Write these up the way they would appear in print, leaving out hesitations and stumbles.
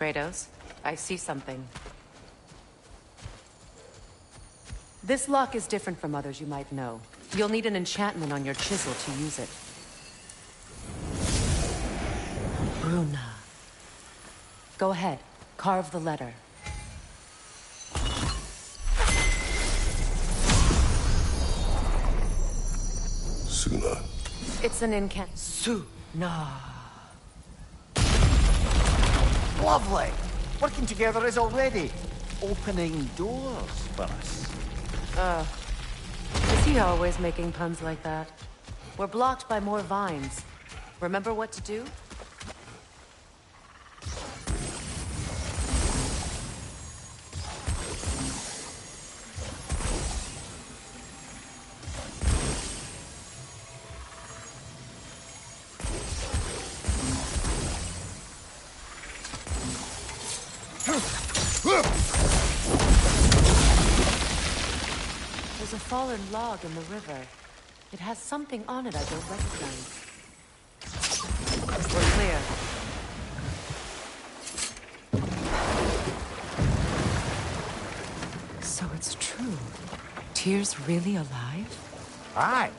Kratos, I see something. This lock is different from others you might know. You'll need an enchantment on your chisel to use it. Bruna. Go ahead. Carve the letter. Suna. It's an incant. Suna. Lovely! Working together is already opening doors for us. Is he always making puns like that? We're blocked by more vines. Remember what to do? There's a fallen log in the river. It has something on it I don't recognize. We're clear. So it's true. Tyr's really alive? Aye.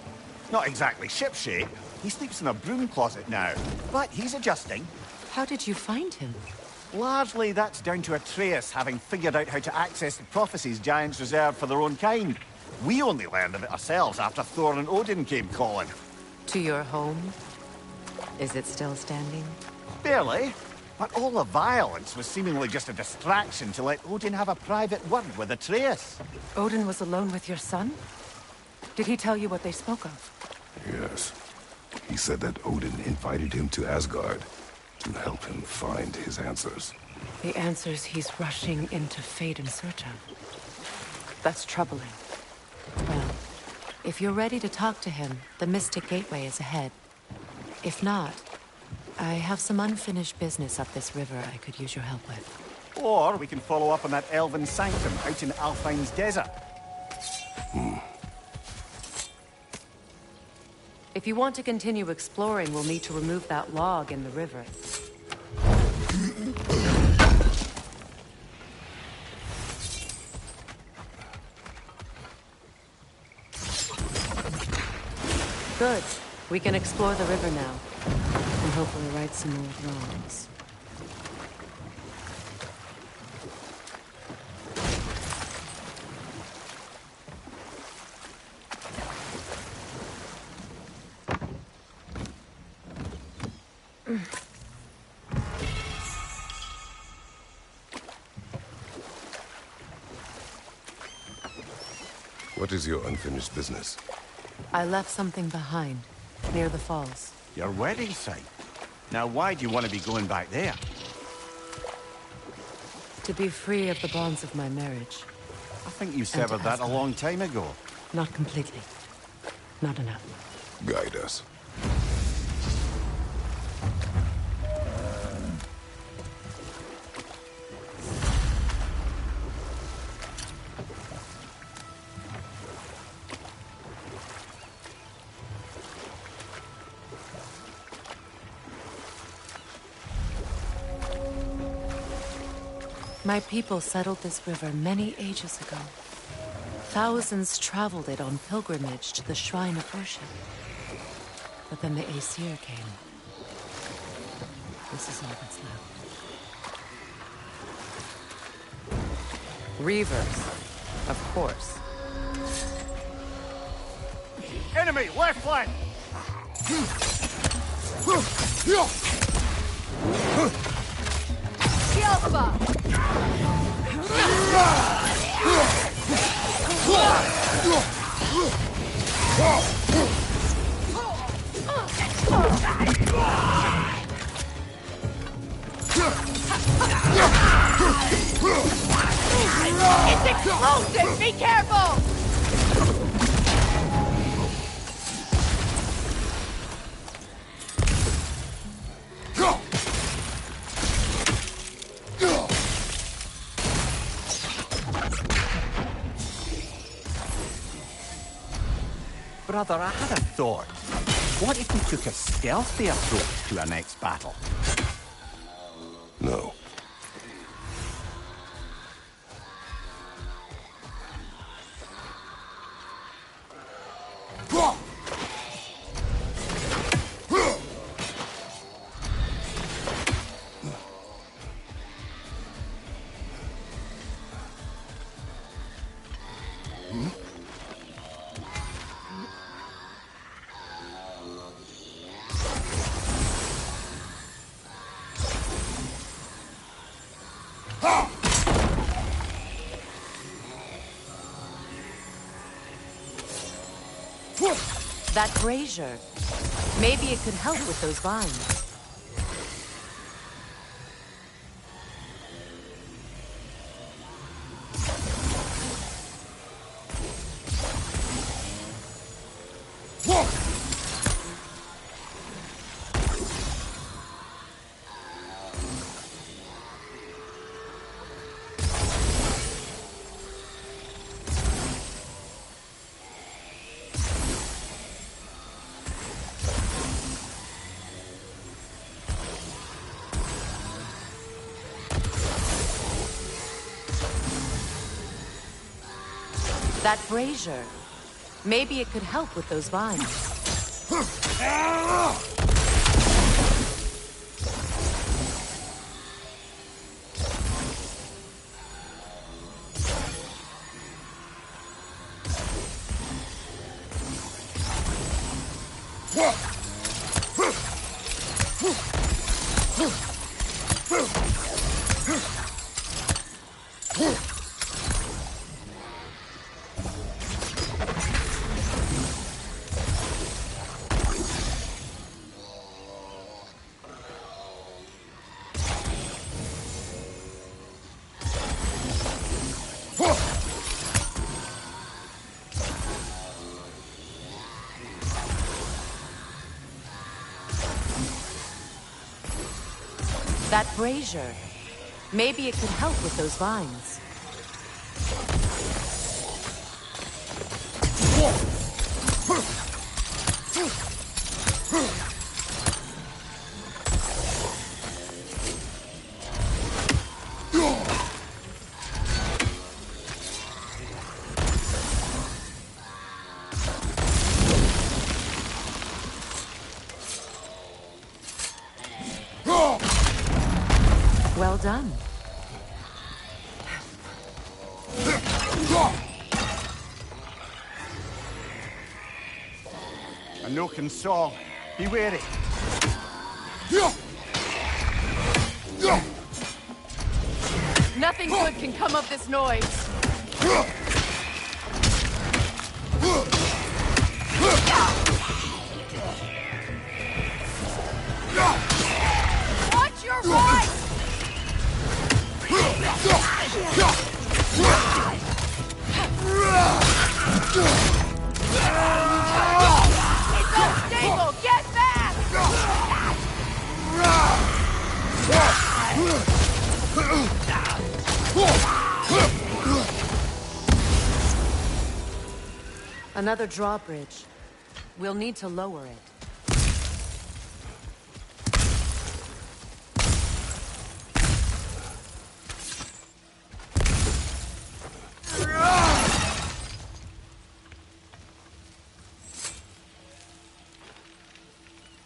Not exactly shipshape. He sleeps in a broom closet now. But he's adjusting. How did you find him? Largely, that's down to Atreus having figured out how to access the prophecies giants reserved for their own kind. We only learned of it ourselves after Thor and Odin came calling. To your home? Is it still standing? Barely. But all the violence was seemingly just a distraction to let Odin have a private word with Atreus. Odin was alone with your son? Did he tell you what they spoke of? Yes. He said that Odin invited him to Asgard to help him find his answers. The answers he's rushing into fate in search of. That's troubling. Well, if you're ready to talk to him, the Mystic Gateway is ahead. If not, I have some unfinished business up this river I could use your help with. Or we can follow up on that elven sanctum out in Alfheim's desert. If you want to continue exploring, we'll need to remove that log in the river. Good. We can explore the river now. And hopefully right some old wrongs. What is your unfinished business? I left something behind, near the falls. Your wedding site. Now why do you want to be going back there? To be free of the bonds of my marriage. I think you severed that a long time ago. Not completely. Not enough. Guide us. My people settled this river many ages ago. Thousands traveled it on pilgrimage to the shrine of worship. But then the Aesir came. This is all that's left. Reavers, of course. Enemy, left flank! It's explosive! Be careful! Brother, I had a thought. What if we took a stealthy approach to our next battle? No. That brazier. Maybe it could help with those vines. That brazier. Maybe it could help with those vines. That brazier. Maybe it could help with those vines. Well done. A Noken saw. Be wary. Nothing good can come of this noise. Watch your right! It's unstable! Get back! Another drawbridge. We'll need to lower it.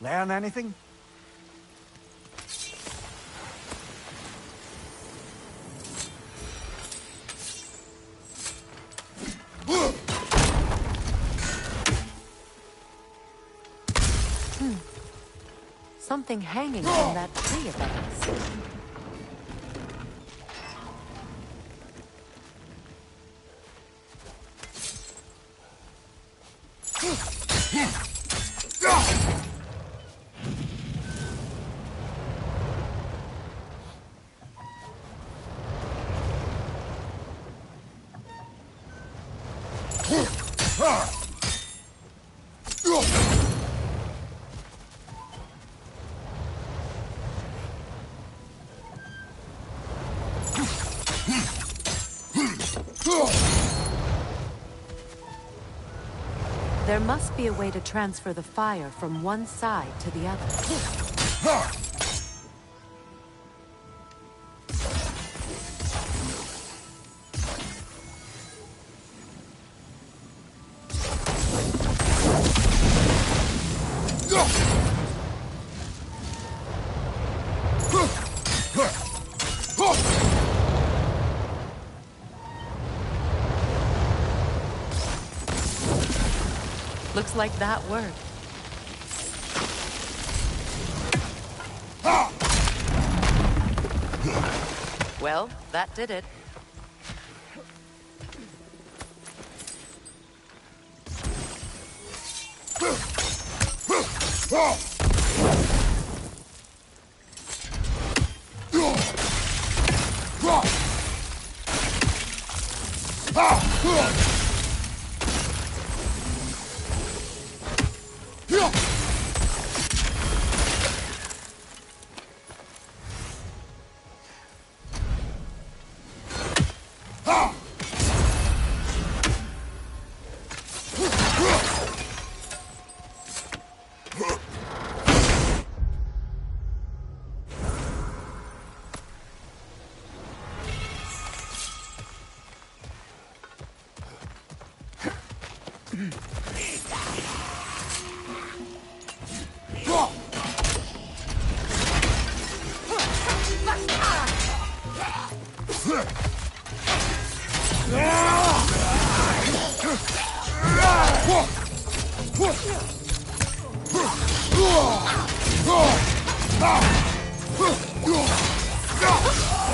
Learn anything? Something hanging from that tree above us. There must be a way to transfer the fire from one side to the other. Looks like that worked. Well, that did it.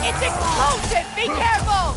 It's explosive! Be careful!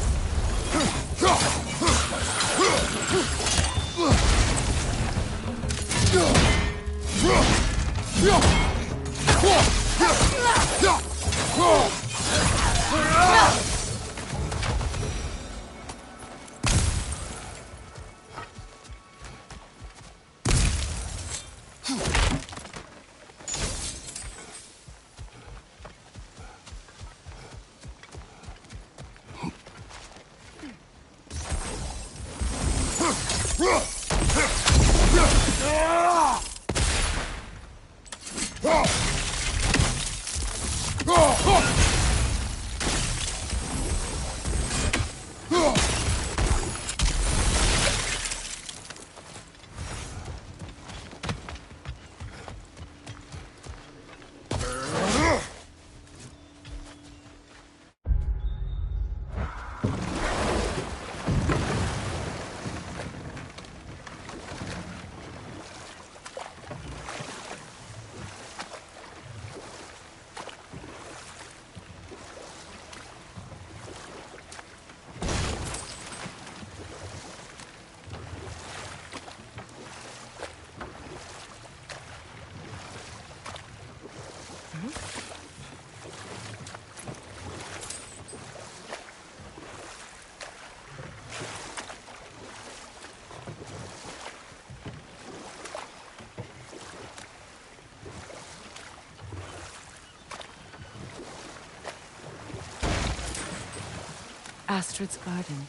Astrid's garden.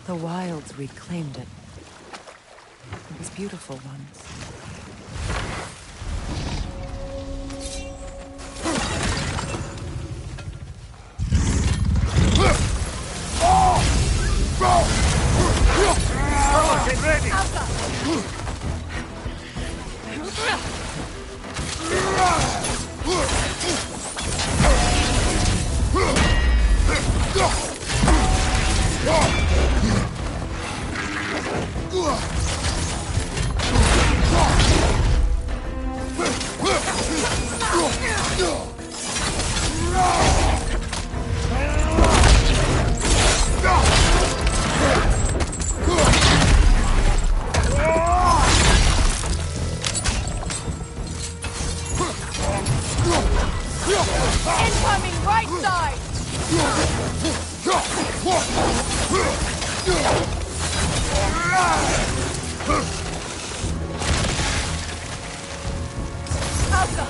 The wilds reclaimed it. It was beautiful once. Get ready! Incoming right side! Alpha!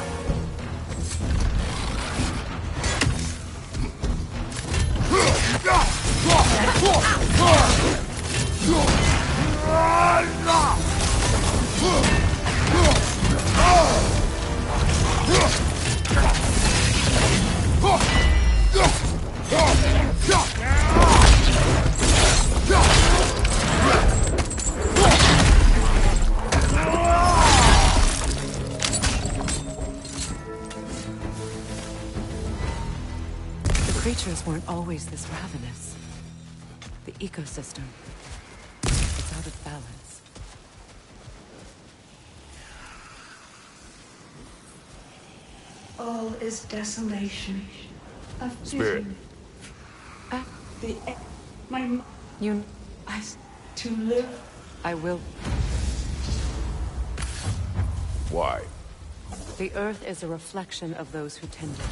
The creatures weren't always this ravenous. The ecosystem, it's out of balance. All is desolation. A Spirit. vision. My You... to live. I will... Why? The earth is a reflection of those who tend it.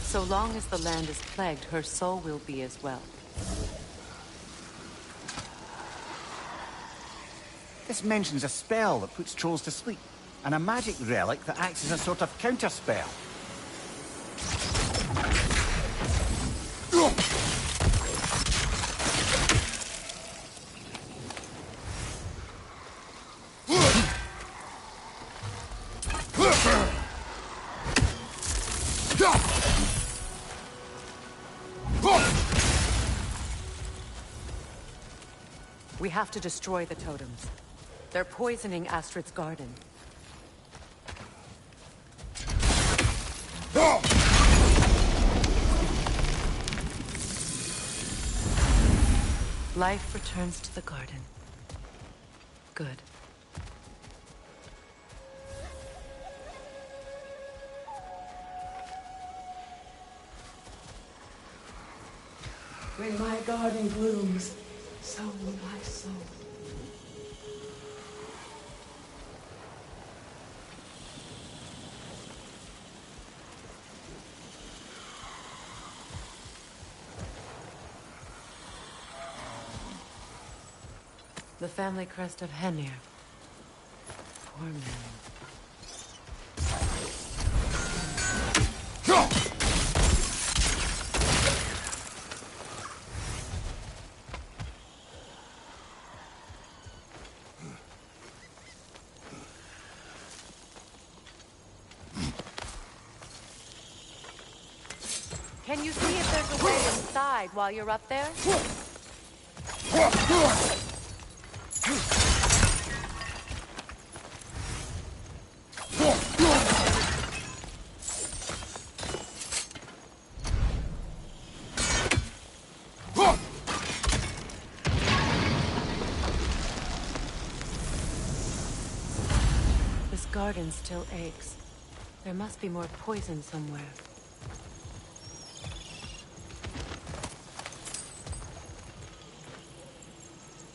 So long as the land is plagued, her soul will be as well. This mentions a spell that puts trolls to sleep, and a magic relic that acts as a sort of counter-spell. We have to destroy the totems. They're poisoning Astrid's garden. Life returns to the garden. Good. When my garden blooms, so will my soul. The family crest of Henir. Poor man. Can you see if there's a way inside while you're up there? This garden still aches. There must be more poison somewhere.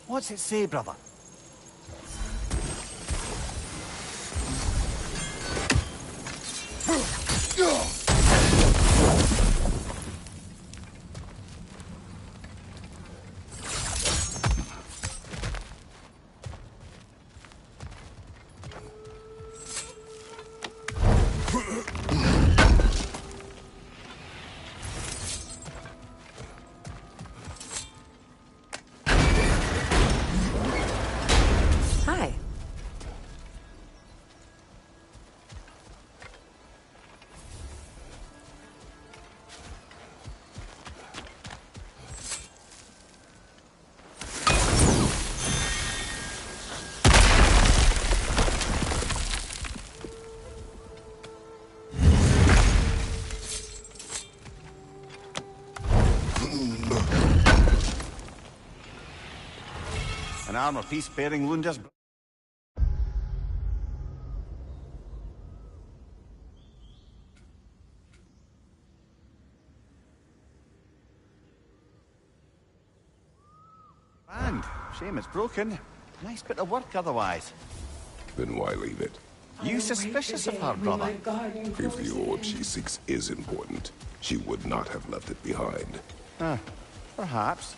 What's it say, brother? Hi. An armor piece bearing Lunda's... And shame it's broken. Nice bit of work otherwise. Then why leave it? You suspicious of her, brother? If the orb she seeks is important, she would not have left it behind. Perhaps.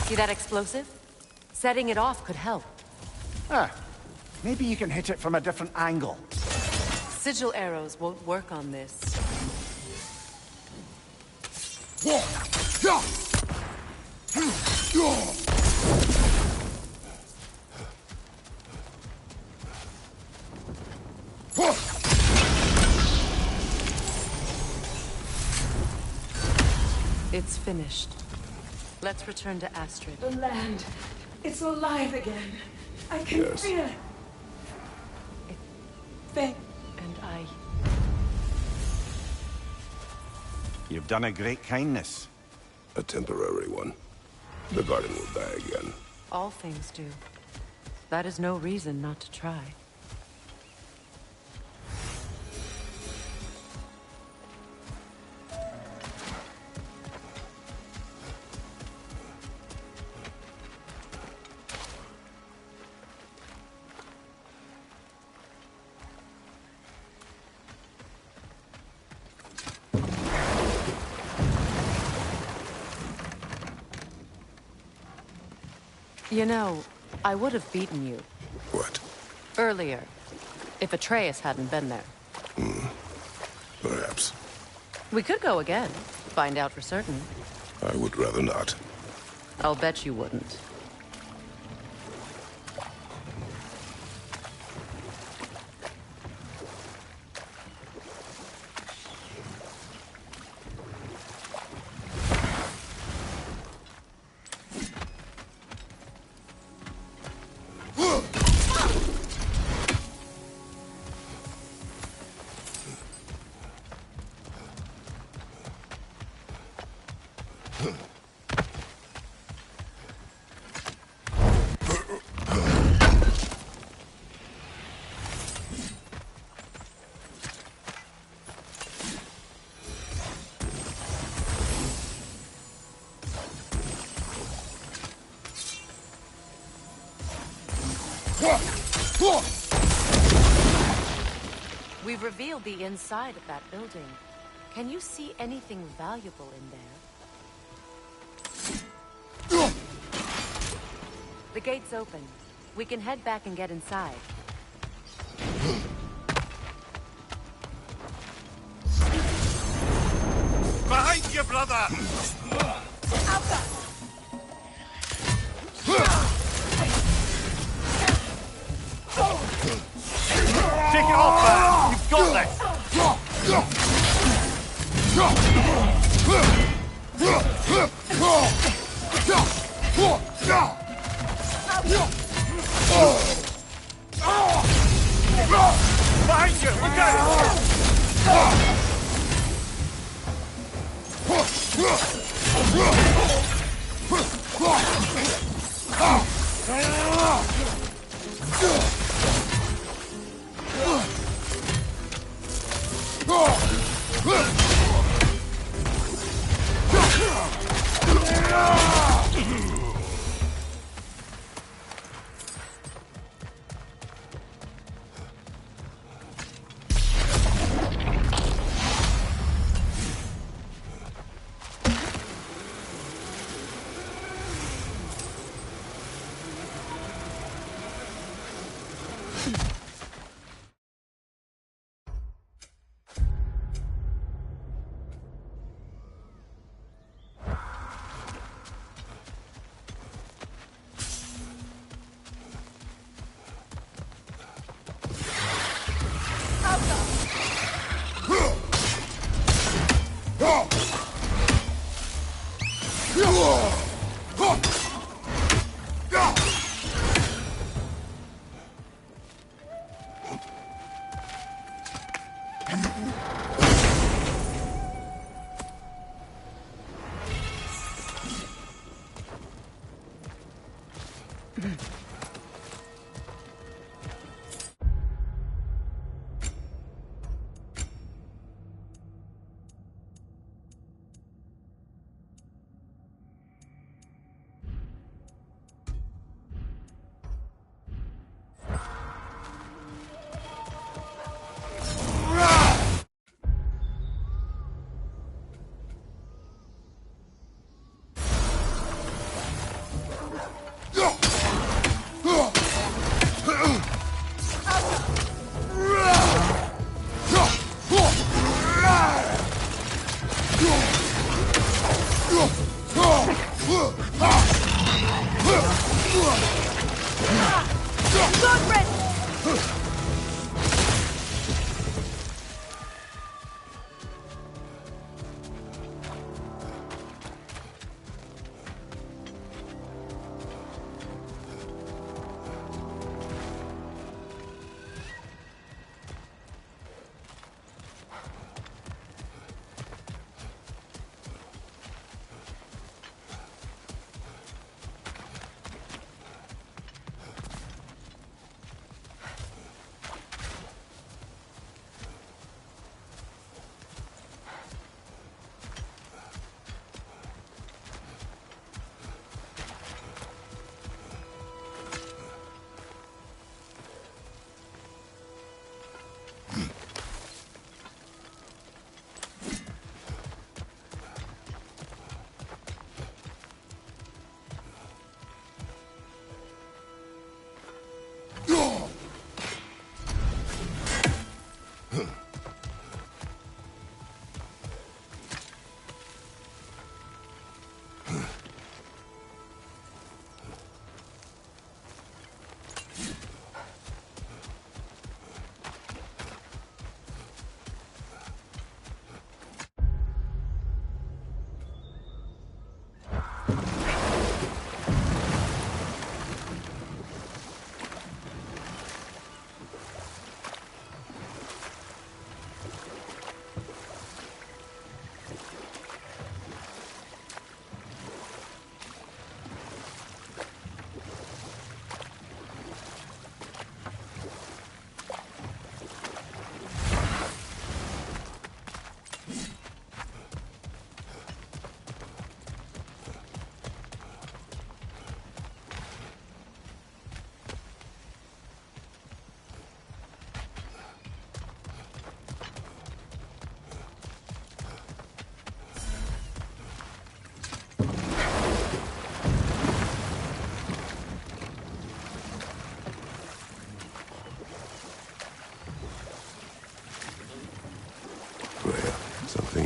See that explosive? Setting it off could help. Maybe you can hit it from a different angle. Sigil arrows won't work on this. It's finished. Let's return to Astrid. The land It's alive again. I can Yes. feel it. Faye. And I... You've done a great kindness. A temporary one. The garden will die again. All things do. That is no reason not to try. You know, I would have beaten you What? earlier, if Atreus hadn't been there. Perhaps. We could go again, find out for certain. I would rather not. I'll bet you wouldn't. We've revealed the inside of that building. Can you see anything valuable in there? The gate's open. We can head back and get inside. Behind you, brother! Take it off, man! You've got this! Behind you! Look out!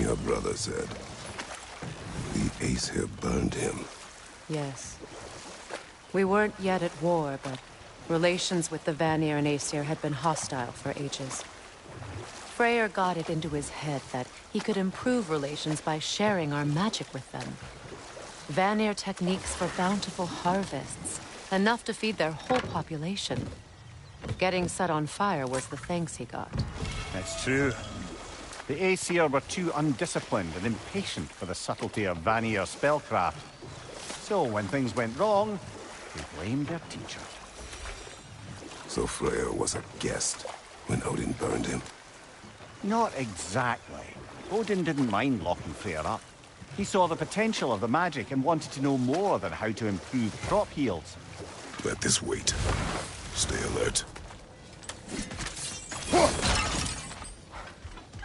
Your brother said the Ace here burned him. Yes. We weren't yet at war, but relations with the Vanir and Aesir had been hostile for ages. Freyr got it into his head that he could improve relations by sharing our magic with them. Vanir techniques for bountiful harvests, enough to feed their whole population. Getting set on fire was the thanks he got. That's true. The Aesir were too undisciplined and impatient for the subtlety of Vanir spellcraft. So when things went wrong, they blamed their teacher. So Freyr was a guest when Odin burned him? Not exactly. Odin didn't mind locking Freyr up. He saw the potential of the magic and wanted to know more than how to improve crop yields. Let this wait. Stay alert.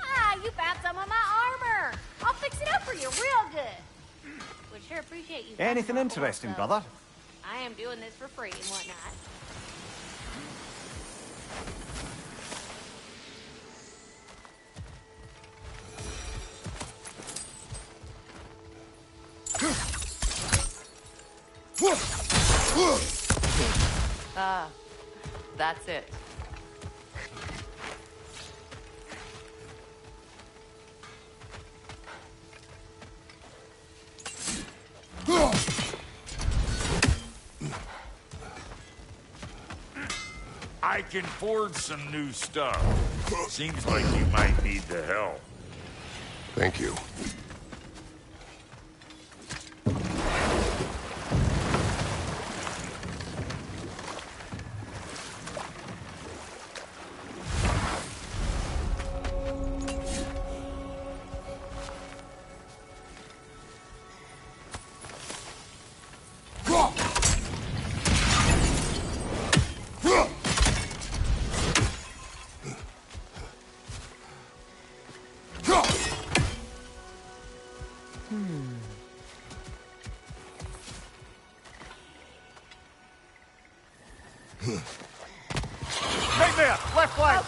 Ah, you found some of my armor. I'll fix it up for you real good. Would sure appreciate you. Anything finding my interesting, horse, though. brother? I am doing this for free and whatnot. Ah, that's it. I can forge some new stuff. Seems like you might need the help. Thank you. Right there! Left flank!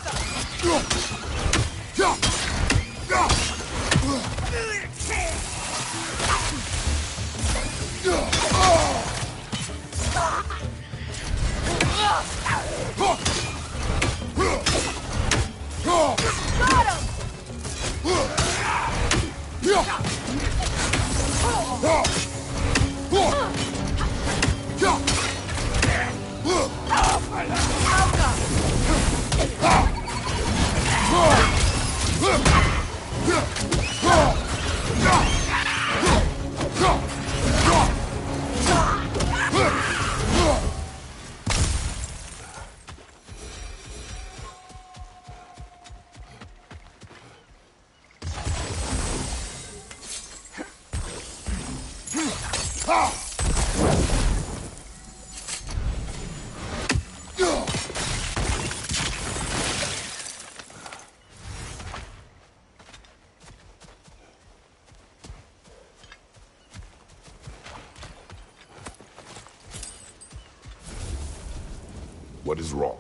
What is wrong?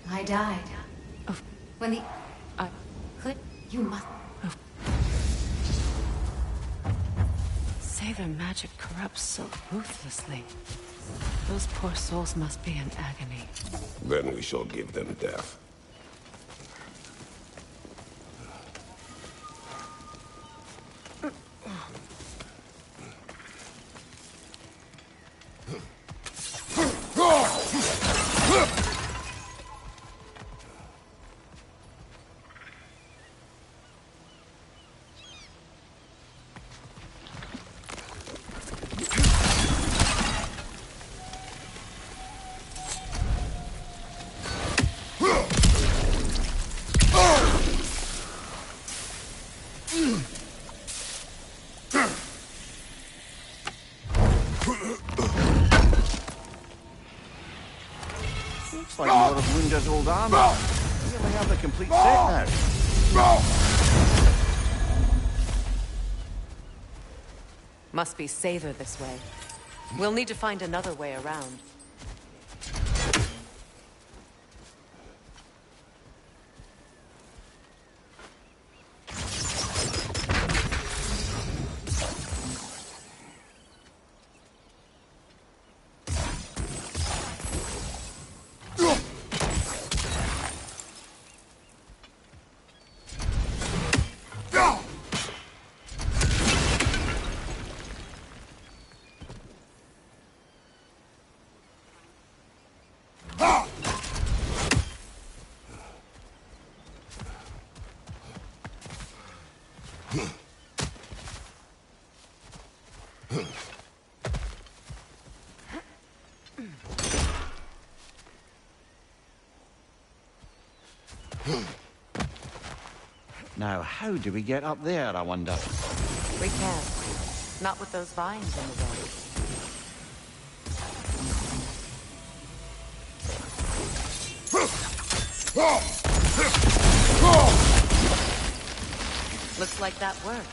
I died. Oh. When the... I... Could... You must... Say their magic corrupts so ruthlessly. Those poor souls must be in agony. Then we shall give them death. Looks like more of Lunda's old armor. We only have the complete set now. Must be safer this way. We'll need to find another way around. Now, how do we get up there, I wonder? We can't. Not with those vines in the way. Looks like that worked.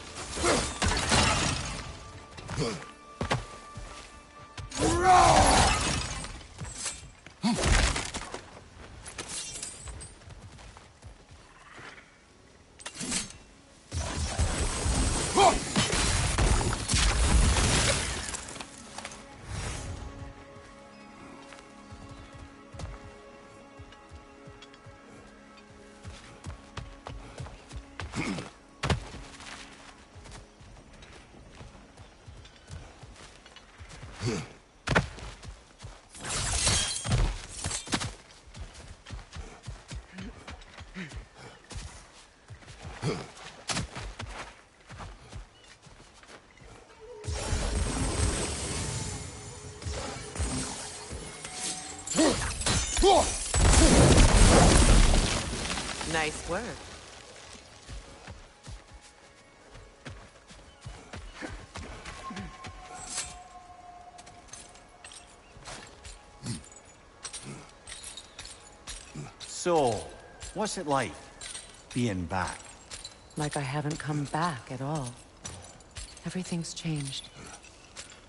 Nice work. So, what's it like, being back? Like I haven't come back at all. Everything's changed.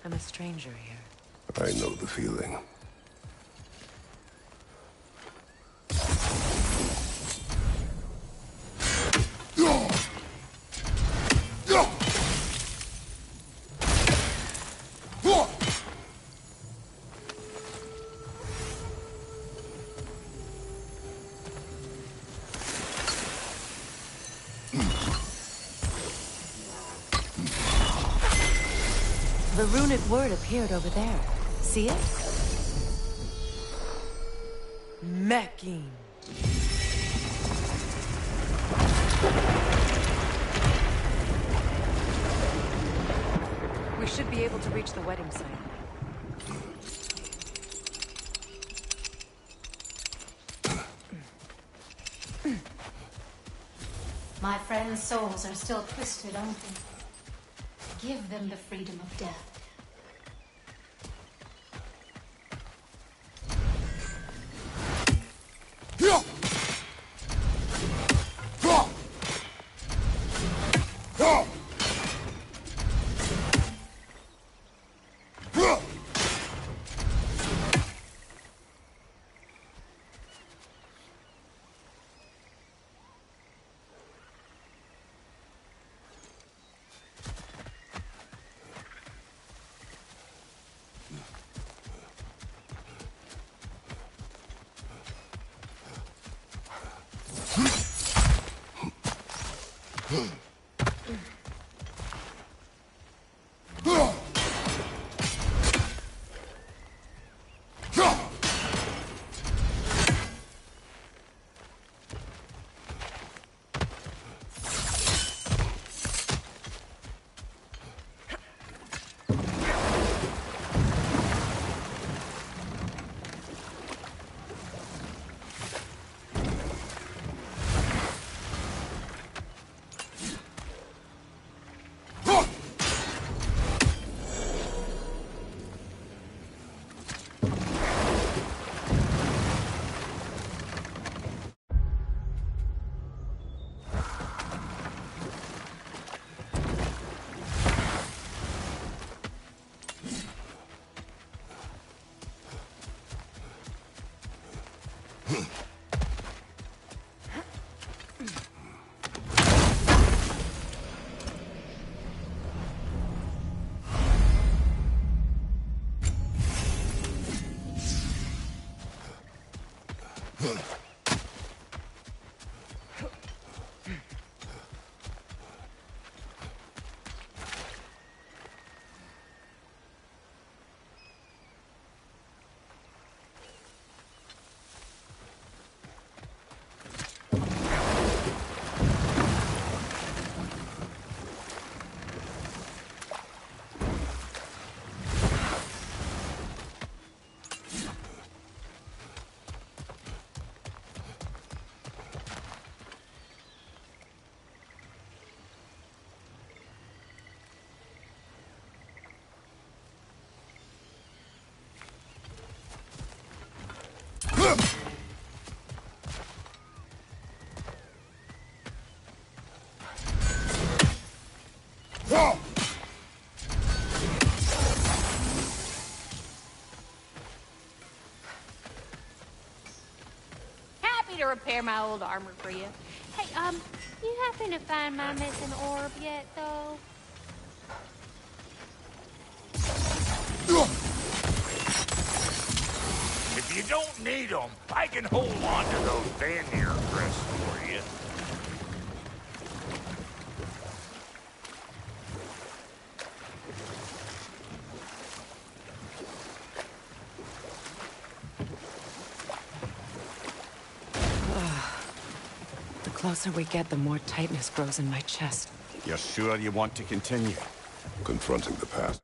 I'm a stranger here. I know the feeling. The runic word appeared over there. See it? Mecking. We should be able to reach the wedding site. My friends' souls are still twisted, aren't they? Give them the freedom of death. Happy to repair my old armor for you. Hey, you happen to find my missing orb yet, though? If you don't need them, I can hold on to those Vanir crests for you. The closer we get, the more tightness grows in my chest. You're sure you want to continue? Confronting the past.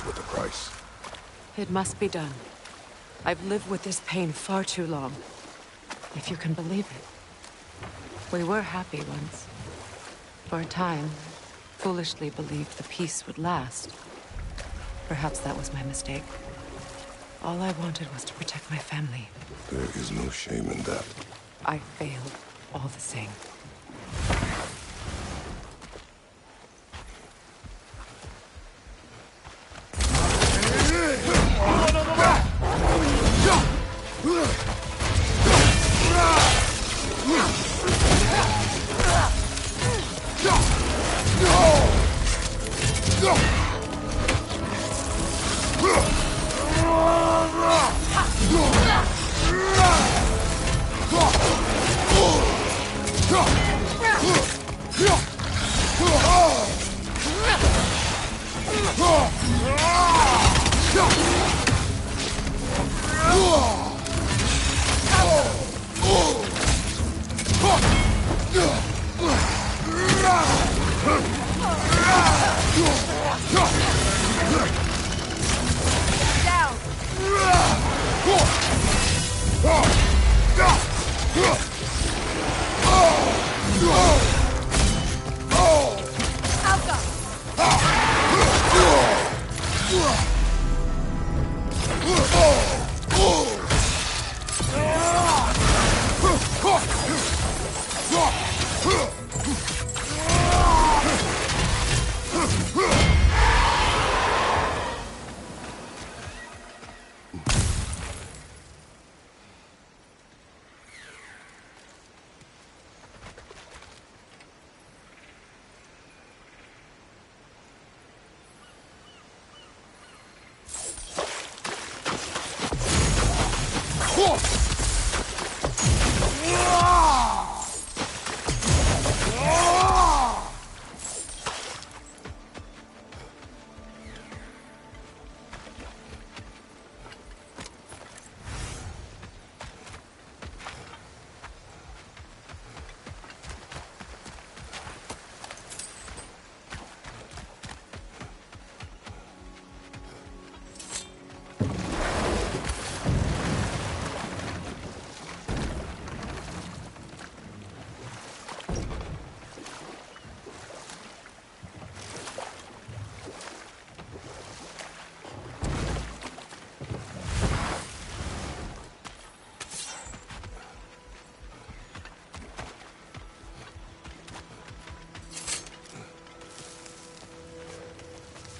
With a price. It must be done. I've lived with this pain far too long. If you can believe it. We were happy once. For a time, foolishly believed the peace would last. Perhaps that was my mistake. All I wanted was to protect my family. There is no shame in that. I failed, all the same.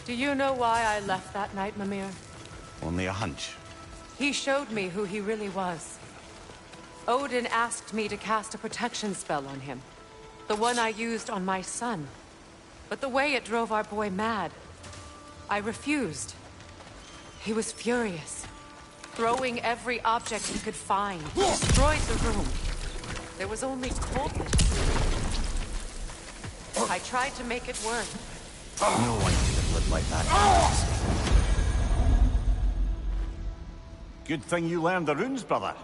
Do you know why I left that night, Mimir? Only a hunch. He showed me who he really was. Odin asked me to cast a protection spell on him. The one I used on my son. But the way it drove our boy mad, I refused. He was furious, throwing every object he could find, destroyed the room. There was only coldness. I tried to make it work. No one could have lived like that. Good thing you learned the runes, brother.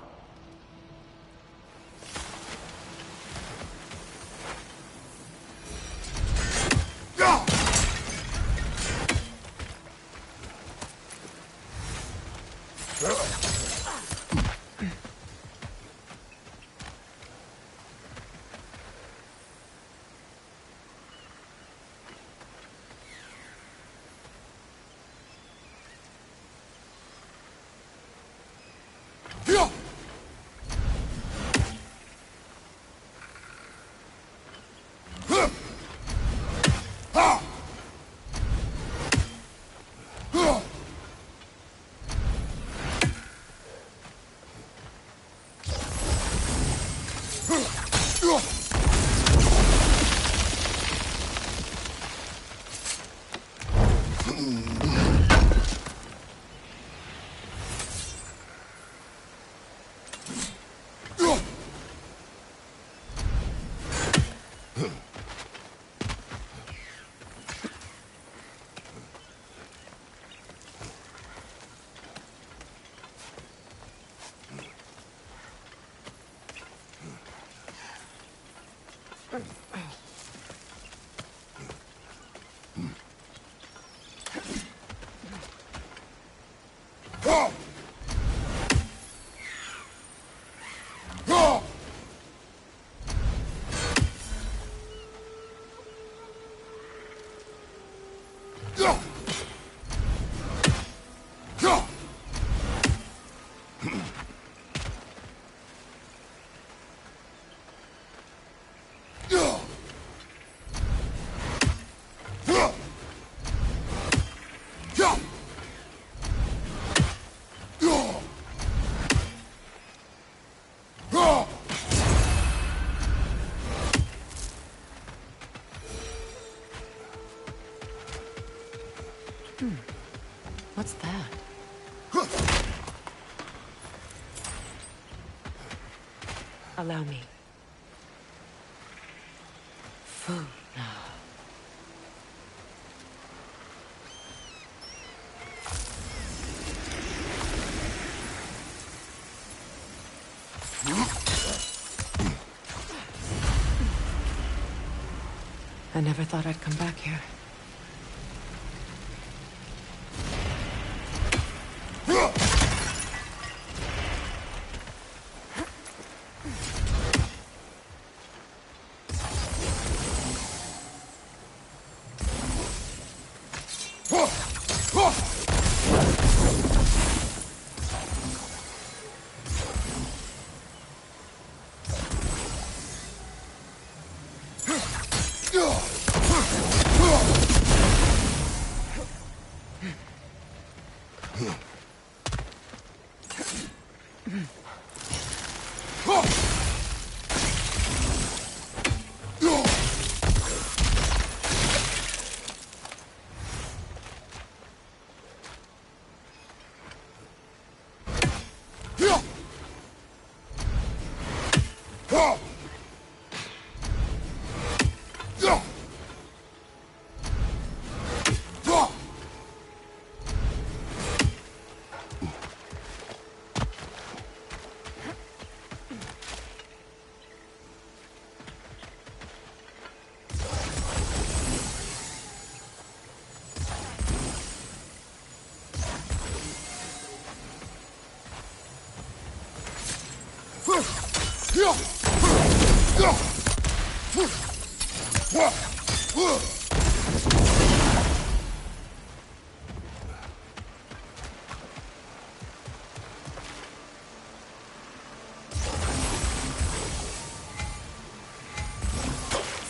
What's that? Allow me. Food now. I never thought I'd come back here.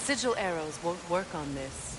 Sigil arrows won't work on this.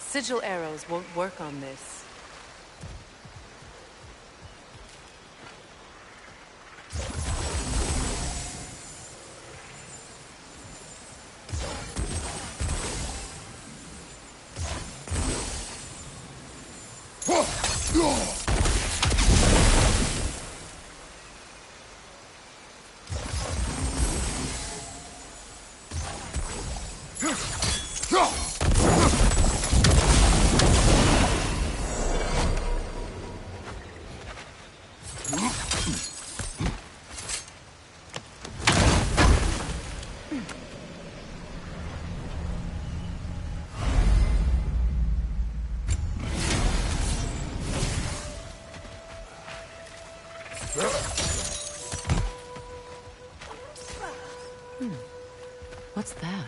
Sigil arrows won't work on this. What's that?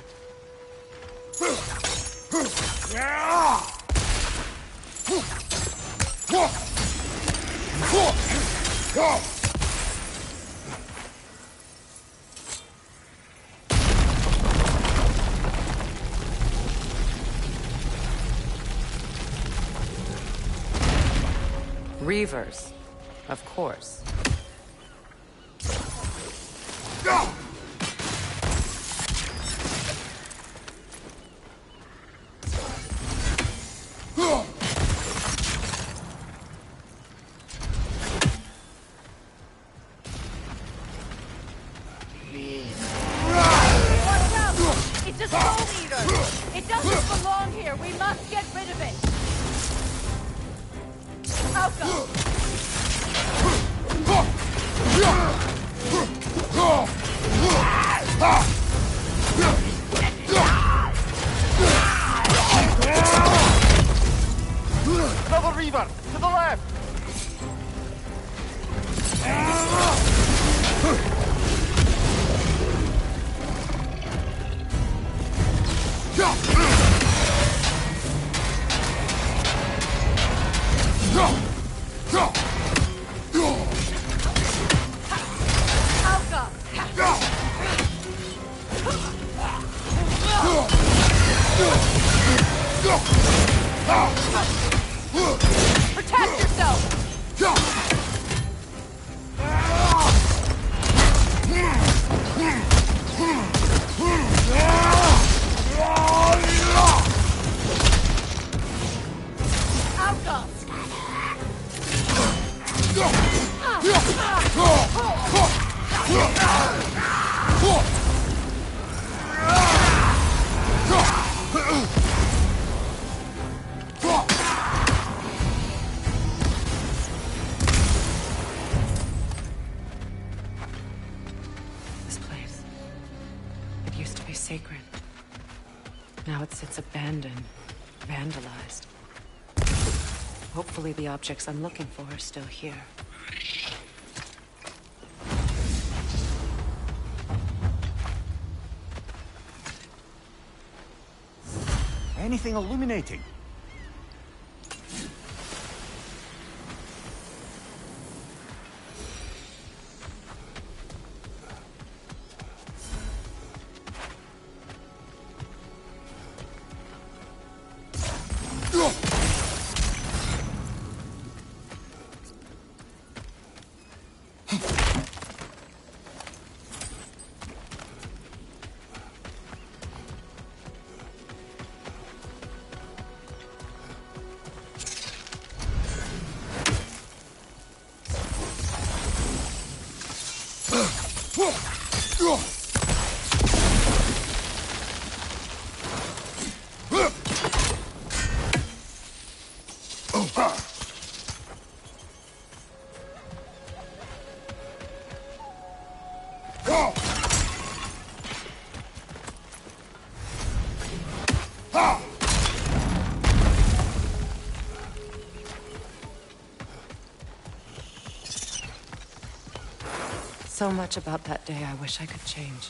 Reavers, of course. It's a soul eater! It doesn't belong here! We must get rid of it! Outcome! Another Reaver! To the left! Protect yourself! Outcome! This place. It used to be sacred. Now it sits abandoned, vandalized. Hopefully the objects I'm looking for are still here. Anything illuminating? So much about that day I wish I could change.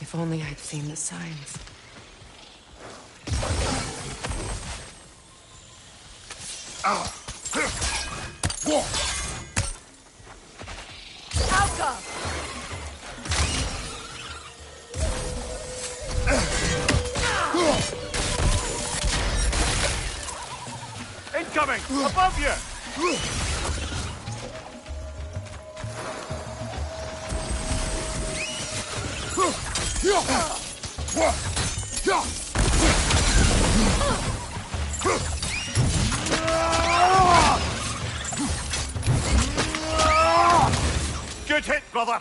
If only I'd seen the signs. Outcome! incoming! Above you! Good hit, brother!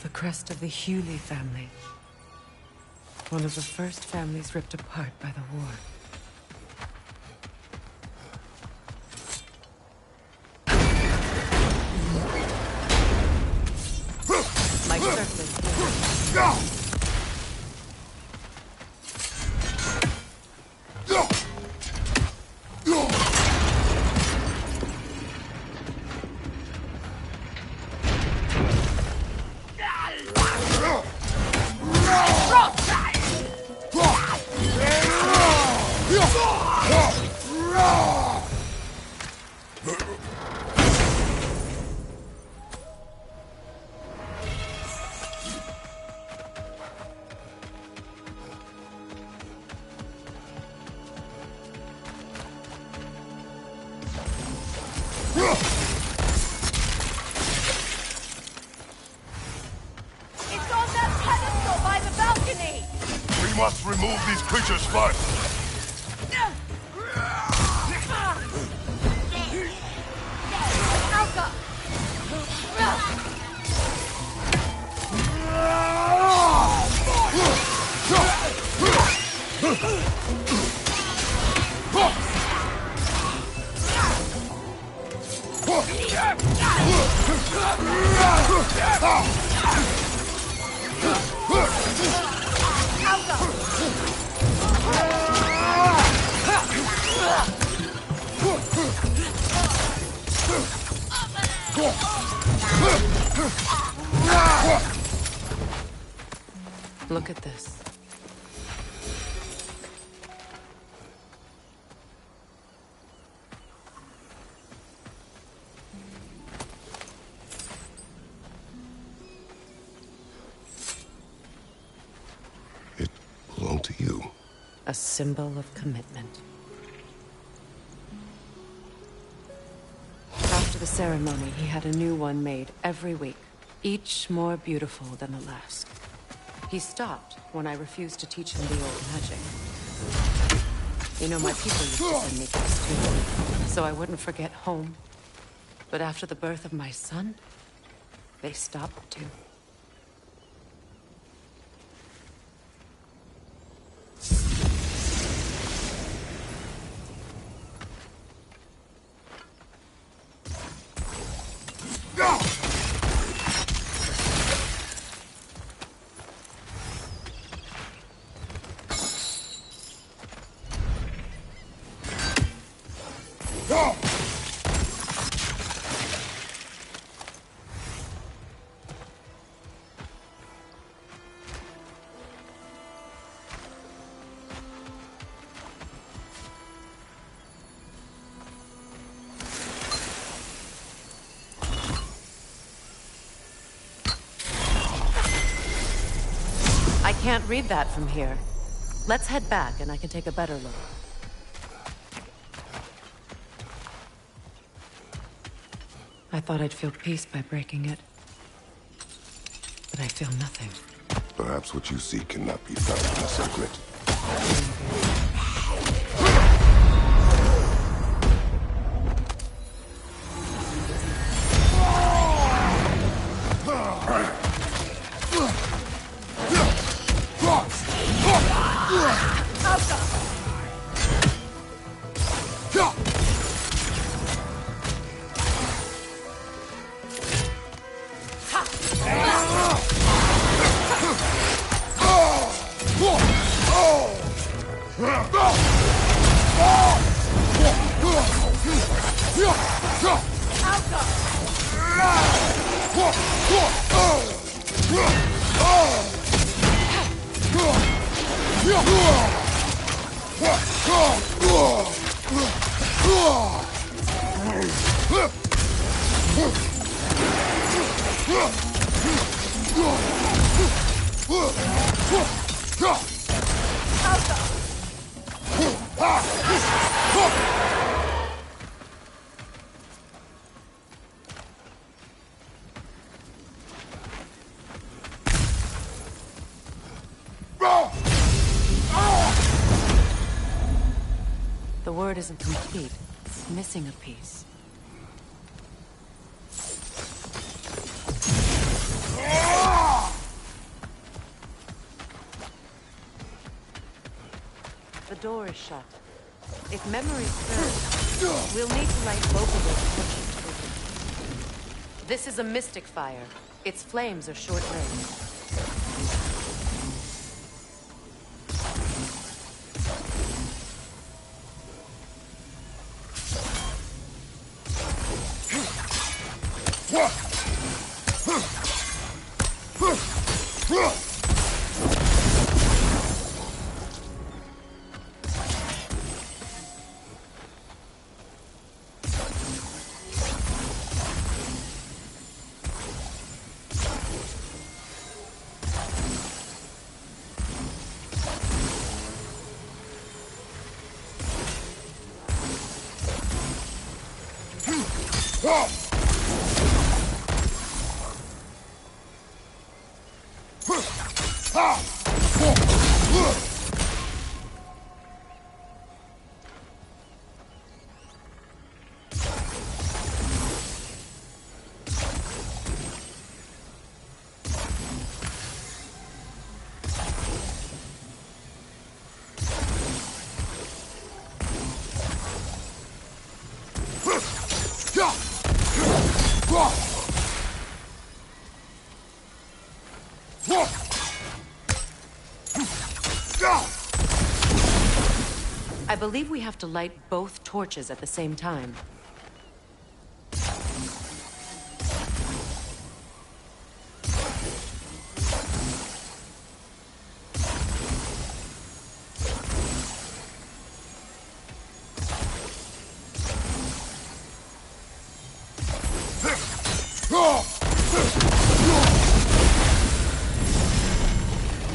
The crest of the Hewley family. One of the first families ripped apart by the war. My circlet. It's on that pedestal by the balcony! We must remove these creatures first. Alka! Look at this. It belonged to you. A symbol of commitment. After the ceremony, he had a new one made every week, each more beautiful than the last. He stopped when I refused to teach him the old magic. You know, my people used to send me gifts too, so I wouldn't forget home. But after the birth of my son, they stopped too. I can't read that from here. Let's head back and I can take a better look. I thought I'd feel peace by breaking it. But I feel nothing. Perhaps what you seek cannot be found in the circlet. The word isn't complete. It's missing a piece. The door is shut. If memory serves, we'll need to light both of those torches to open it. This is a mystic fire. Its flames are short-lived. I believe we have to light both torches at the same time.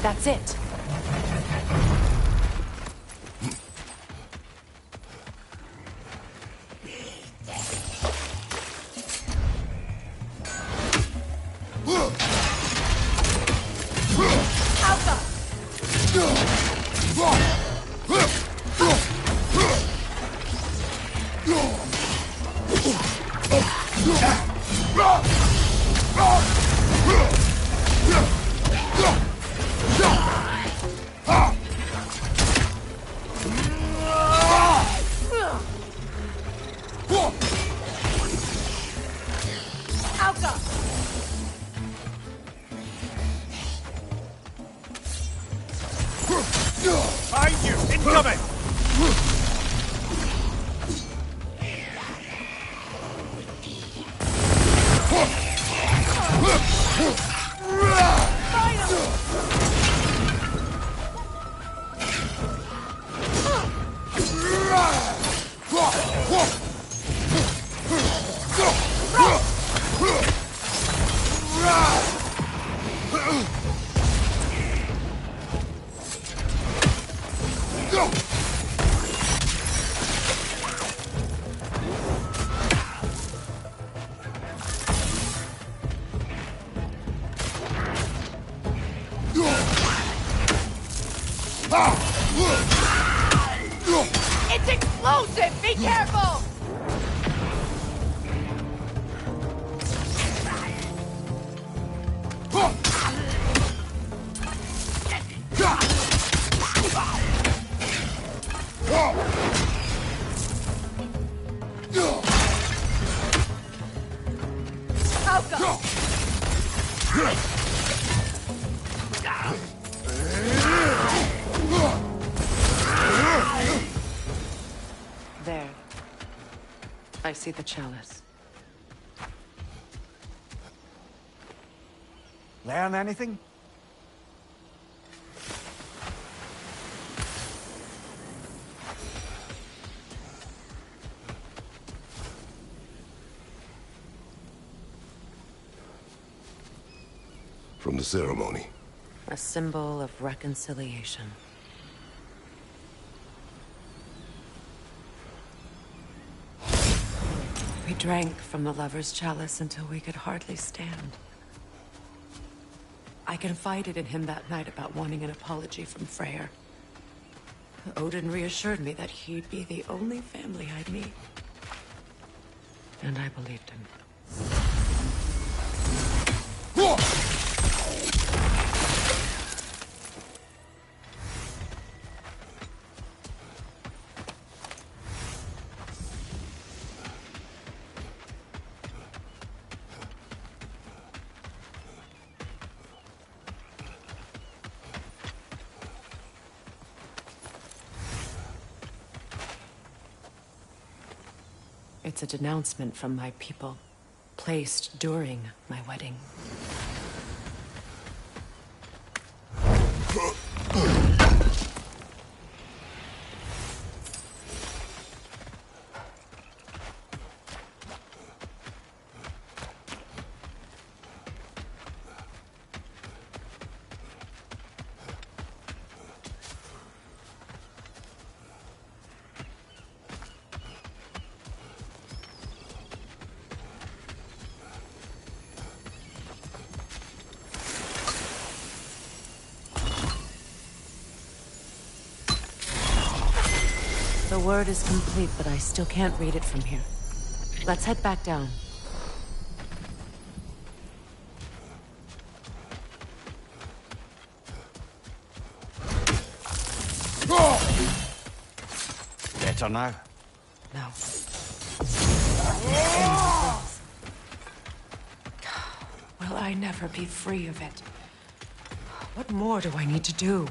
That's it. Behind you! Incoming! It's explosive! Be careful! There. I see the chalice. Learn anything? from the ceremony. A symbol of reconciliation. We drank from the lover's chalice until we could hardly stand. I confided in him that night about wanting an apology from Freyr. Odin reassured me that he'd be the only family I'd meet. And I believed him. It's a denouncement from my people, placed during my wedding. The word is complete, but I still can't read it from here. Let's head back down. Better now? No. Will I never be free of it? What more do I need to do?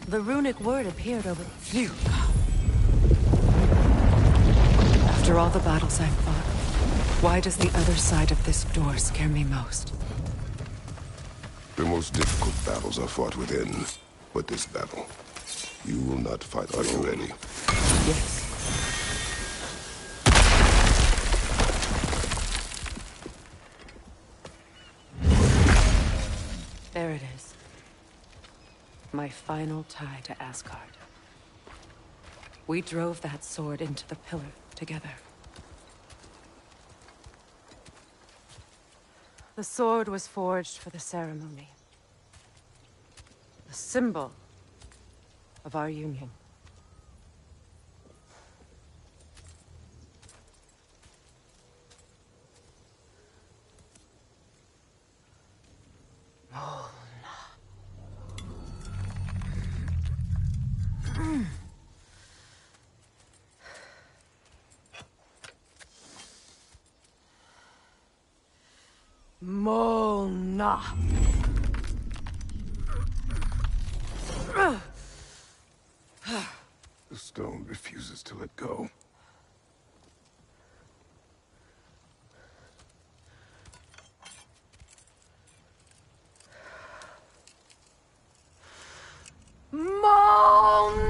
The runic word appeared over... Phew. After all the battles I've fought, why does the other side of this door scare me most? The most difficult battles are fought within. But this battle, you will not fight. Are you ready? Yes. There it is. My final tie to Asgard. We drove that sword into the pillar together. The sword was forged for the ceremony. The symbol of our union. Molna. The stone refuses to let go. Molna!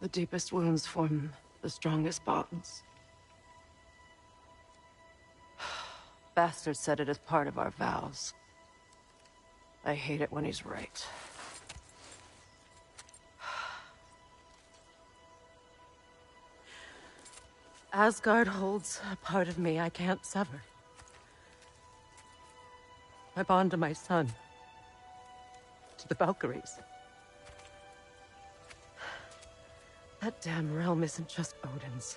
The deepest wounds form the strongest bonds. Bastard said it as part of our vows. I hate it when he's right. Asgard holds a part of me I can't sever. I bond to my son. To the Valkyries. That damn realm isn't just Odin's.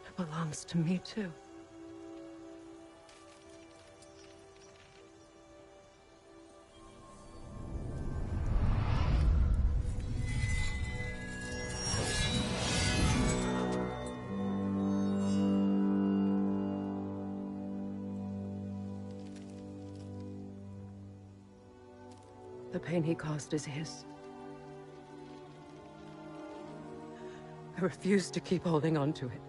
It belongs to me, too. The pain he caused is his. I refuse to keep holding on to it.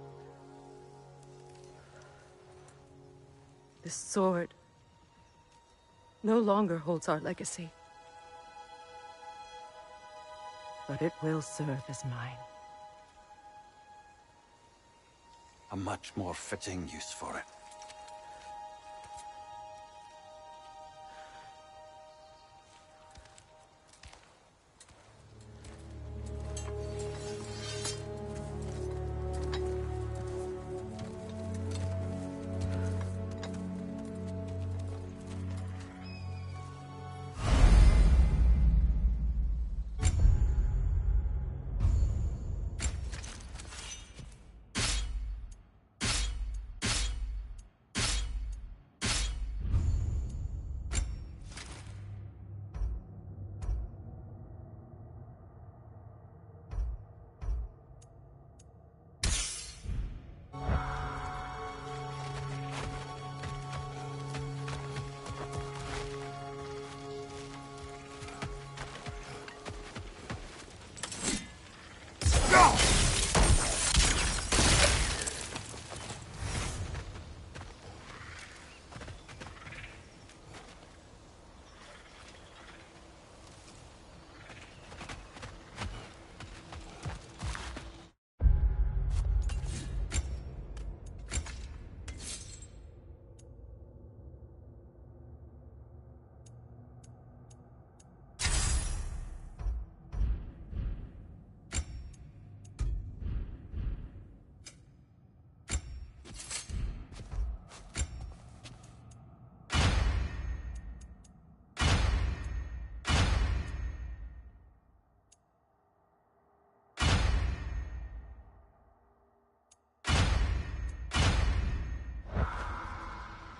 This sword no longer holds our legacy. But it will serve as mine. A much more fitting use for it.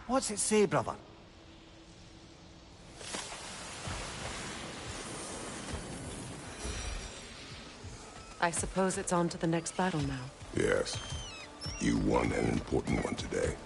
What's it say, brother? I suppose it's on to the next battle now. Yes. You won an important one today.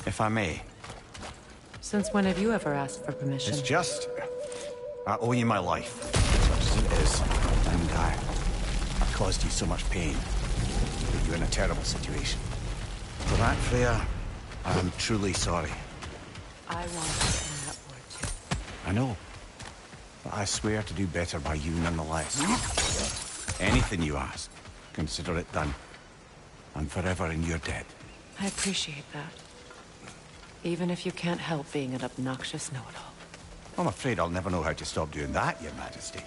If I may. Since when have you ever asked for permission? It's just... I owe you my life, such as it is. And I've caused you so much pain. Put you in a terrible situation. For that, Freya, I am truly sorry. I want to end that war too. I know. But I swear to do better by you nonetheless. Anything you ask, consider it done. I'm forever in your debt. I appreciate that. Even if you can't help being an obnoxious know-it-all. I'm afraid I'll never know how to stop doing that, Your Majesty.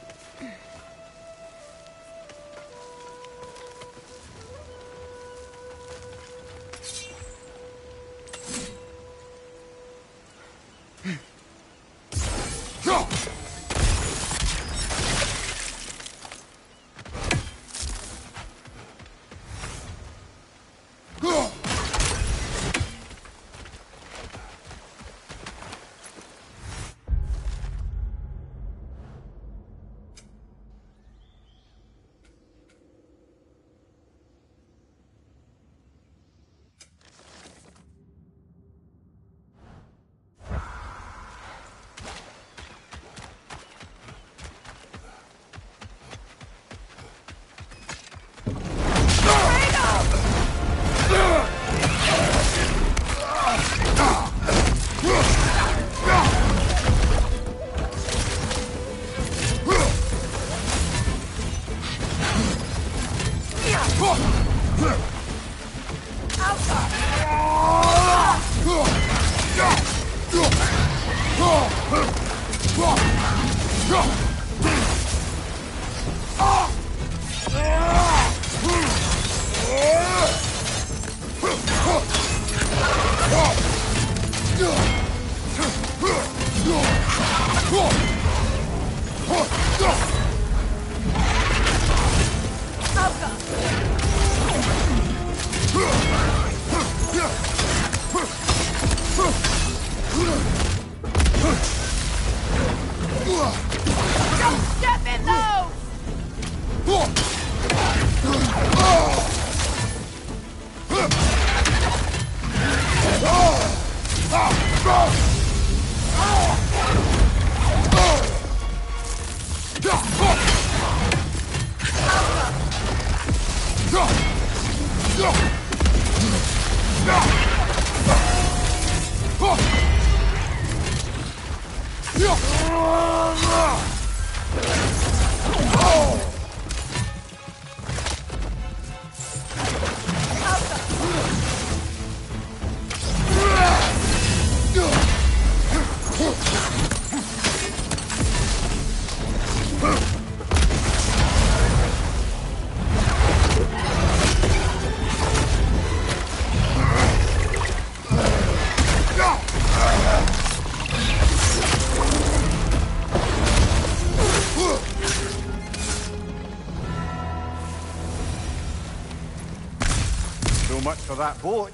Step in those! So much for that boat.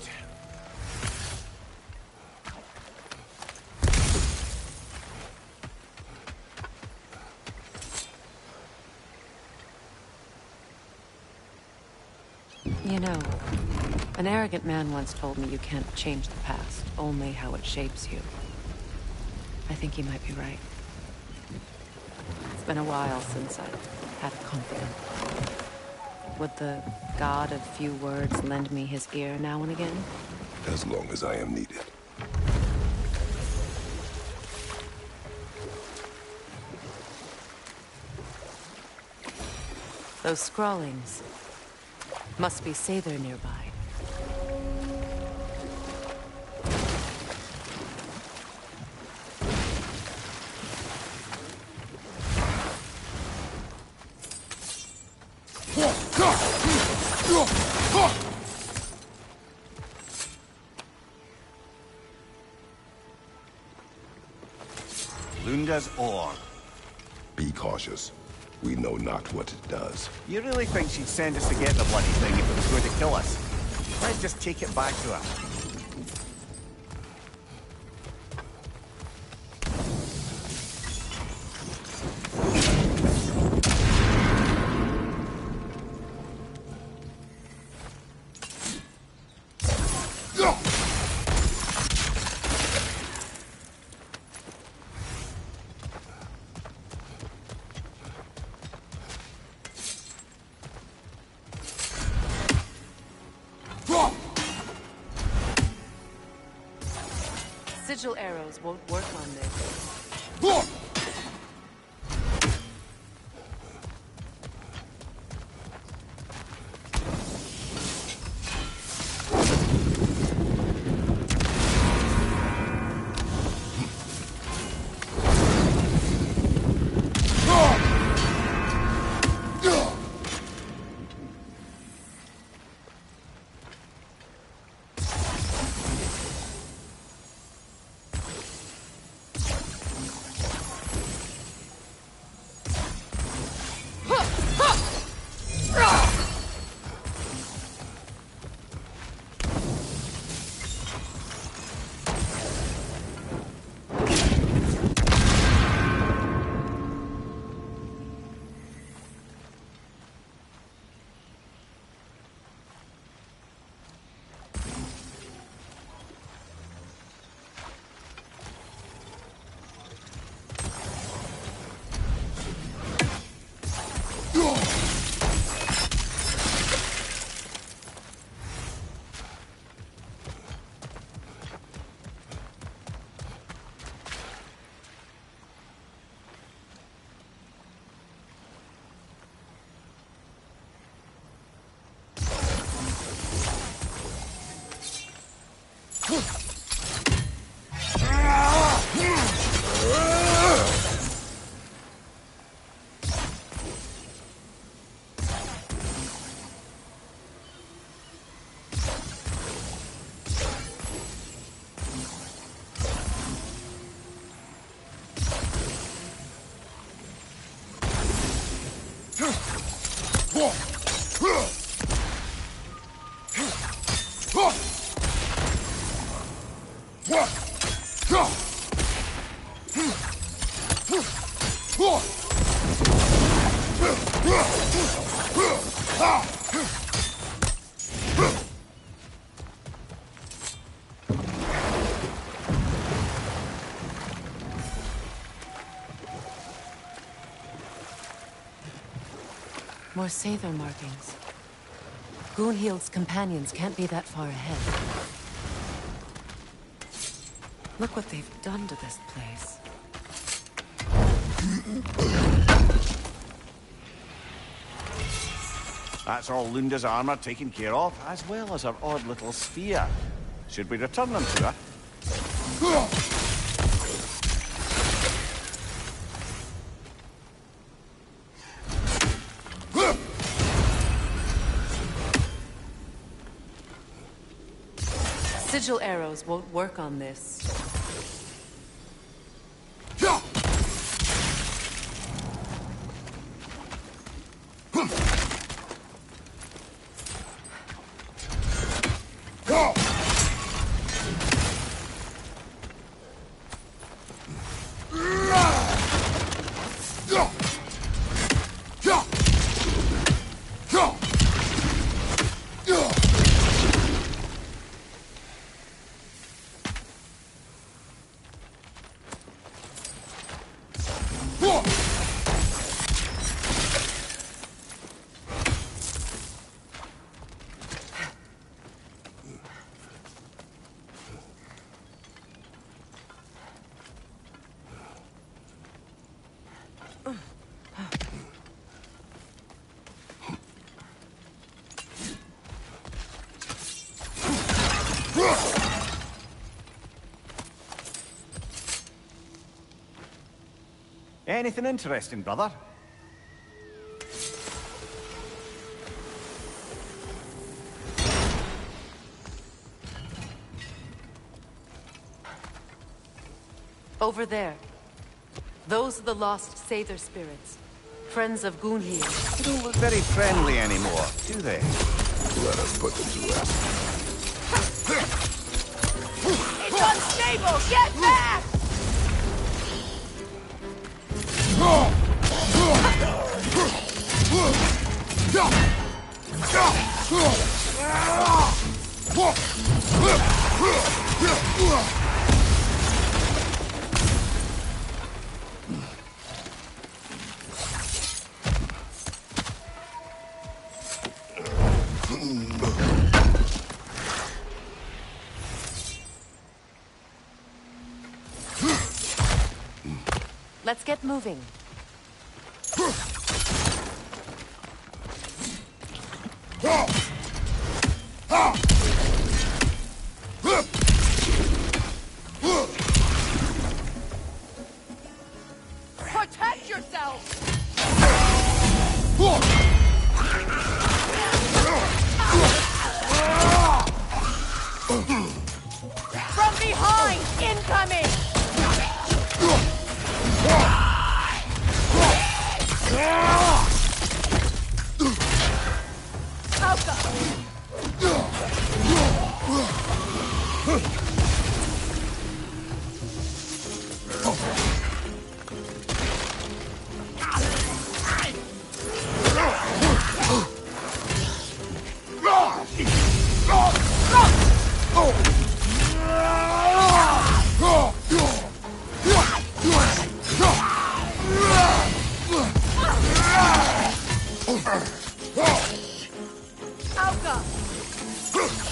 You know, an arrogant man once told me you can't change the past, only how it shapes you. I think he might be right. It's been a while since I've had a confidant. Would the god of few words lend me his ear now and again? As long as I am needed. Those scrawlings must be Sather nearby. Lunda's ore. Be cautious. We know not what it does. You really think she'd send us to get the bloody thing if it was going to kill us? Let's just take it back to her. Sigil arrows won't work on this. More Sather markings. Gunhild's companions can't be that far ahead. Look what they've done to this place. That's all Lunda's armor taken care of, as well as her odd little sphere. Should we return them to her? Sigil arrows won't work on this. Anything interesting, brother? Over there. Those are the lost Sather spirits. Friends of Gunhild. They don't look very friendly anymore, do they? Let us put them to rest. It's unstable! Get back! Let's get moving. Protect yourself! From behind! Incoming!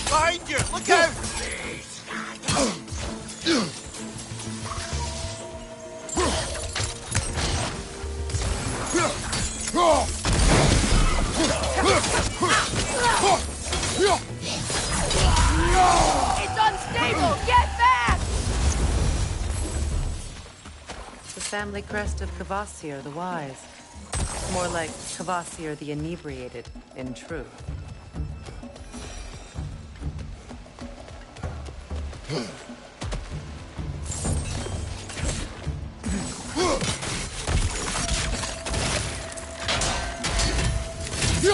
Behind you! Look out! It's unstable! Get back! The family crest of Kvasir the Wise. More like Kvasir the Inebriated, in truth. I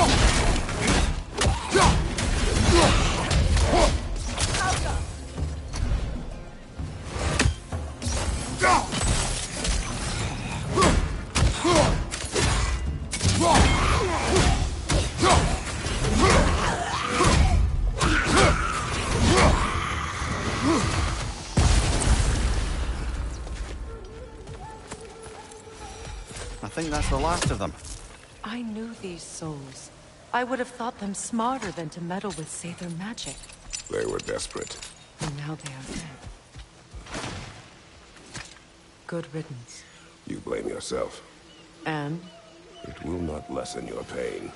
think that's the last of them. I knew these souls. I would have thought them smarter than to meddle with Sather magic. They were desperate. And now they are dead. Good riddance. You blame yourself. And It will not lessen your pain.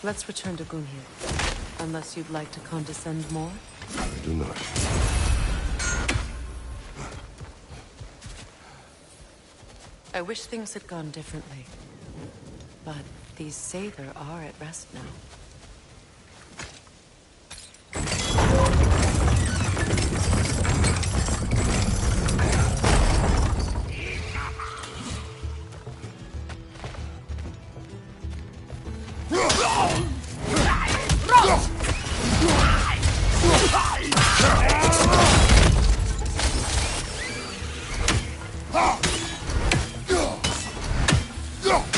let's return to Gunhir. Unless you'd like to condescend more? I do not. I wish things had gone differently. But these Sather are at rest now.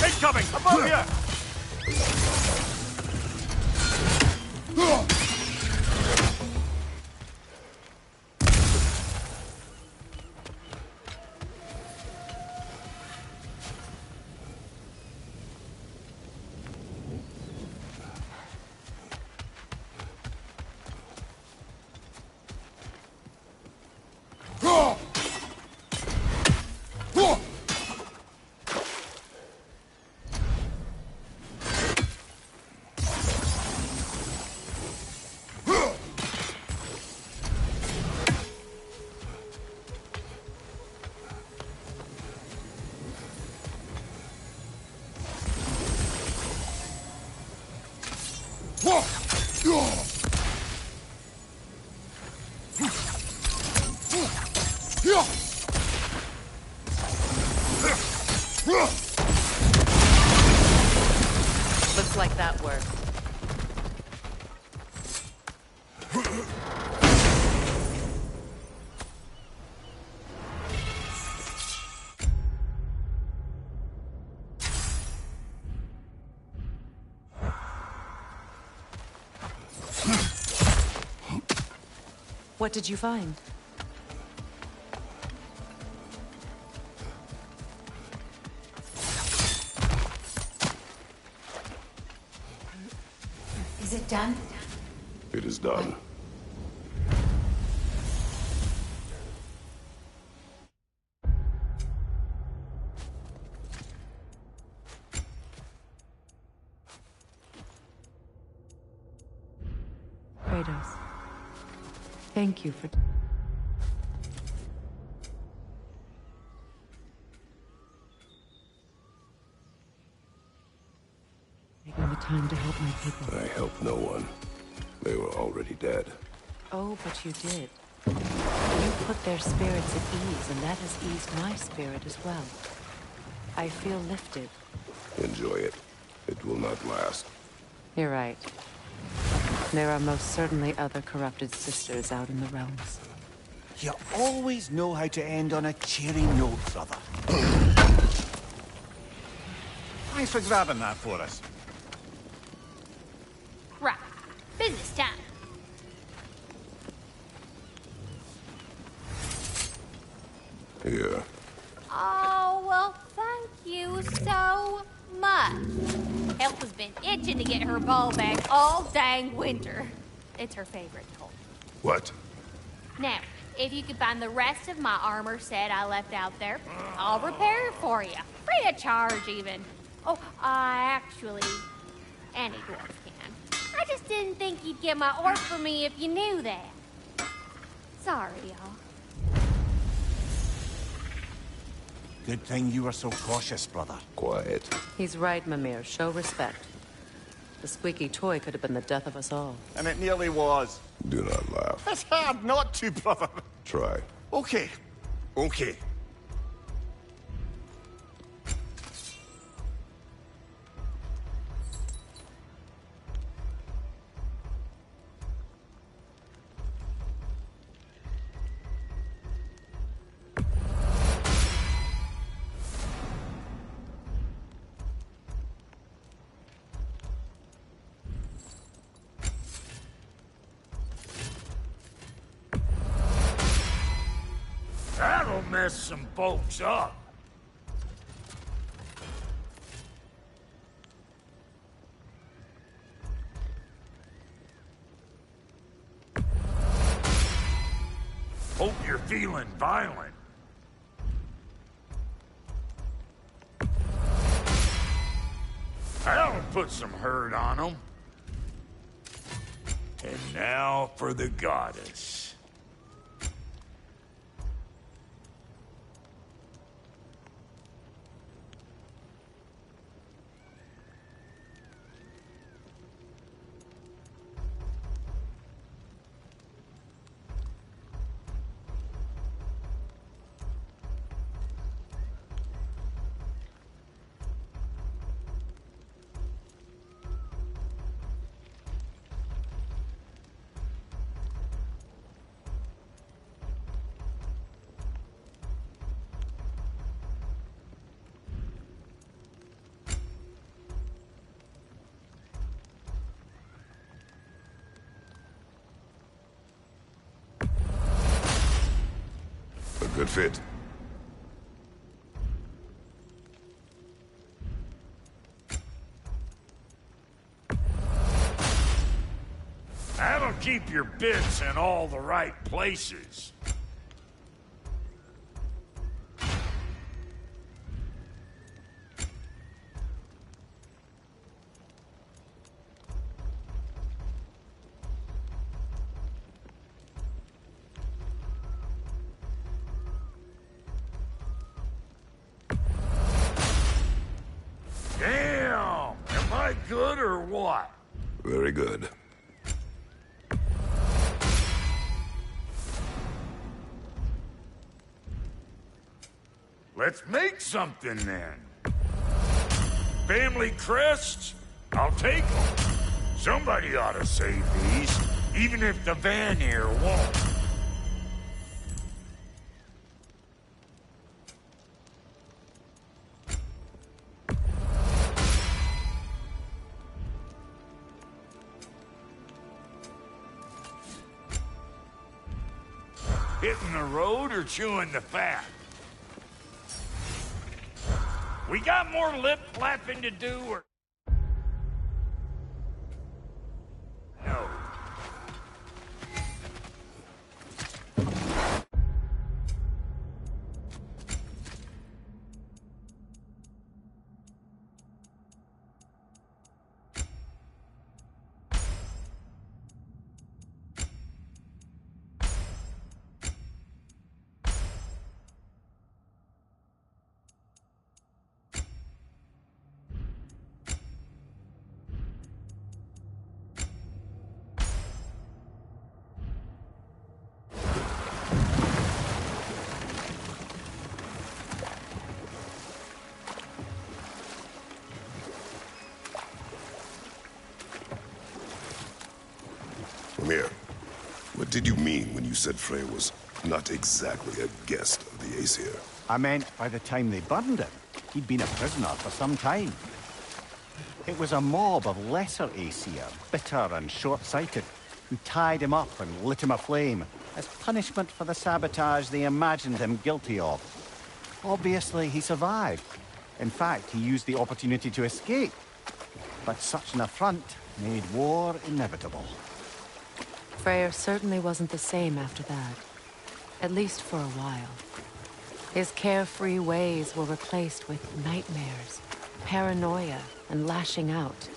Incoming! Above you! Looks like that worked. What did you find? Is it done? It is done. Kratos. Thank you for... taking the time to help my people. I helped no one. They were already dead. Oh, but you did. You put their spirits at ease, and that has eased my spirit as well. I feel lifted. Enjoy it. It will not last. You're right. There are most certainly other corrupted sisters out in the realms. You always know how to end on a cheery note, brother. Thanks for grabbing that for us. Right. Business time. Here. Oh, well, thank you so much. Help has been itching to get her bow back all dang winter. It's her favorite toy. What? Now, if you could find the rest of my armor set I left out there, I'll repair it for you. Free of charge, even. Oh, actually, any dwarf can. I just didn't think you'd get my orc for me if you knew that. Sorry, y'all. Good thing you were so cautious, brother. Quiet. He's right, Mimir. Show respect. The squeaky toy could have been the death of us all. And it nearly was. Do not laugh. It's hard not to, brother. Try. Okay. Okay. mess some folks up. Hope you're feeling violent. That'll put some hurt on them. And now for the goddess. Good fit. That'll keep your bits in all the right places. Damn! Am I good or what? Very good. Let's make something then. Family crests? I'll take them. Somebody ought to save these, even if the van here won't. Hitting the road or chewing the fat? We got more lip flapping to do, or... No. Mimir, what did you mean when you said Frey was not exactly a guest of the Aesir? I meant by the time they burned him, he'd been a prisoner for some time. It was a mob of lesser Aesir, bitter and short-sighted, who tied him up and lit him aflame as punishment for the sabotage they imagined him guilty of. Obviously, he survived. In fact, he used the opportunity to escape. But such an affront made war inevitable. Freyr certainly wasn't the same after that. At least for a while. His carefree ways were replaced with nightmares, paranoia, and lashing out.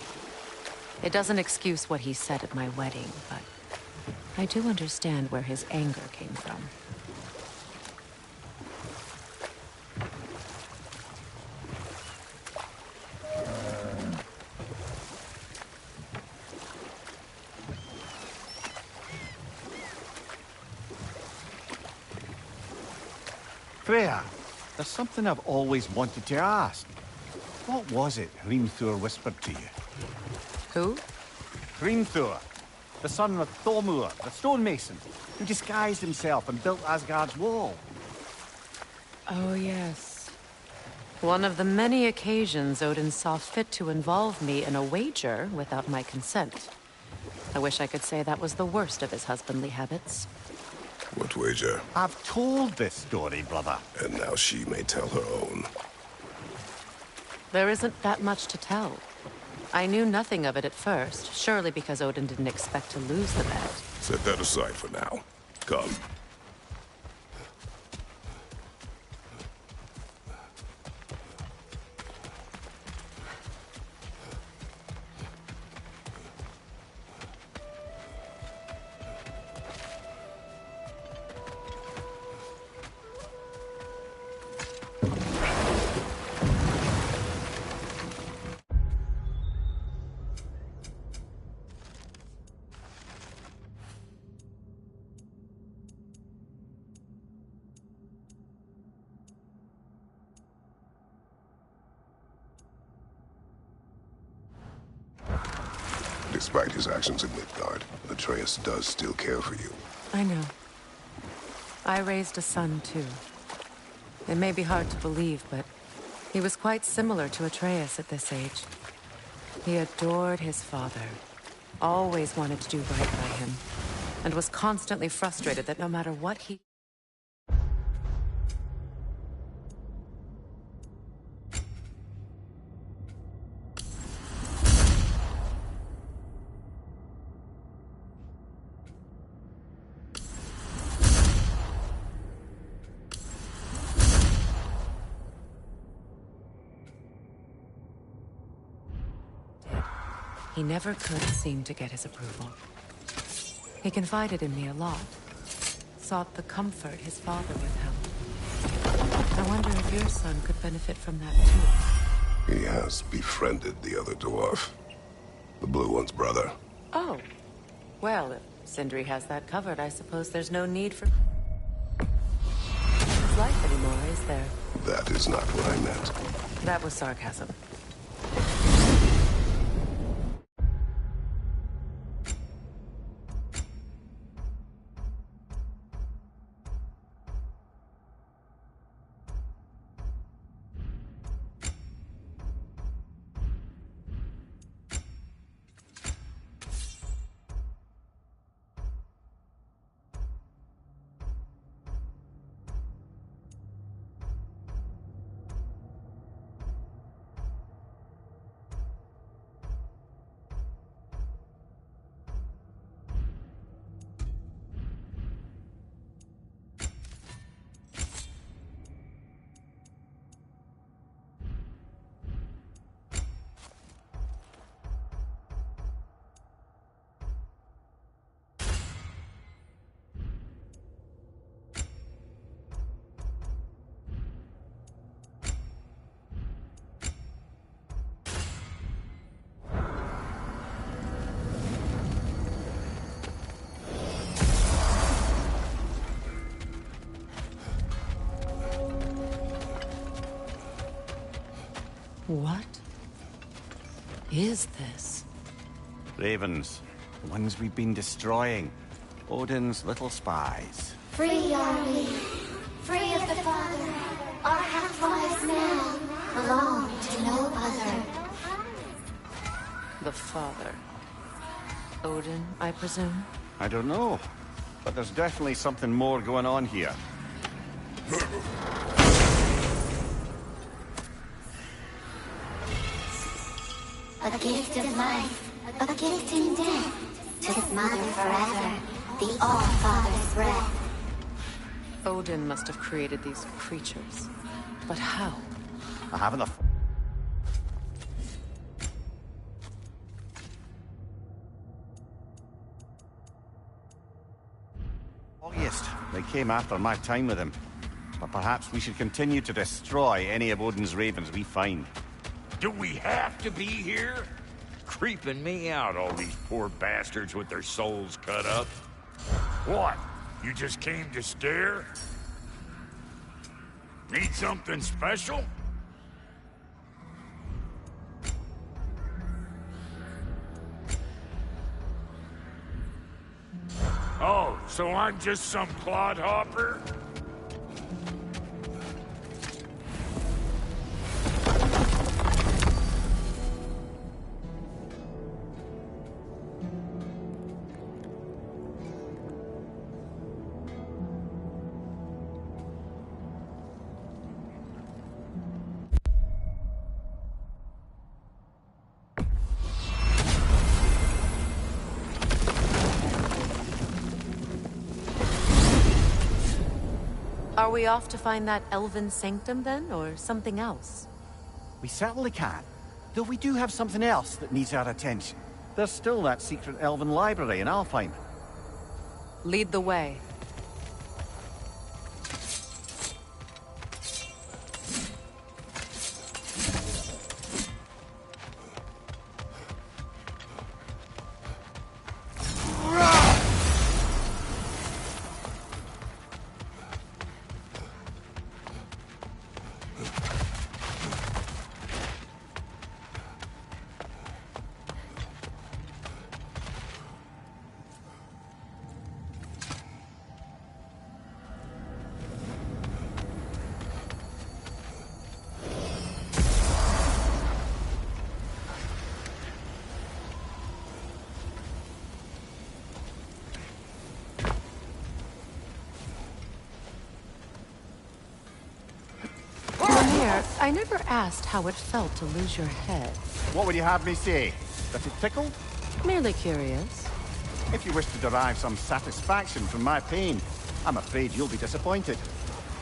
It doesn't excuse what he said at my wedding, but I do understand where his anger came from. Freya, there's something I've always wanted to ask. What was it Hrimthur whispered to you? Who? Hrimthur, the son of Thormur, the stonemason, who disguised himself and built Asgard's wall. Oh, yes. One of the many occasions Odin saw fit to involve me in a wager without my consent. I wish I could say that was the worst of his husbandly habits. What wager? I've told this story, brother. And now she may tell her own. There isn't that much to tell. I knew nothing of it at first, surely because Odin didn't expect to lose the bet. Set that aside for now. Come. Despite his actions in Midgard, Atreus does still care for you. I know. I raised a son, too. It may be hard to believe, but he was quite similar to Atreus at this age. He adored his father, always wanted to do right by him, and was constantly frustrated that no matter what he... He never could seem to get his approval. He confided in me a lot, sought the comfort his father withheld. I wonder if your son could benefit from that too. He has befriended the other dwarf. The blue one's brother. Oh. Well, if Sindri has that covered, I suppose there's no need for his life anymore, is there? That is not what I meant. That was sarcasm. What is this? Ravens. The ones we've been destroying. Odin's little spies. Free are we, free of the Father. Our half-lives now belong to no other. The father. Odin, I presume? I don't know, but there's definitely something more going on here. A gift of life, a gift in death, to his mother forever, the All-Father's breath. Odin must have created these creatures. But how? I haven't a... August. They came after my time with him. But perhaps we should continue to destroy any of Odin's ravens we find. Do we have to be here? Creeping me out, all these poor bastards with their souls cut up. What? You just came to stare? Need something special? Oh, so I'm just some clodhopper? Are we off to find that elven sanctum then, or something else? We certainly can. Though we do have something else that needs our attention. There's still that secret elven library in Alfheim. Lead the way. I never asked how it felt to lose your head. What would you have me say? That it tickled? Merely curious. If you wish to derive some satisfaction from my pain, I'm afraid you'll be disappointed.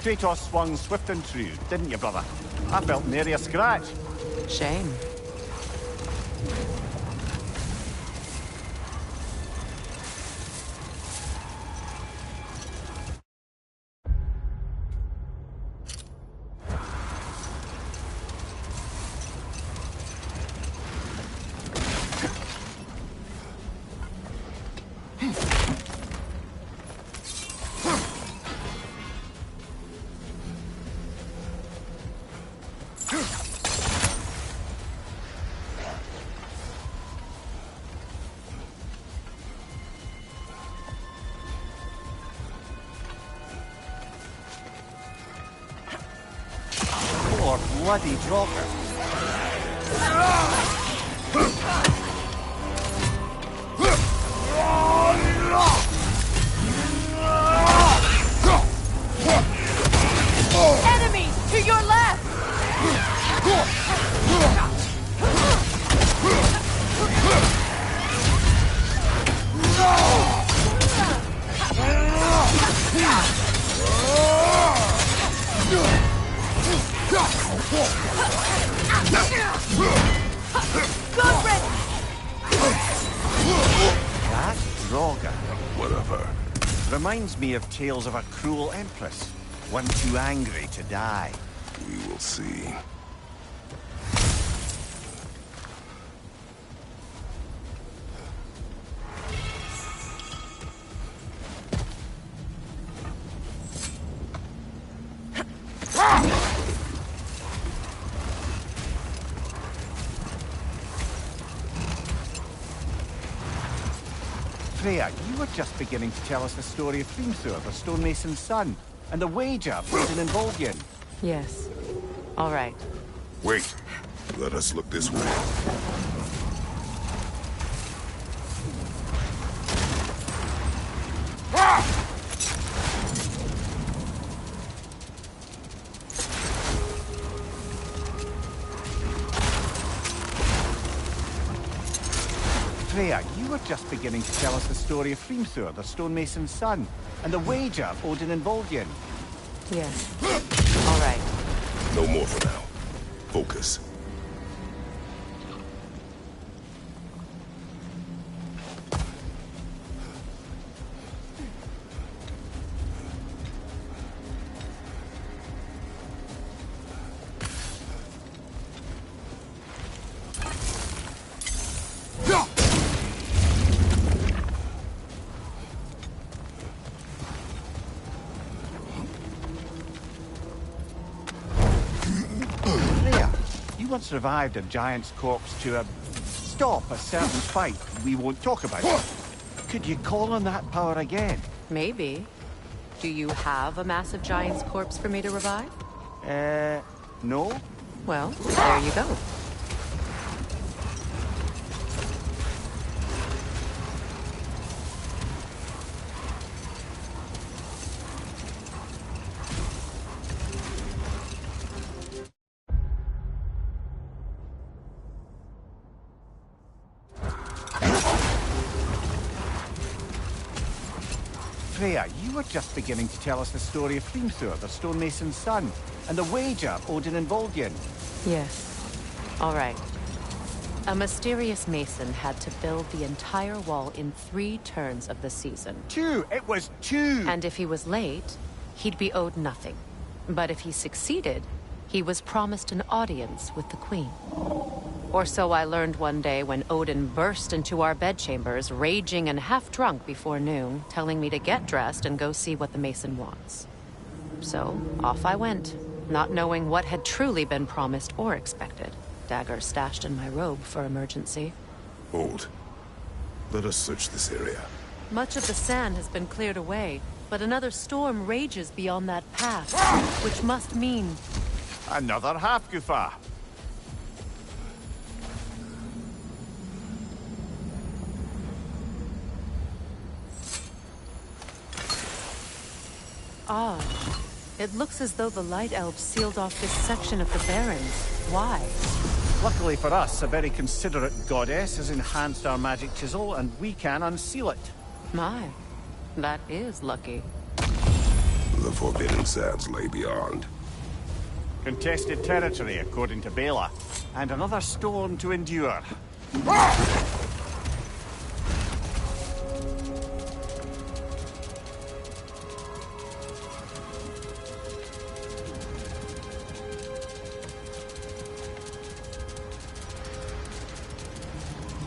Kratos swung swift and true, didn't you, brother? I felt nary a scratch. Shame. Bloody Draugr. Enemy! To your left! That Draugr. Whatever. Reminds me of tales of a cruel empress, one too angry to die. We will see. Freya, you were just beginning to tell us the story of Hrimthur, the stonemason's son, and the wager Odin and Volgin. Yes. All right. Wait. Let us look this way. Freya, you were just beginning to tell us the story of Hrimthur, the stonemason's son, and the wager Odin and Volgin. Yes. All right. No more for now. Focus. You once revived a giant's corpse to stop a certain fight we won't talk about. Could you call on that power again? Maybe. Do you have a massive giant's corpse for me to revive? No? Well, there you go. Freya, you were just beginning to tell us the story of Hrimthur, the stonemason's son, and the wager Odin involved you in. Yes. All right. A mysterious mason had to build the entire wall in 3 turns of the season. 2! It was 2! And if he was late, he'd be owed nothing. But if he succeeded, he was promised an audience with the queen. Or so I learned one day when Odin burst into our bedchambers, raging and half-drunk before noon, telling me to get dressed and go see what the mason wants. So, off I went, not knowing what had truly been promised or expected. Dagger stashed in my robe for emergency. Hold. Let us search this area. Much of the sand has been cleared away, but another storm rages beyond that path, which must mean... Another Hafgufa! Odd. It looks as though the Light Elves sealed off this section of the Barrens. Why? Luckily for us, a very considerate goddess has enhanced our magic chisel, and we can unseal it. My, that is lucky. The Forbidden Sands lay beyond. Contested territory, according to Bela, and another storm to endure.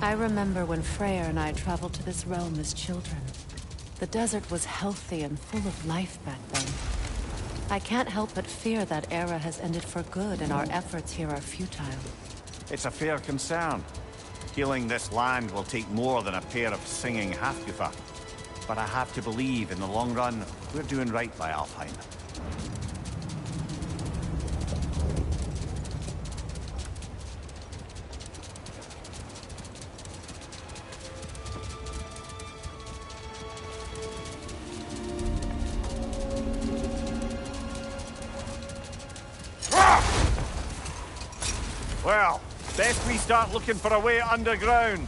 I remember when Freyr and I traveled to this realm as children. The desert was healthy and full of life back then. I can't help but fear that era has ended for good and our efforts here are futile. It's a fair concern. Healing this land will take more than a pair of singing Hafgufa. But I have to believe, in the long run, we're doing right by Alfheim. Well, best we start looking for a way underground.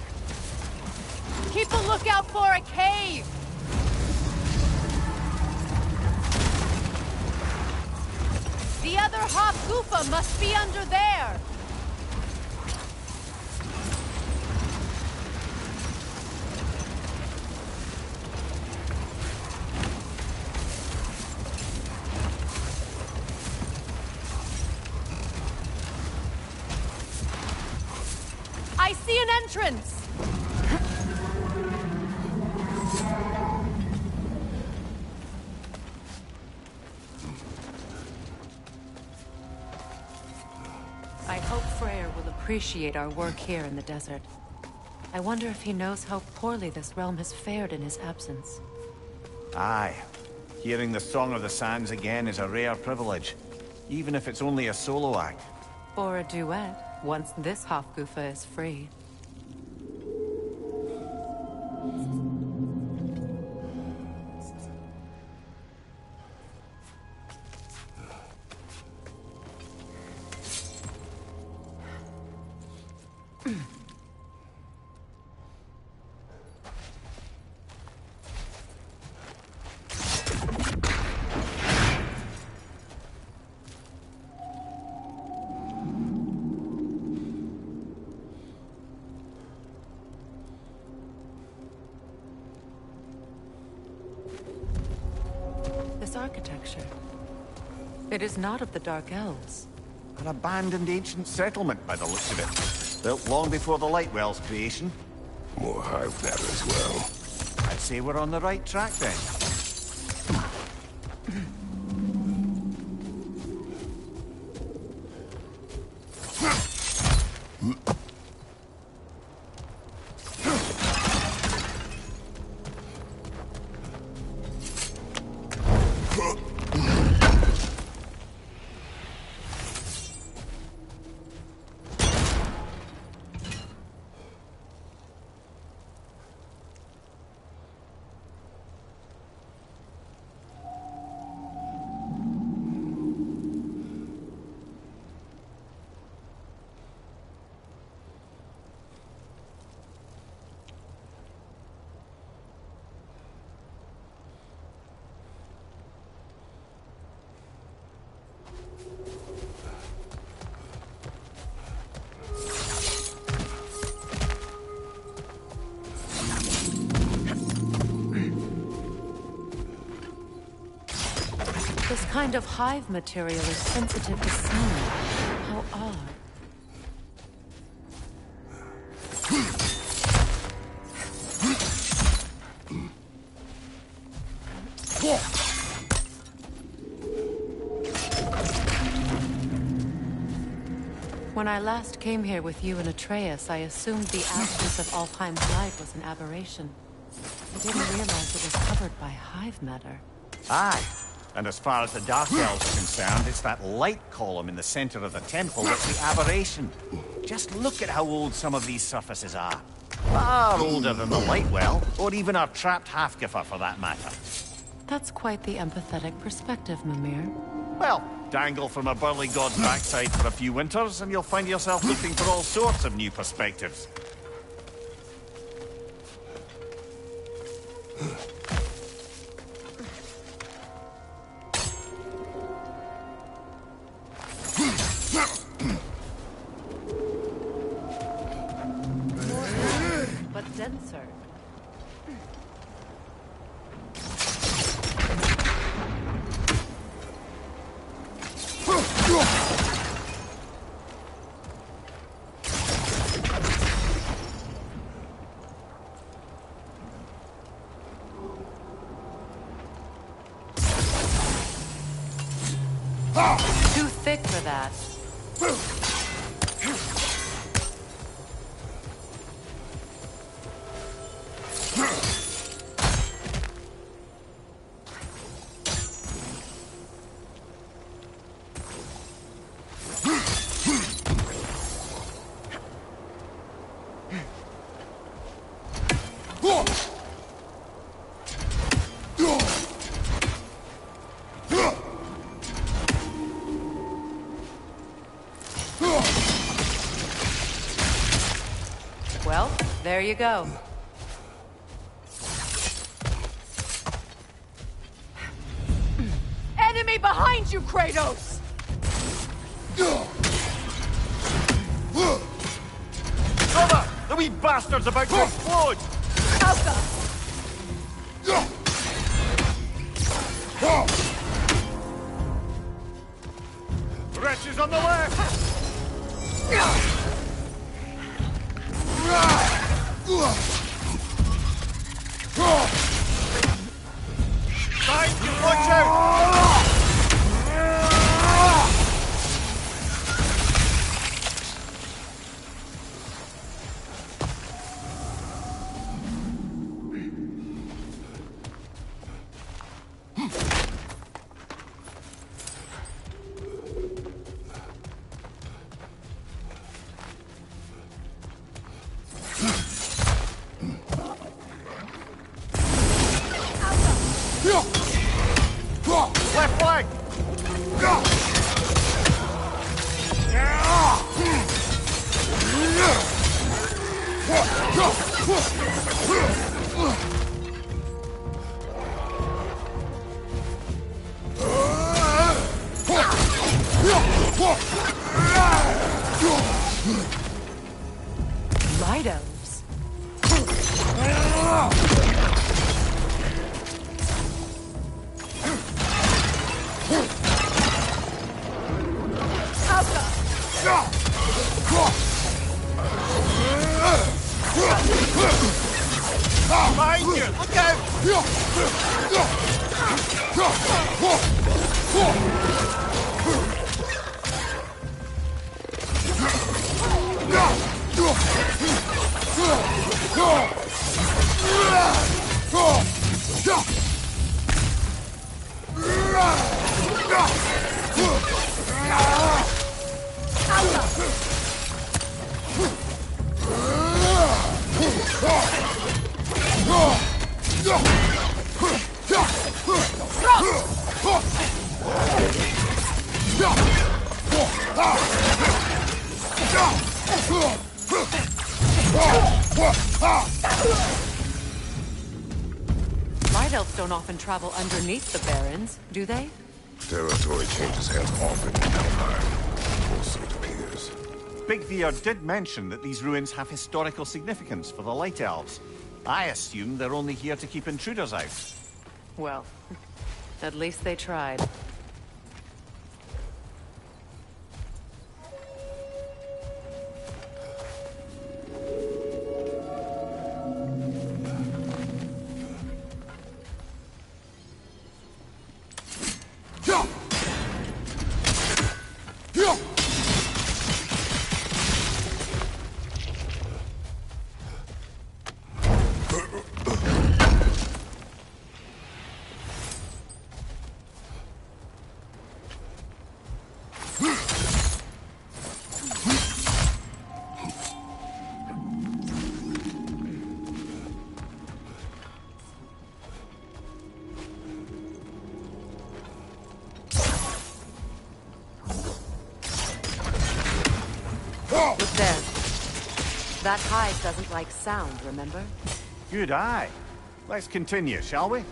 Keep a lookout for a cave! The other Hafgufa must be under there! I see an entrance! I hope Freyr will appreciate our work here in the desert. I wonder if he knows how poorly this realm has fared in his absence. Aye. Hearing the Song of the Sands again is a rare privilege, even if it's only a solo act. Or a duet, once this Hafgufa is free. This architecture. It is not of the Dark Elves. An abandoned ancient settlement, by the looks of it. Built long before the Lightwell's creation. More hive matter as well. I'd say we're on the right track, then. kind of hive material is sensitive to sound. How odd. When I last came here with you and Atreus, I assumed the absence of Alfheim's light was an aberration. I didn't realize it was covered by hive matter. Aye. And as far as the Dark Elves are concerned, it's that light column in the center of the temple that's the aberration. Just look at how old some of these surfaces are. Far older than the light well, or even our trapped Halfgiffer for that matter. That's quite the empathetic perspective, Mimir. Well, dangle from a burly god's backside for a few winters, and you'll find yourself looking for all sorts of new perspectives. But denser. Too thick for that. Well, there you go. Enemy behind you, Kratos! Cover! The wee bastard's about to explode! Alka! Wretches on the left! Behind you, watch out! Left flank! Light elves. Behind you! Look out! Light elves don't often travel underneath the barrens, do they? Territory changes hands often in Alfheim, or so it appears. Big Veer did mention that these ruins have historical significance for the Light Elves. I assume they're only here to keep intruders out. Well, at least they tried. That hide doesn't like sound, remember? Good eye. Let's continue, shall we?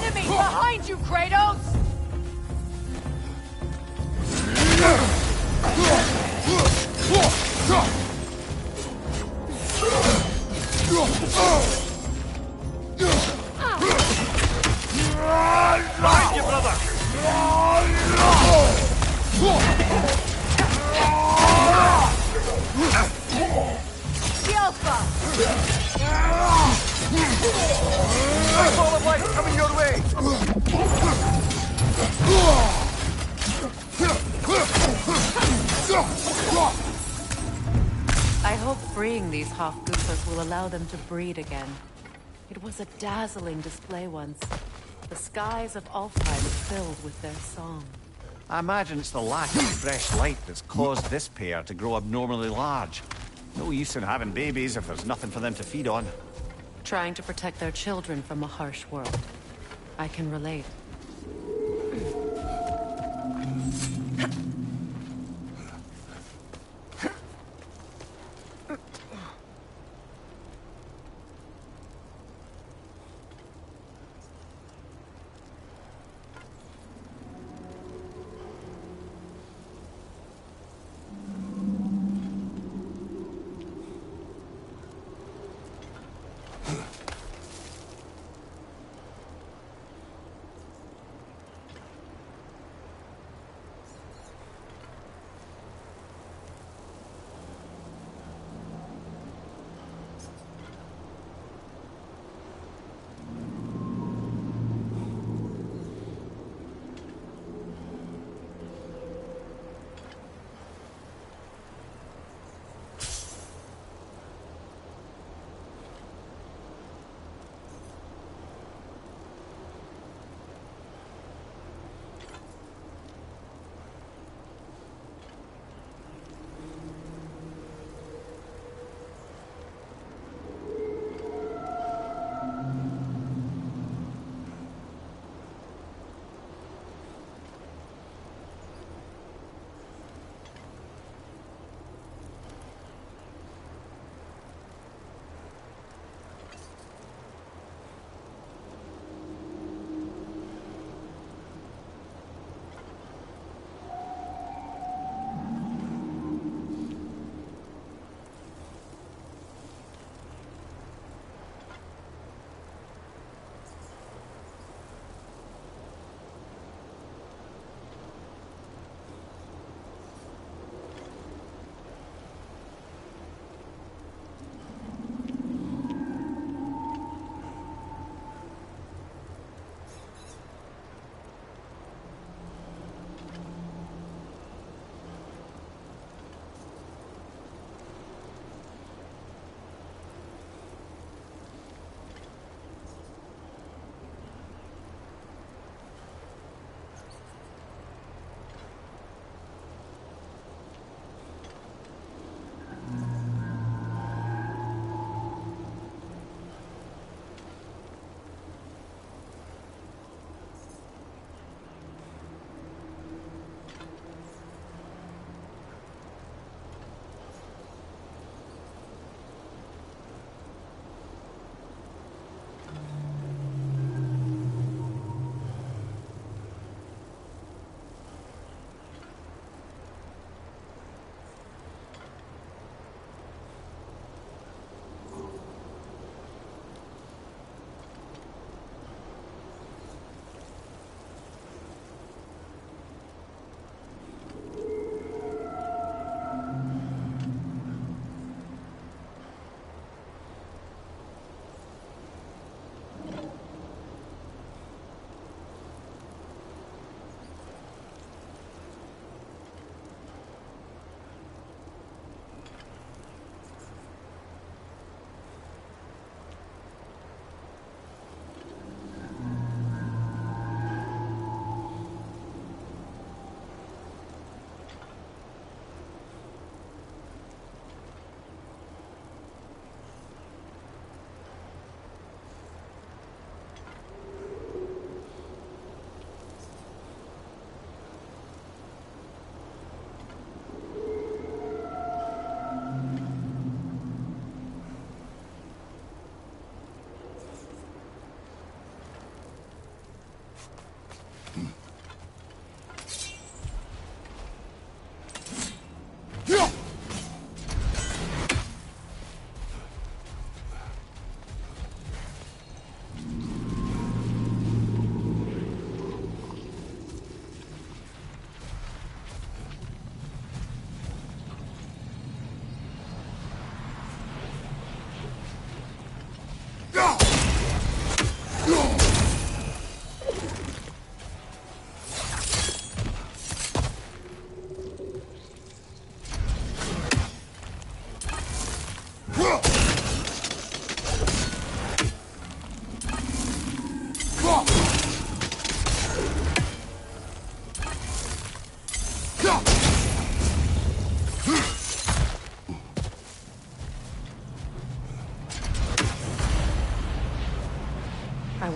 Enemy behind you, Kratos! Behind you, brother! Nice ball of light coming your way! I hope freeing these Hofgoofers will allow them to breed again. It was a dazzling display once. The skies of Alfheim filled with their song. I imagine it's the lack of fresh light that's caused this pair to grow abnormally large. No use in having babies if there's nothing for them to feed on. Trying to protect their children from a harsh world. I can relate.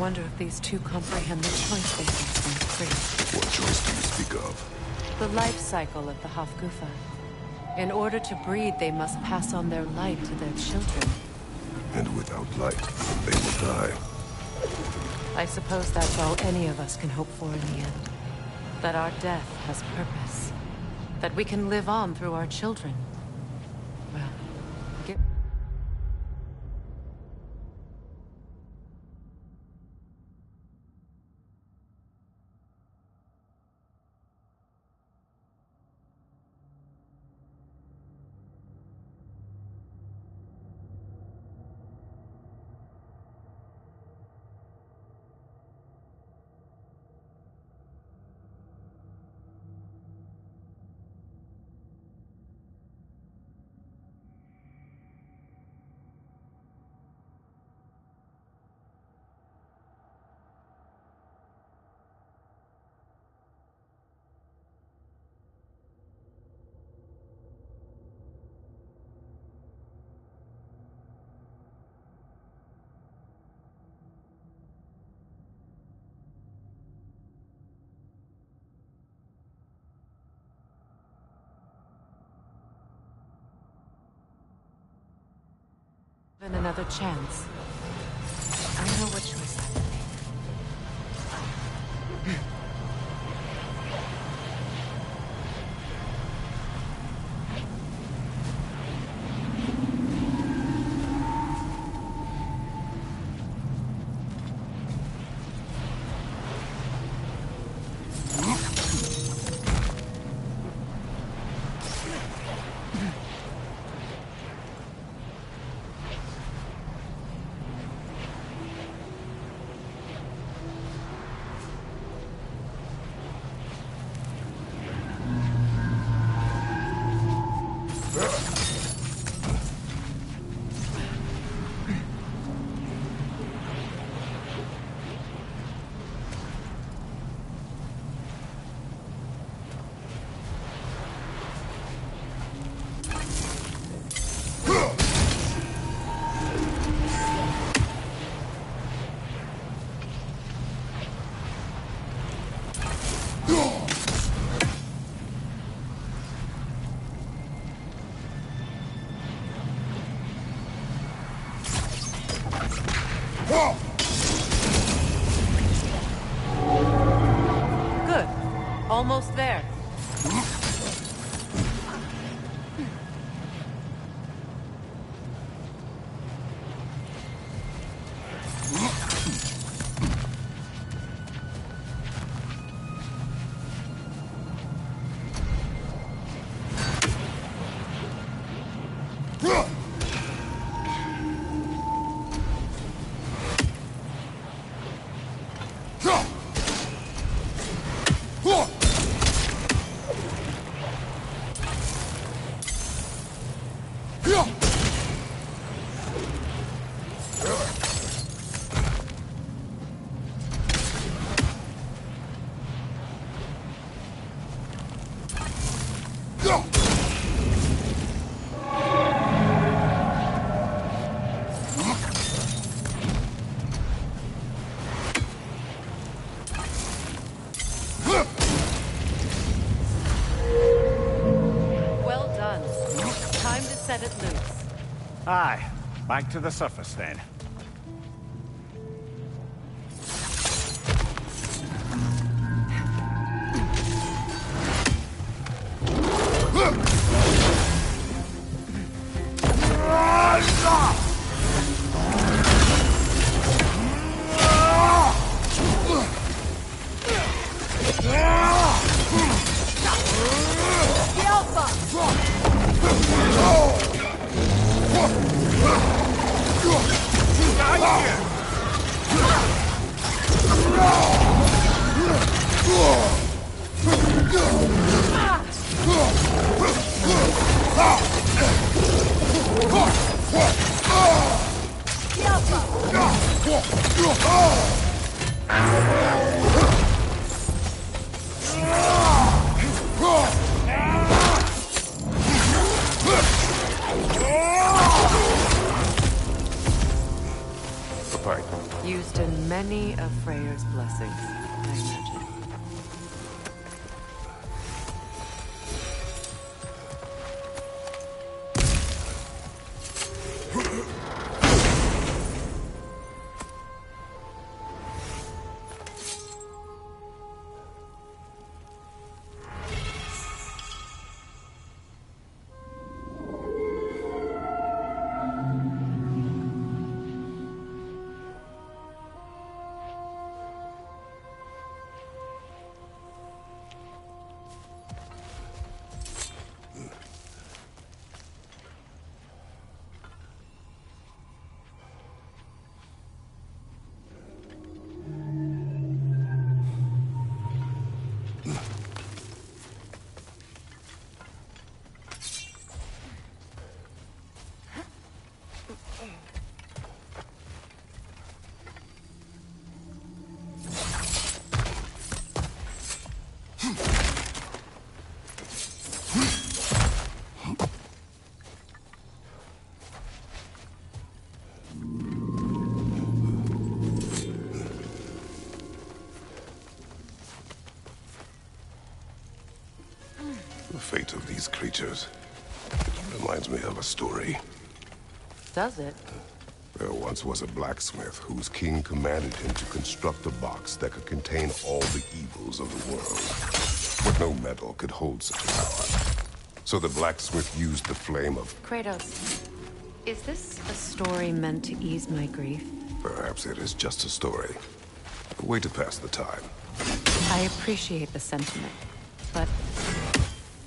wonder if these two comprehend the choice they face in the free. What choice do you speak of? The life cycle of the Hofgufa. In order to breed, they must pass on their light to their children. And without light, they will die. I suppose that's all any of us can hope for in the end. That our death has purpose. That we can live on through our children. Well, get... Given another chance, I know what choice I will make. Good. Almost there. Well done. Time to set it loose. Aye. Back to the surface then. Apart. Used in Many of Freyr's blessings, I imagine. The fate of these creatures reminds me of a story. Does it? There once was a blacksmith whose king commanded him to construct a box that could contain all the evils of the world. But no metal could hold such a power. So the blacksmith used the flame of... Kratos, is this a story meant to ease my grief? Perhaps it is just a story. A way to pass the time. I appreciate the sentiment, but...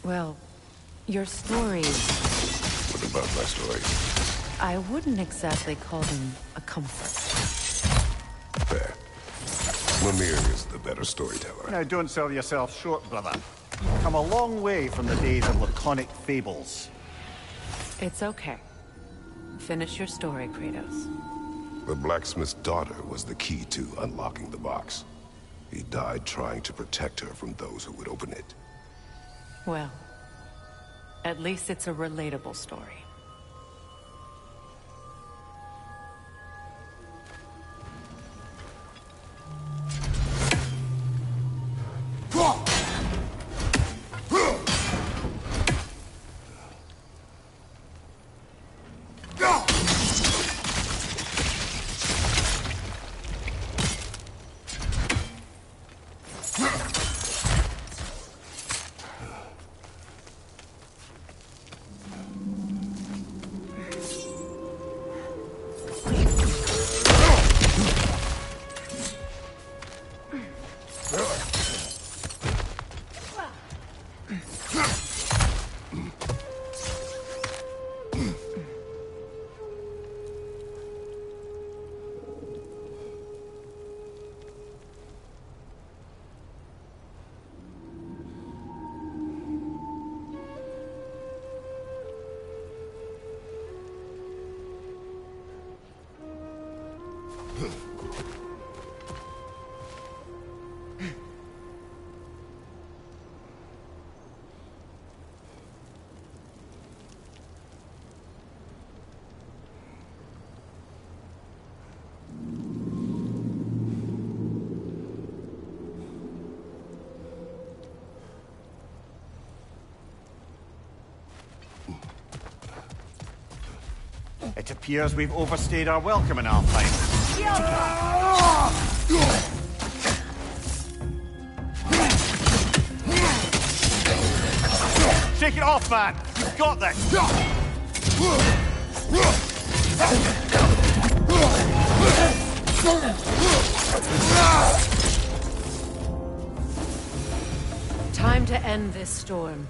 well, your stories... What about my story? I wouldn't exactly call them a comfort. Fair. Mimir is the better storyteller. Now, don't sell yourself short, brother. You've come a long way from the days of laconic fables. It's okay. Finish your story, Kratos. The blacksmith's daughter was the key to unlocking the box. He died trying to protect her from those who would open it. Well, at least it's a relatable story. It appears we've overstayed our welcome in Alpine. Shake it off, man! You've got this! Time to end this storm.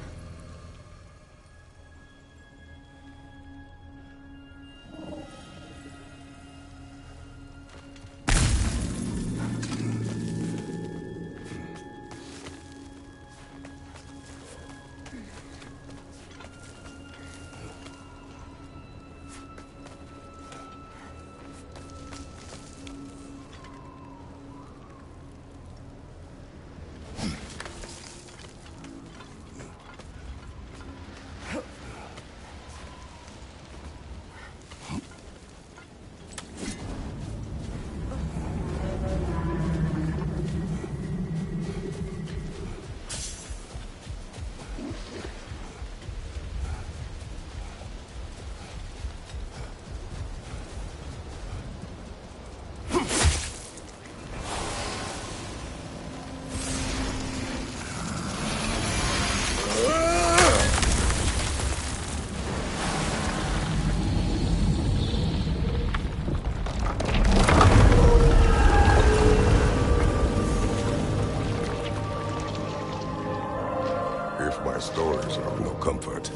If my stories are of no comfort,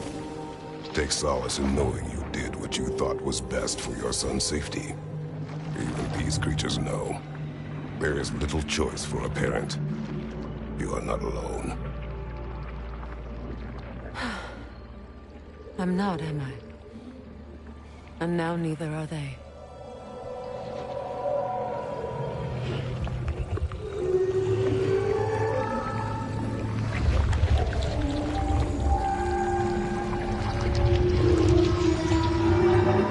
take solace in knowing you did what you thought was best for your son's safety. Even these creatures know. There is little choice for a parent. You are not alone. I'm not, am I? And now neither are they.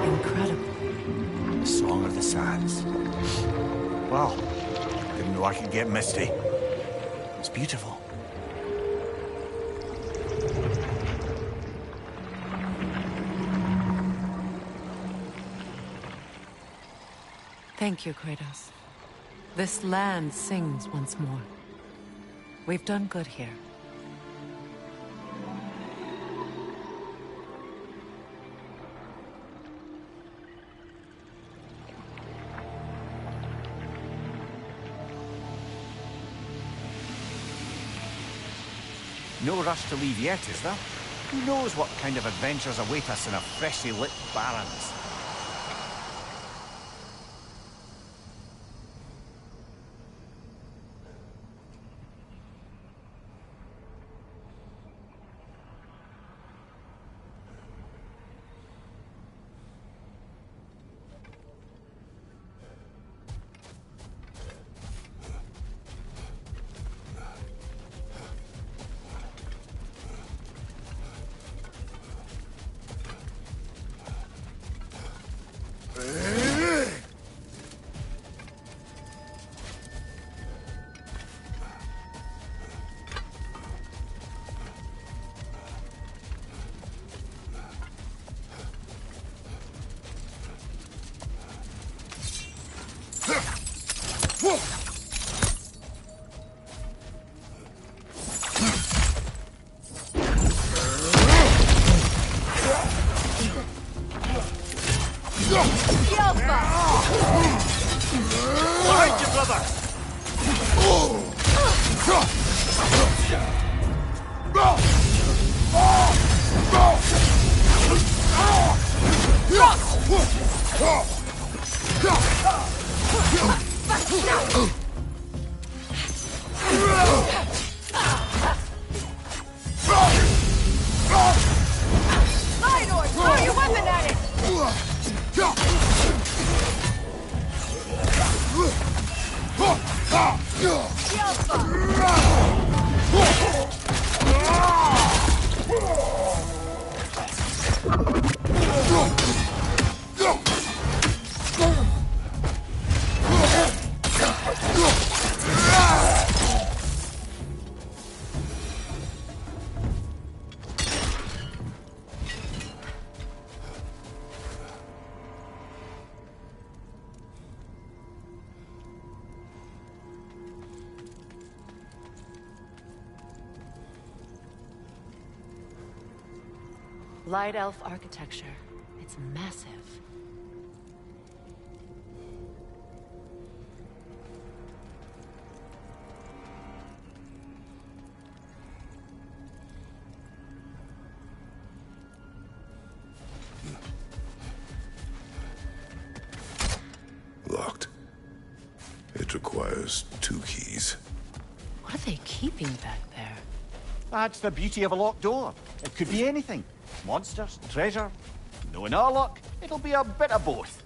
Incredible. The Song of the Sands. Well, didn't know I could get misty. It's beautiful. Thank you, Kratos. This land sings once more. We've done good here. No rush to leave yet, is there? Who knows what kind of adventures await us in our freshly lit barrens? Behind you, brother! Minor, throw your weapon at it! Light elf architecture. It's massive. Locked. It requires 2 keys. What are they keeping back there? That's the beauty of a locked door. It could be anything. Monsters, treasure. Knowing our luck, it'll be a bit of both.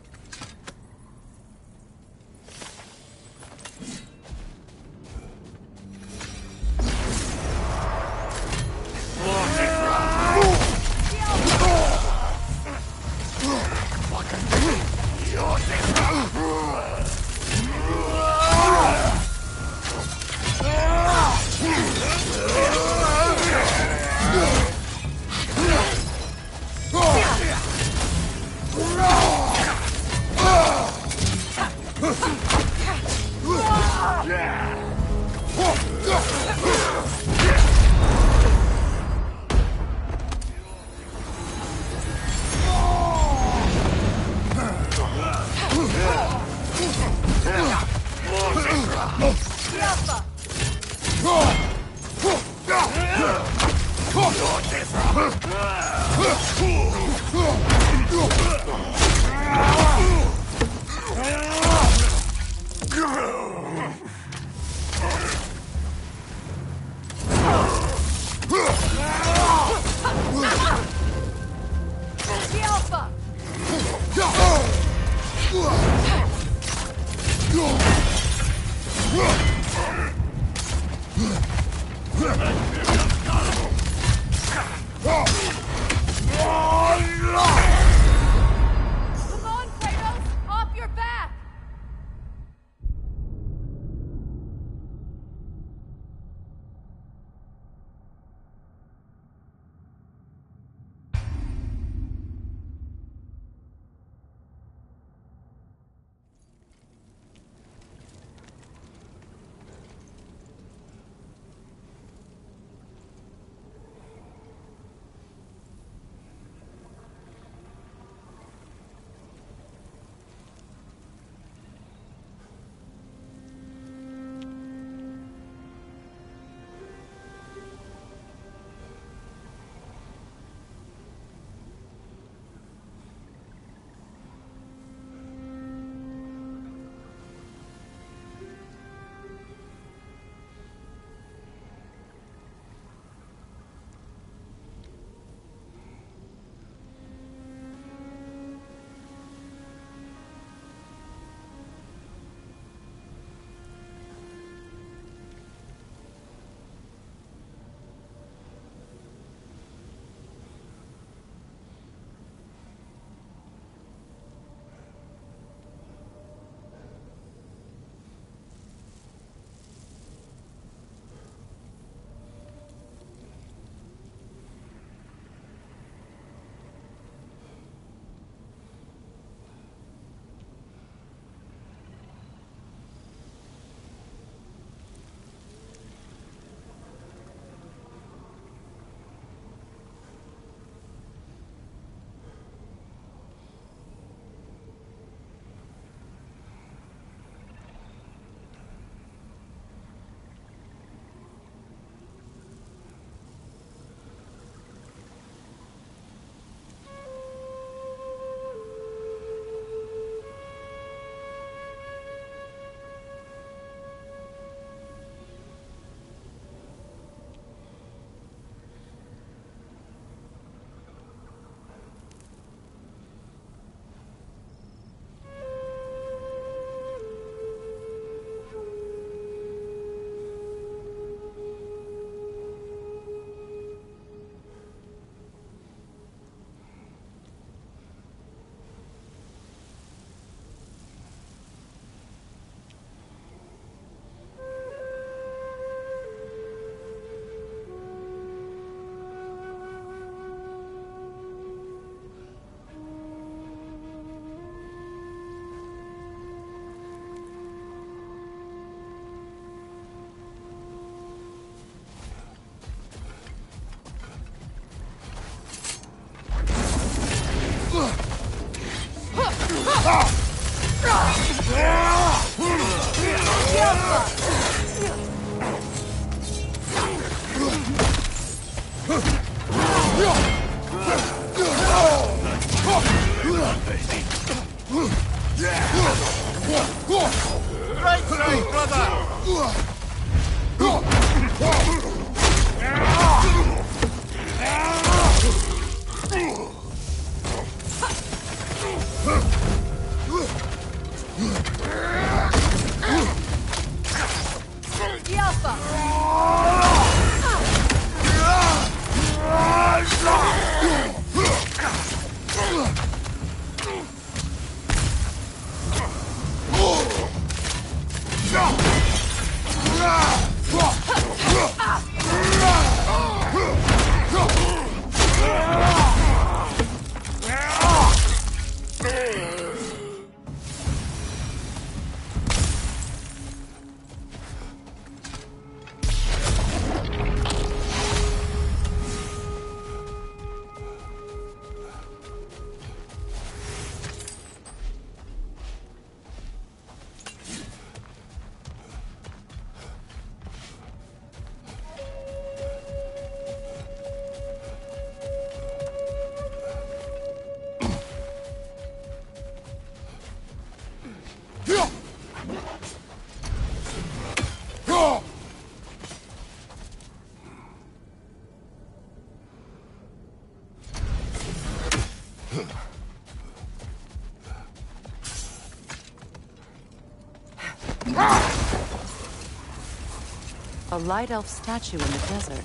A light elf statue in the desert.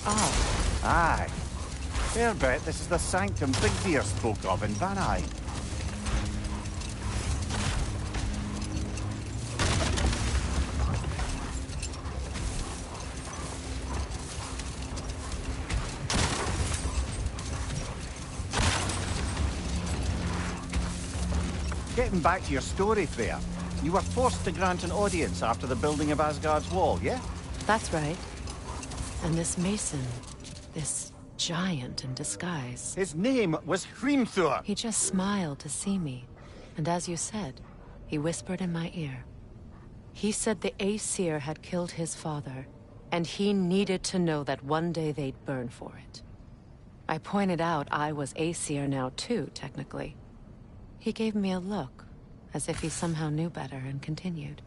Oh, Aye. Fair bet this is the sanctum Bigbeer spoke of in Van Eye. Getting back to your story, Freya. You were forced to grant an audience after the building of Asgard's wall, yeah? that's right. And this mason, this giant in disguise, His name was Hrimthur. he just smiled to see me. And as you said, he whispered in my ear. He said the Aesir had killed his father, and he needed to know that one day they'd burn for it. I pointed out I was Aesir now too, technically. He gave me a look, as if he somehow knew better, and continued.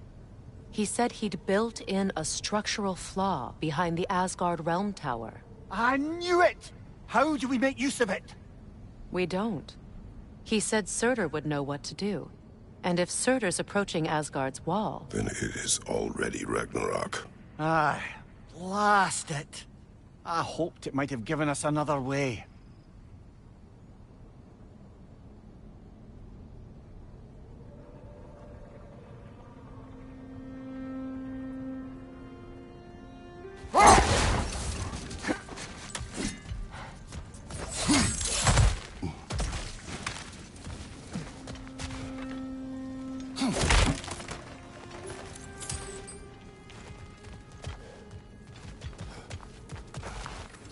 He said he'd built in a structural flaw behind the Asgard Realm Tower. I knew it! How do we make use of it? We don't. He said Surtur would know what to do. And if Surtur's approaching Asgard's wall... Then it is already Ragnarok. Aye, blast it. I hoped it might have given us another way.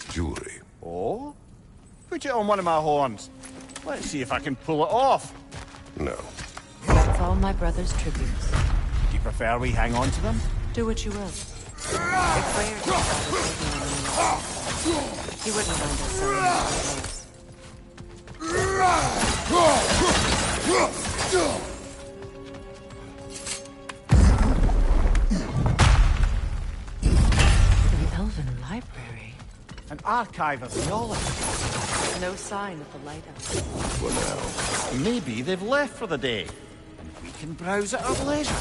Jewelry. Oh? Put it on one of my horns. Let's see if I can pull it off. No. That's all my brother's tributes. Do you prefer we hang on to them? Do what you will. If Freyr's he wouldn't mind us selling our An elven library. An archive of knowledge. No sign of the light elf. For now. Maybe they've left for the day. And we can browse at our leisure.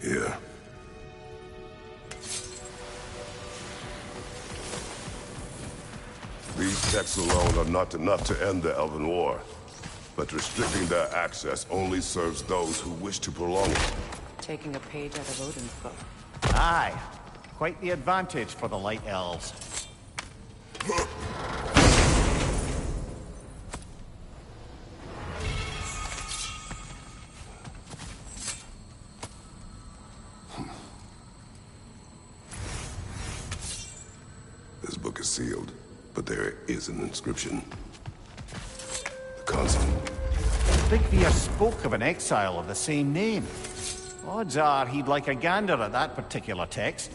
Here. These texts alone are not enough to end the Elven War. But restricting their access only serves those who wish to prolong it. Taking a page out of Odin's book. Aye. Quite the advantage for the Light Elves. This book is sealed, but there is an inscription. The consonant. Bigbeer spoke of an exile of the same name. Odds are he'd like a gander at that particular text.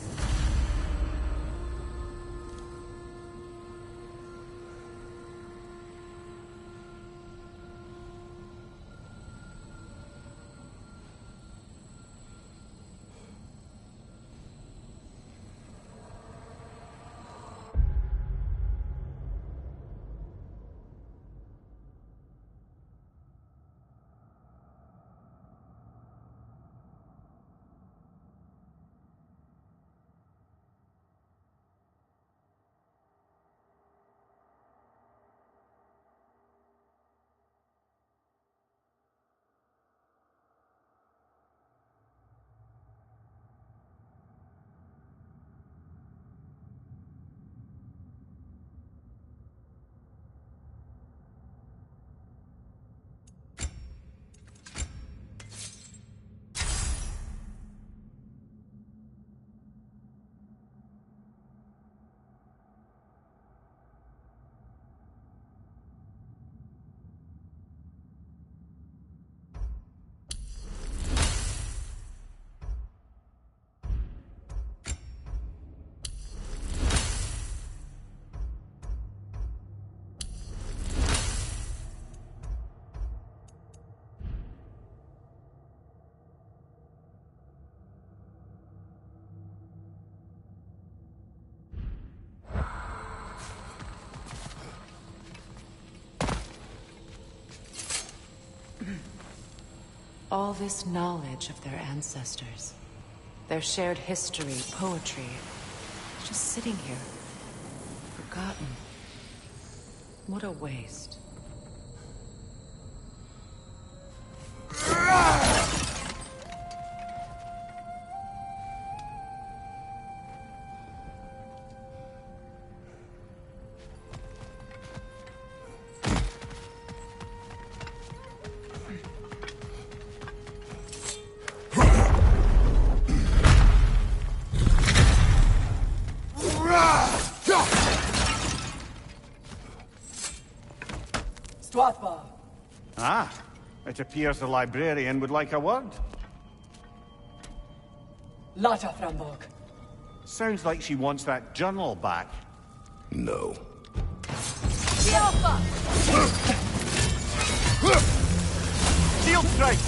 All this knowledge of their ancestors, their shared history, poetry, just sitting here, forgotten. What a waste. Ah, it appears the librarian would like a word. Lata Frambog. Sounds like she wants that journal back. No. Shield strike!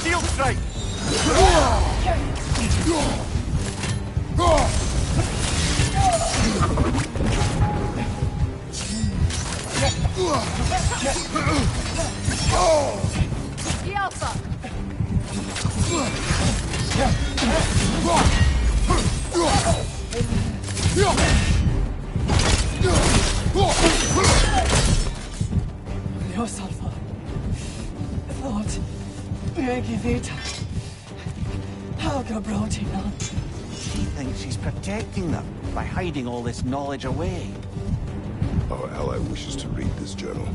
Shield strike! Yosalfa. Thought. Megivita. Helga Brotina. She thinks she's protecting them by hiding all this knowledge away. Our ally wishes to read this journal.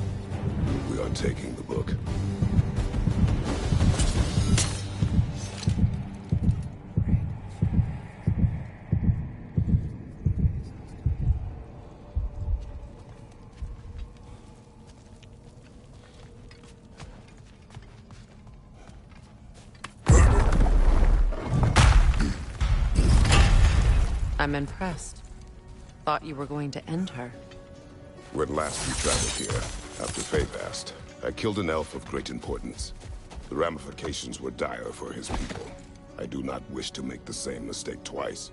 We are taking the book. I'm impressed. Thought you were going to end her. When last we traveled here, after Faye passed, I killed an elf of great importance. The ramifications were dire for his people. I do not wish to make the same mistake twice.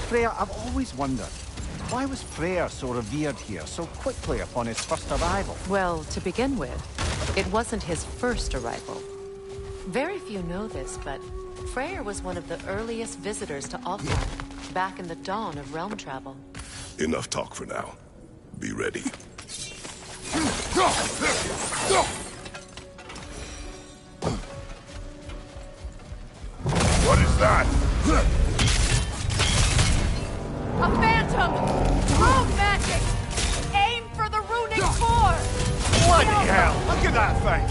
Freya, I've always wondered, why was Freyr so revered here so quickly upon his first arrival? Well, to begin with, it wasn't his first arrival. Very few know this, but Freyr was one of the earliest visitors to Alfheim, back in the dawn of realm travel. Enough talk for now. Be ready. What is that? Bloody hell! Look at that thing!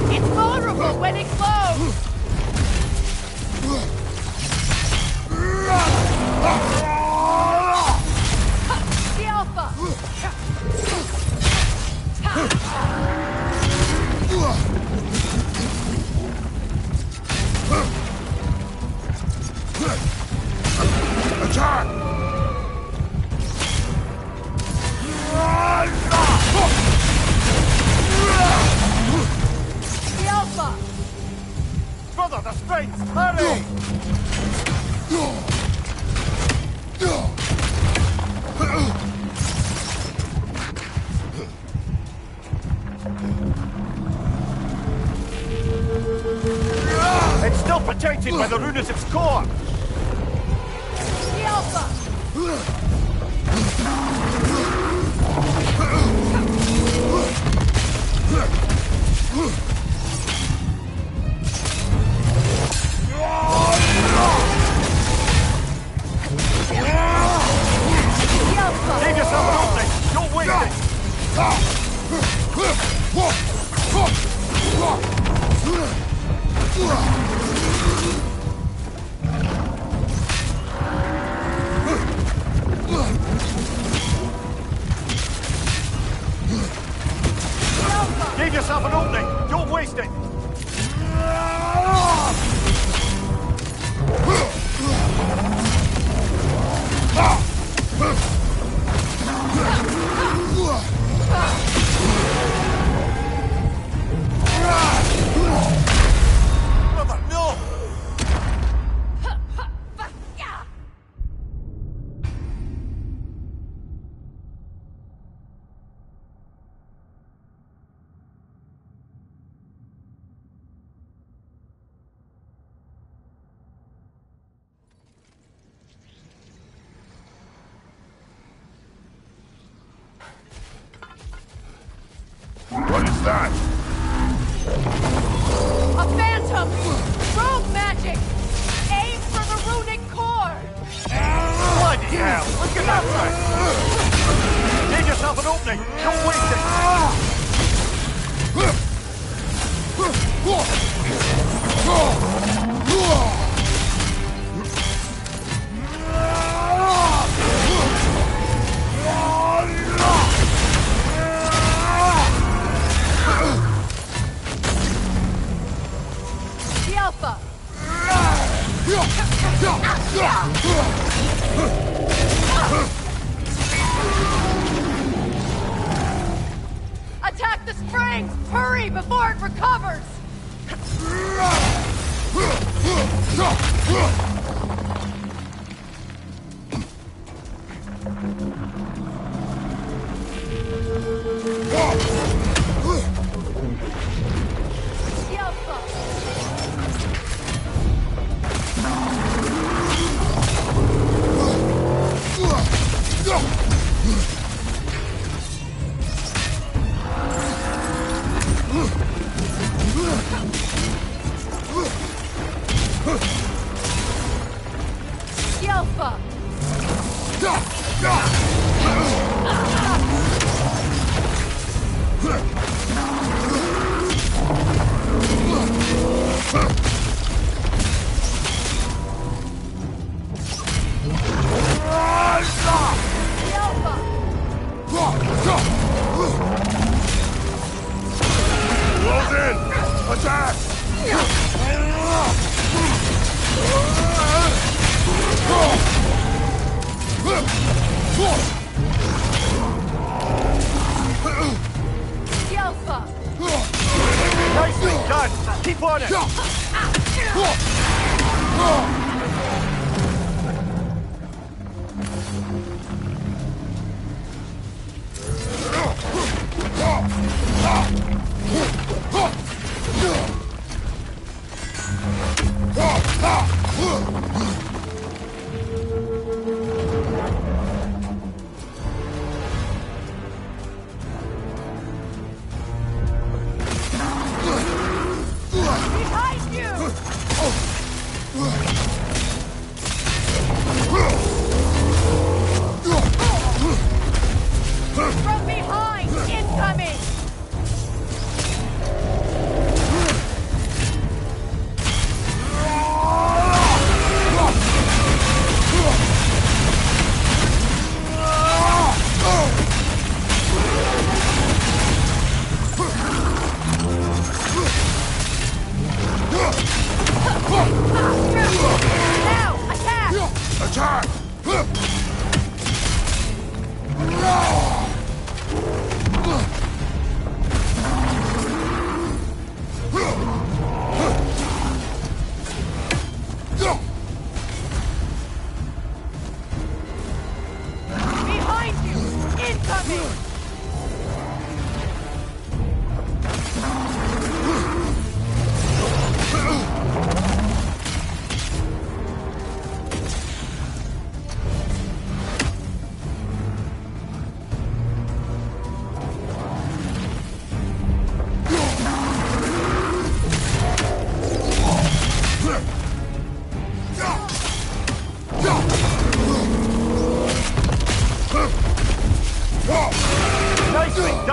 It's vulnerable when it glows! The Alpha! Attack! The Alpha! Brother, the springs! Hurry! It's still protected by the rune at its core! The Alpha! Give yourself an opening! Don't waste it! Give yourself an opening! Don't waste it! Brother, no! What is that? A phantom! Rogue magic! Aim for the runic core! Bloody hell! Look at that thing! Give yourself an opening! Don't waste it! The Alpha! Attack the springs! Hurry before it recovers! The Alpha! The Alpha! The Alpha! Close in! Attack! The Alpha! Nicely done! Keep on it!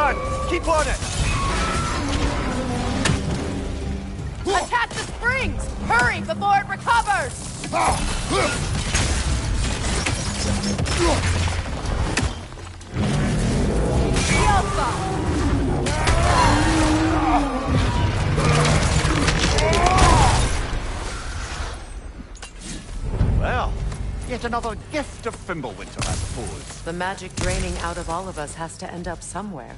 on! Keep on it! Attack the springs! Hurry before it recovers! Well, yet another gift of Fimbulwinter, I suppose. The magic draining out of all of us has to end up somewhere.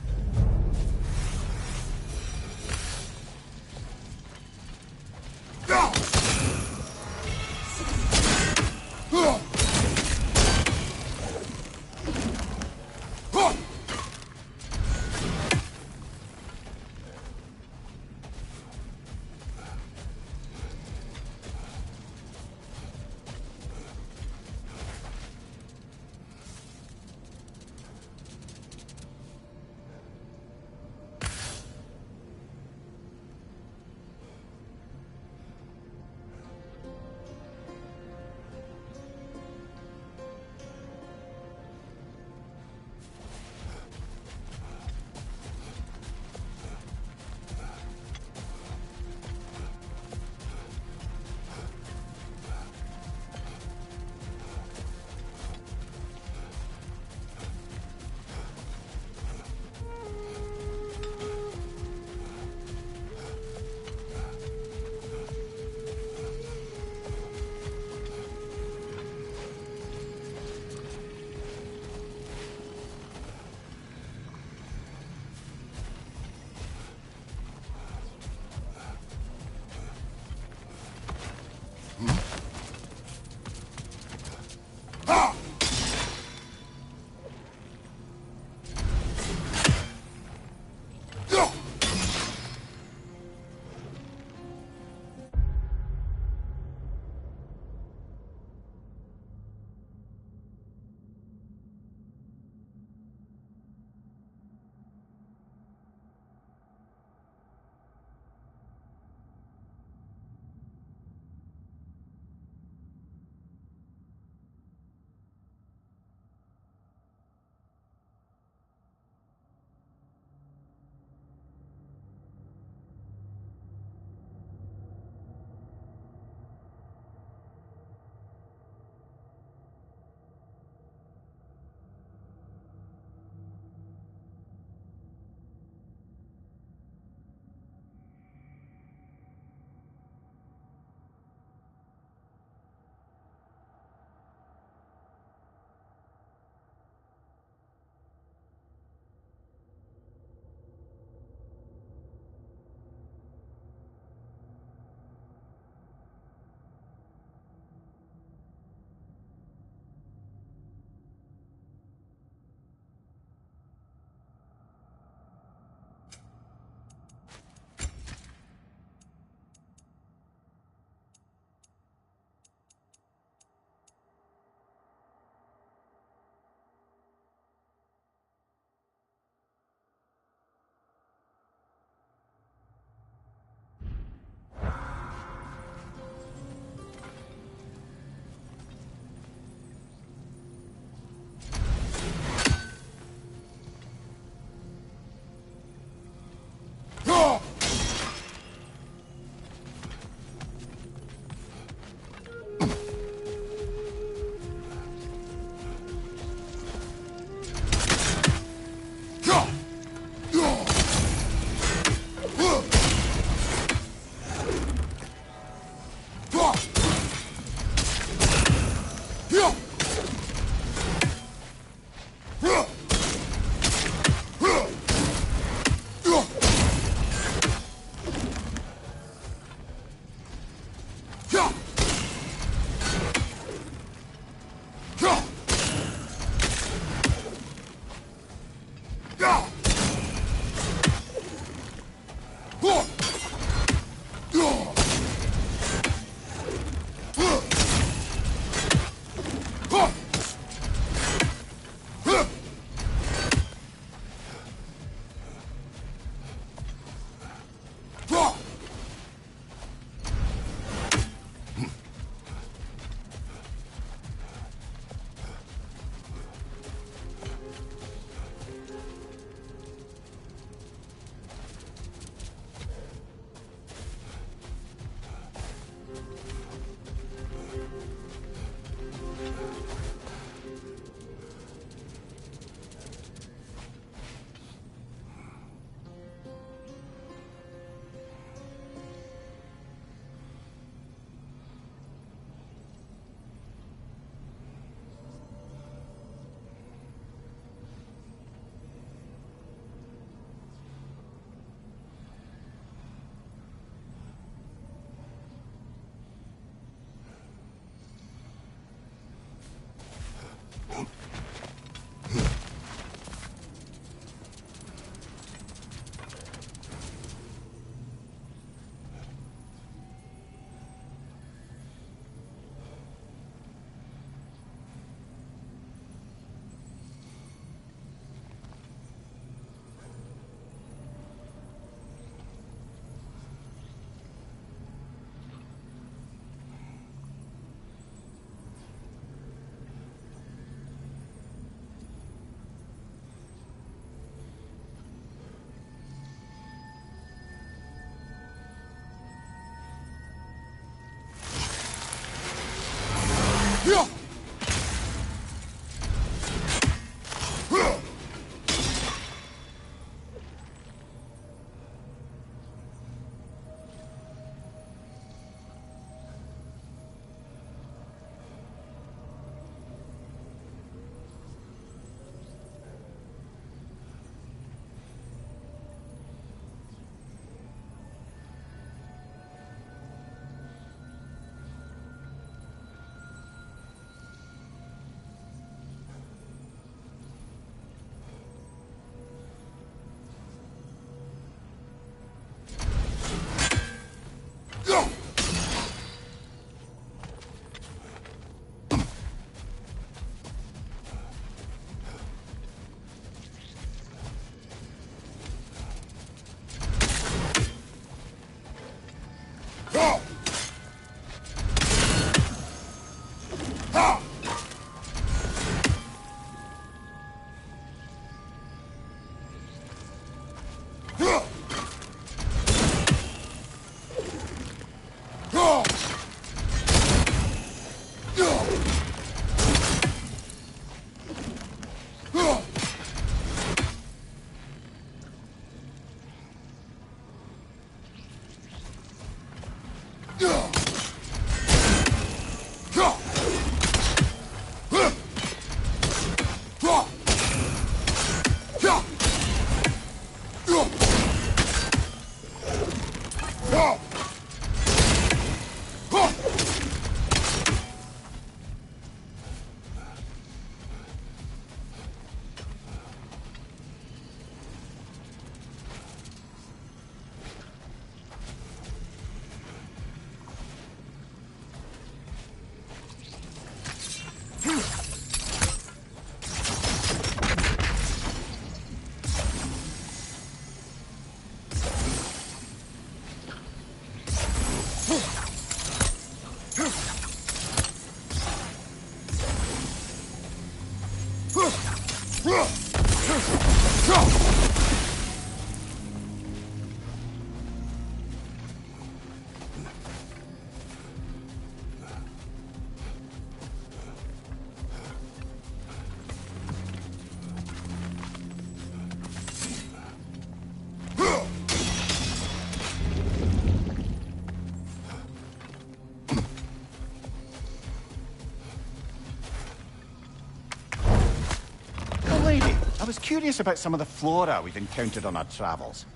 I was curious about some of the flora we've encountered on our travels.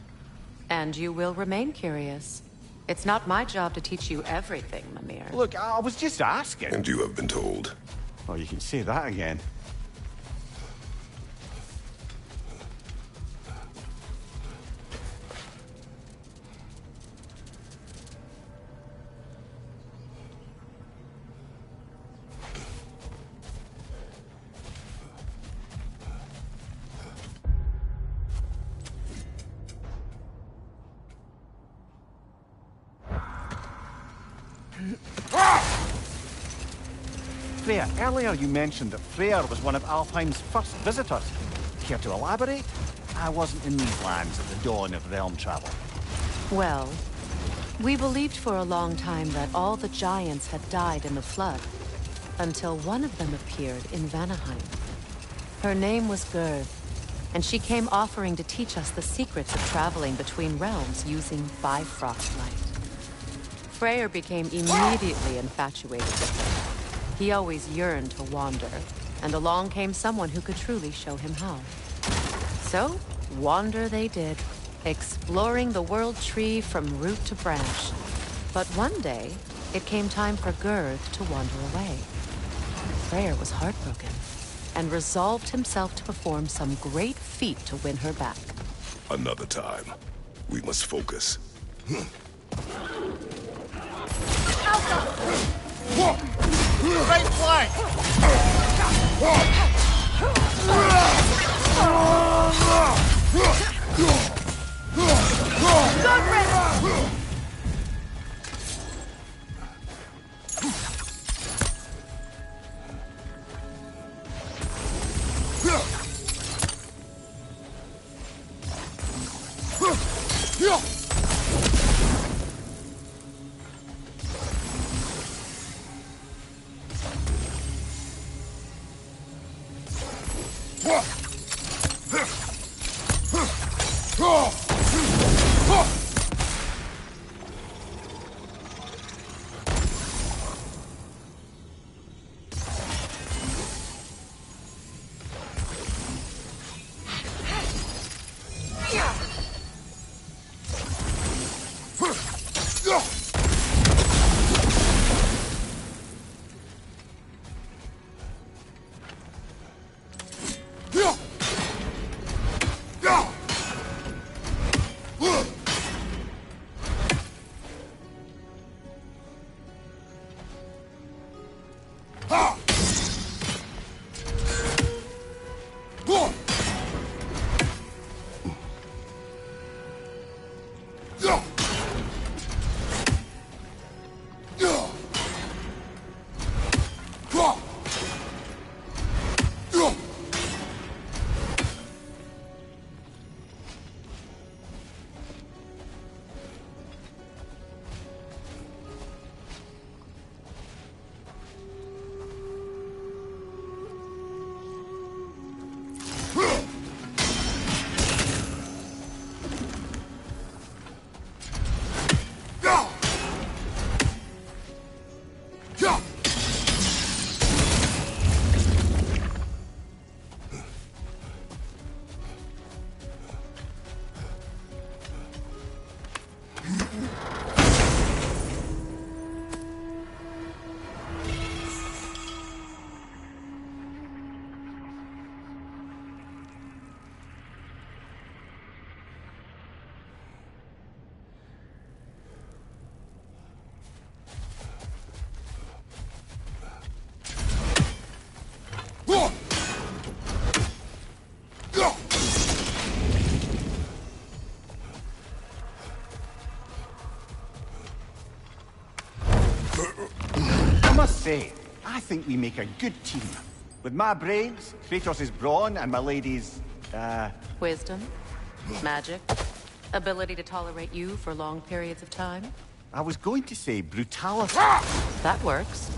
And you will remain curious. It's not my job to teach you everything, Mimir. Look, I was just asking. And you have been told. Oh, you can say that again. Freya, earlier you mentioned that Freyr was one of Alfheim's first visitors. Care to elaborate? I wasn't in these lands at the dawn of realm travel. Well, we believed for a long time that all the giants had died in the flood, until one of them appeared in Vanaheim. Her name was Gerd, and she came offering to teach us the secrets of traveling between realms using Bifrost light. Freyr became immediately infatuated with her. He always yearned to wander, and along came someone who could truly show him how. So, wander they did, exploring the world tree from root to branch. But one day, it came time for Gerd to wander away. Freyr was heartbroken, and resolved himself to perform some great feat to win her back. Another time. We must focus. Right flank! must say, I think we make a good team. With my brains, Kratos' brawn, and my lady's, Wisdom, magic, ability to tolerate you for long periods of time. I was going to say brutality. That works.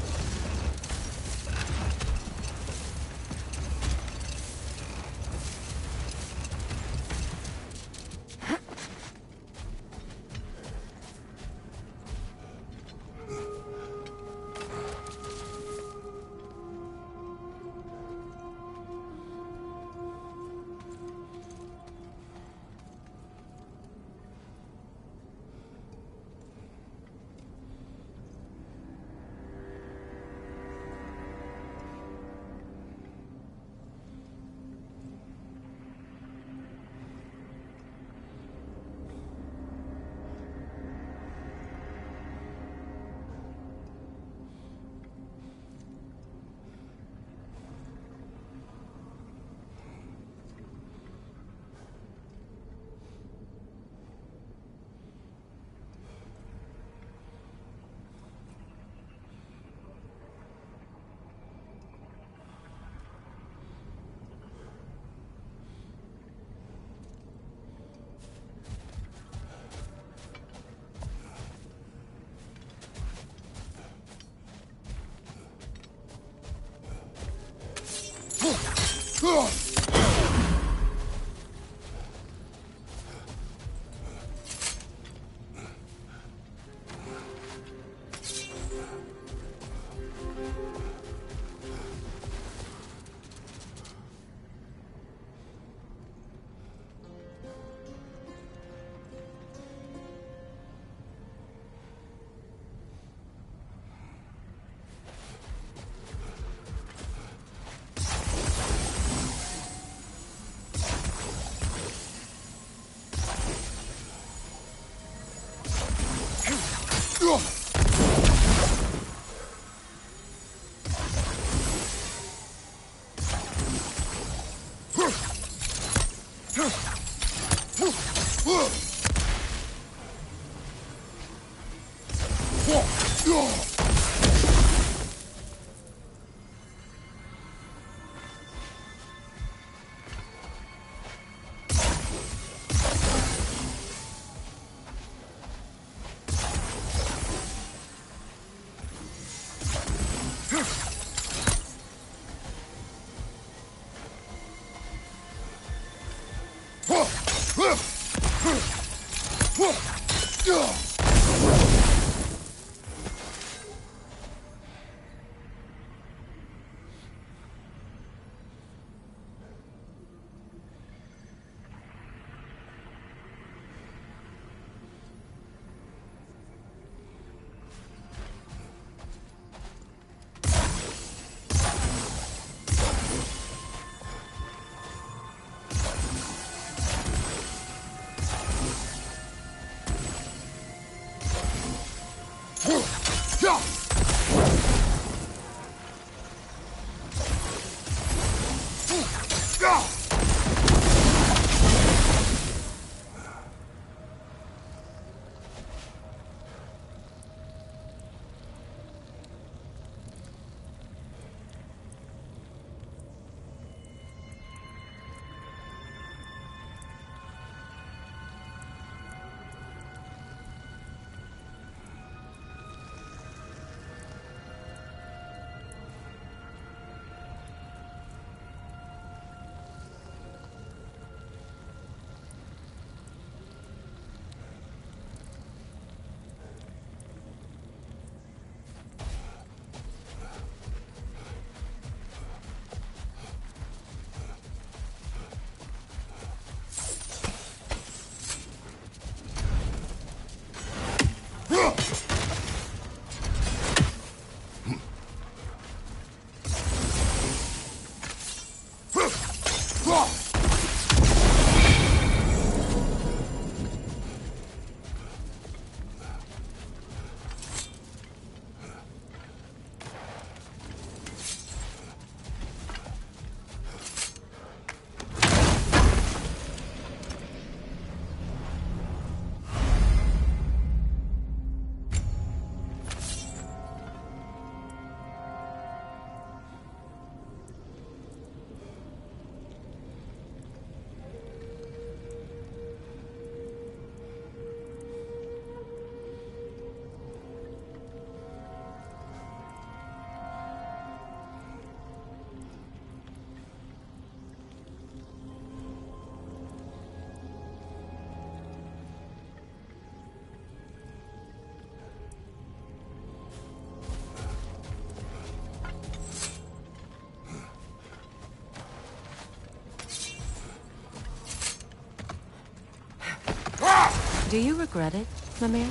Do you regret it, Mimir?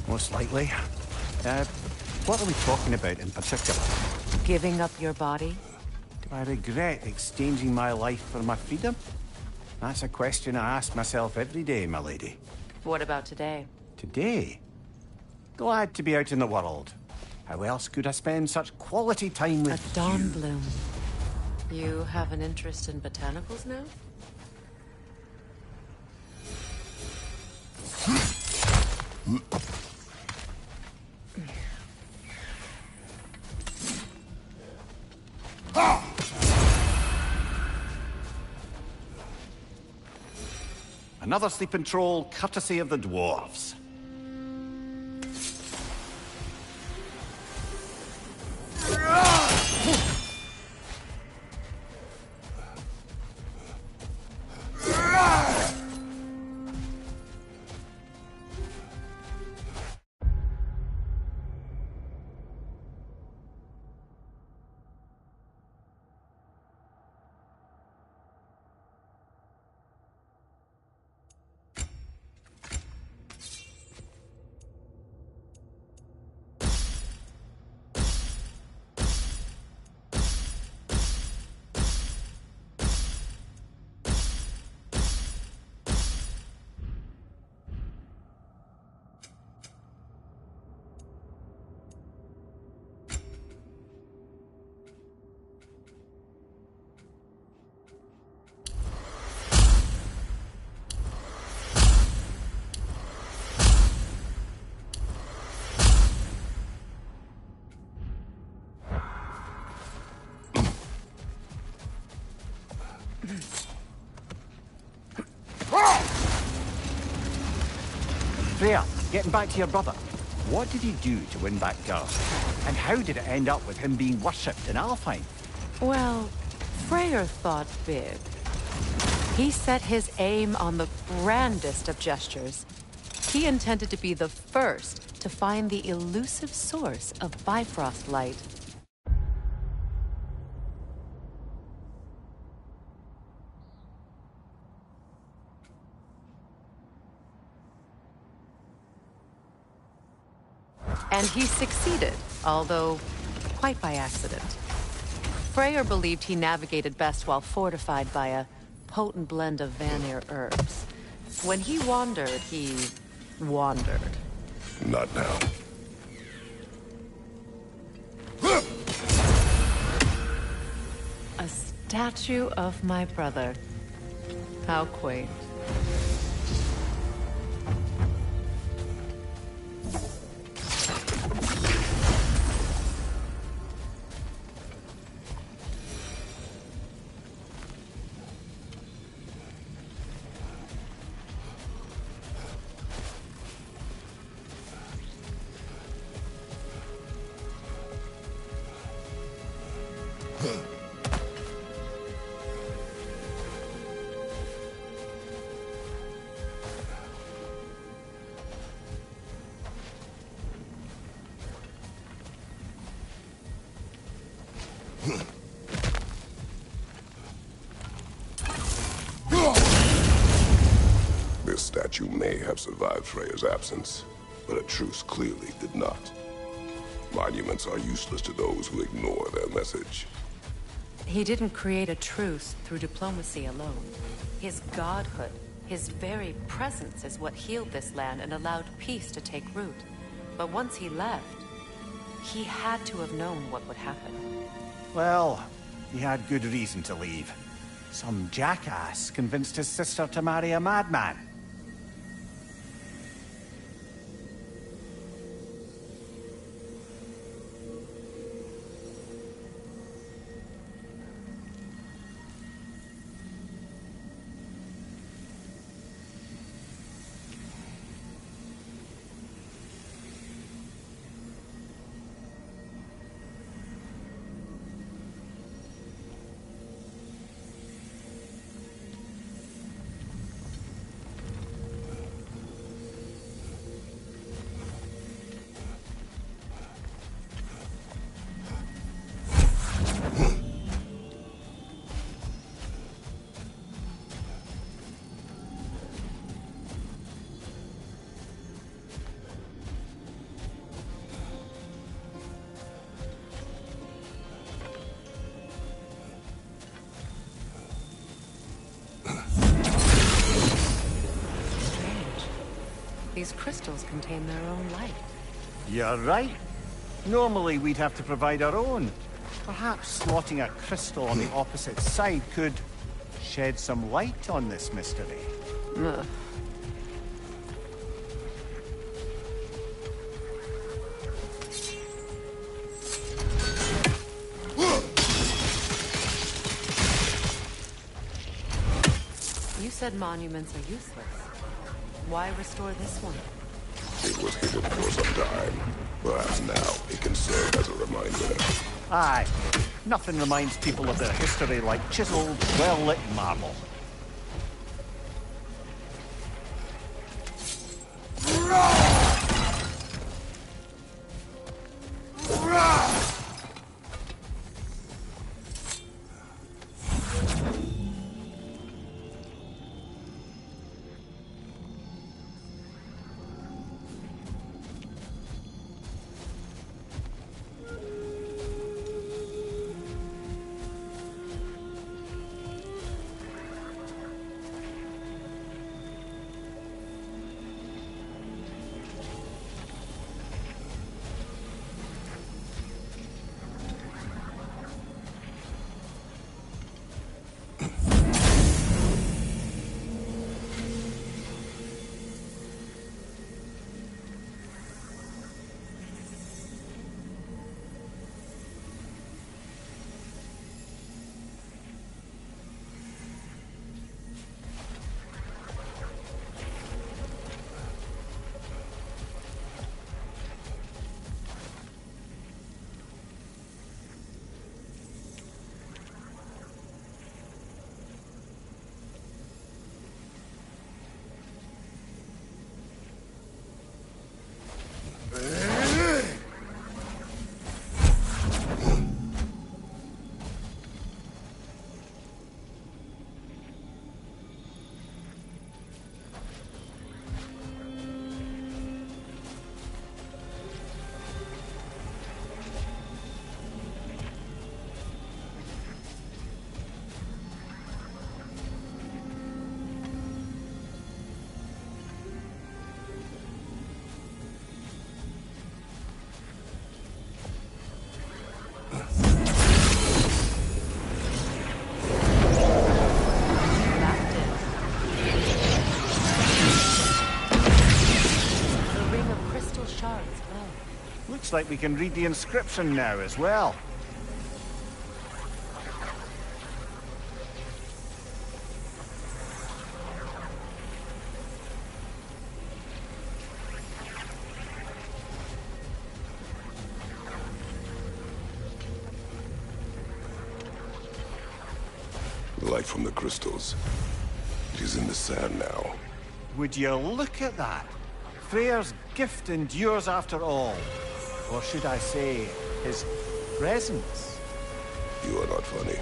Most likely. What are we talking about in particular? Giving up your body? Do I regret exchanging my life for my freedom? That's a question I ask myself every day, my lady. What about today? Today? Glad to be out in the world. How else could I spend such quality time with A dawn you? bloom. You have an interest in botanicals now? Another sleeping troll, courtesy of the dwarves. Freya, getting back to your brother. What did he do to win back Garth? And how did it end up with him being worshipped in Alfheim? Well, Freyr thought big. He set his aim on the grandest of gestures. He intended to be the first to find the elusive source of Bifrost light. And he succeeded, although quite by accident. Freyr believed he navigated best while fortified by a potent blend of Vanir herbs. When he wandered, he wandered. Not now. A statue of my brother. How quaint. This statue may have survived Freya's absence, but a truce clearly did not. Monuments are useless to those who ignore their message. He didn't create a truce through diplomacy alone. His godhood, his very presence is what healed this land and allowed peace to take root. But once he left, he had to have known what would happen. Well, he had good reason to leave. Some jackass convinced his sister to marry a madman. These crystals contain their own light. You're right. Normally we'd have to provide our own. Perhaps slotting a crystal on the opposite side could shed some light on this mystery. Ugh. You said monuments are useless. Why restore this one? It was hidden for some time. Perhaps now it can serve as a reminder. Aye. Nothing reminds people of their history like chiseled, well-lit marble. Looks like we can read the inscription now as well. The light from the crystals. It is in the sand now. Would you look at that? Freyr's gift endures after all. Or should I say, his presence? You are not funny.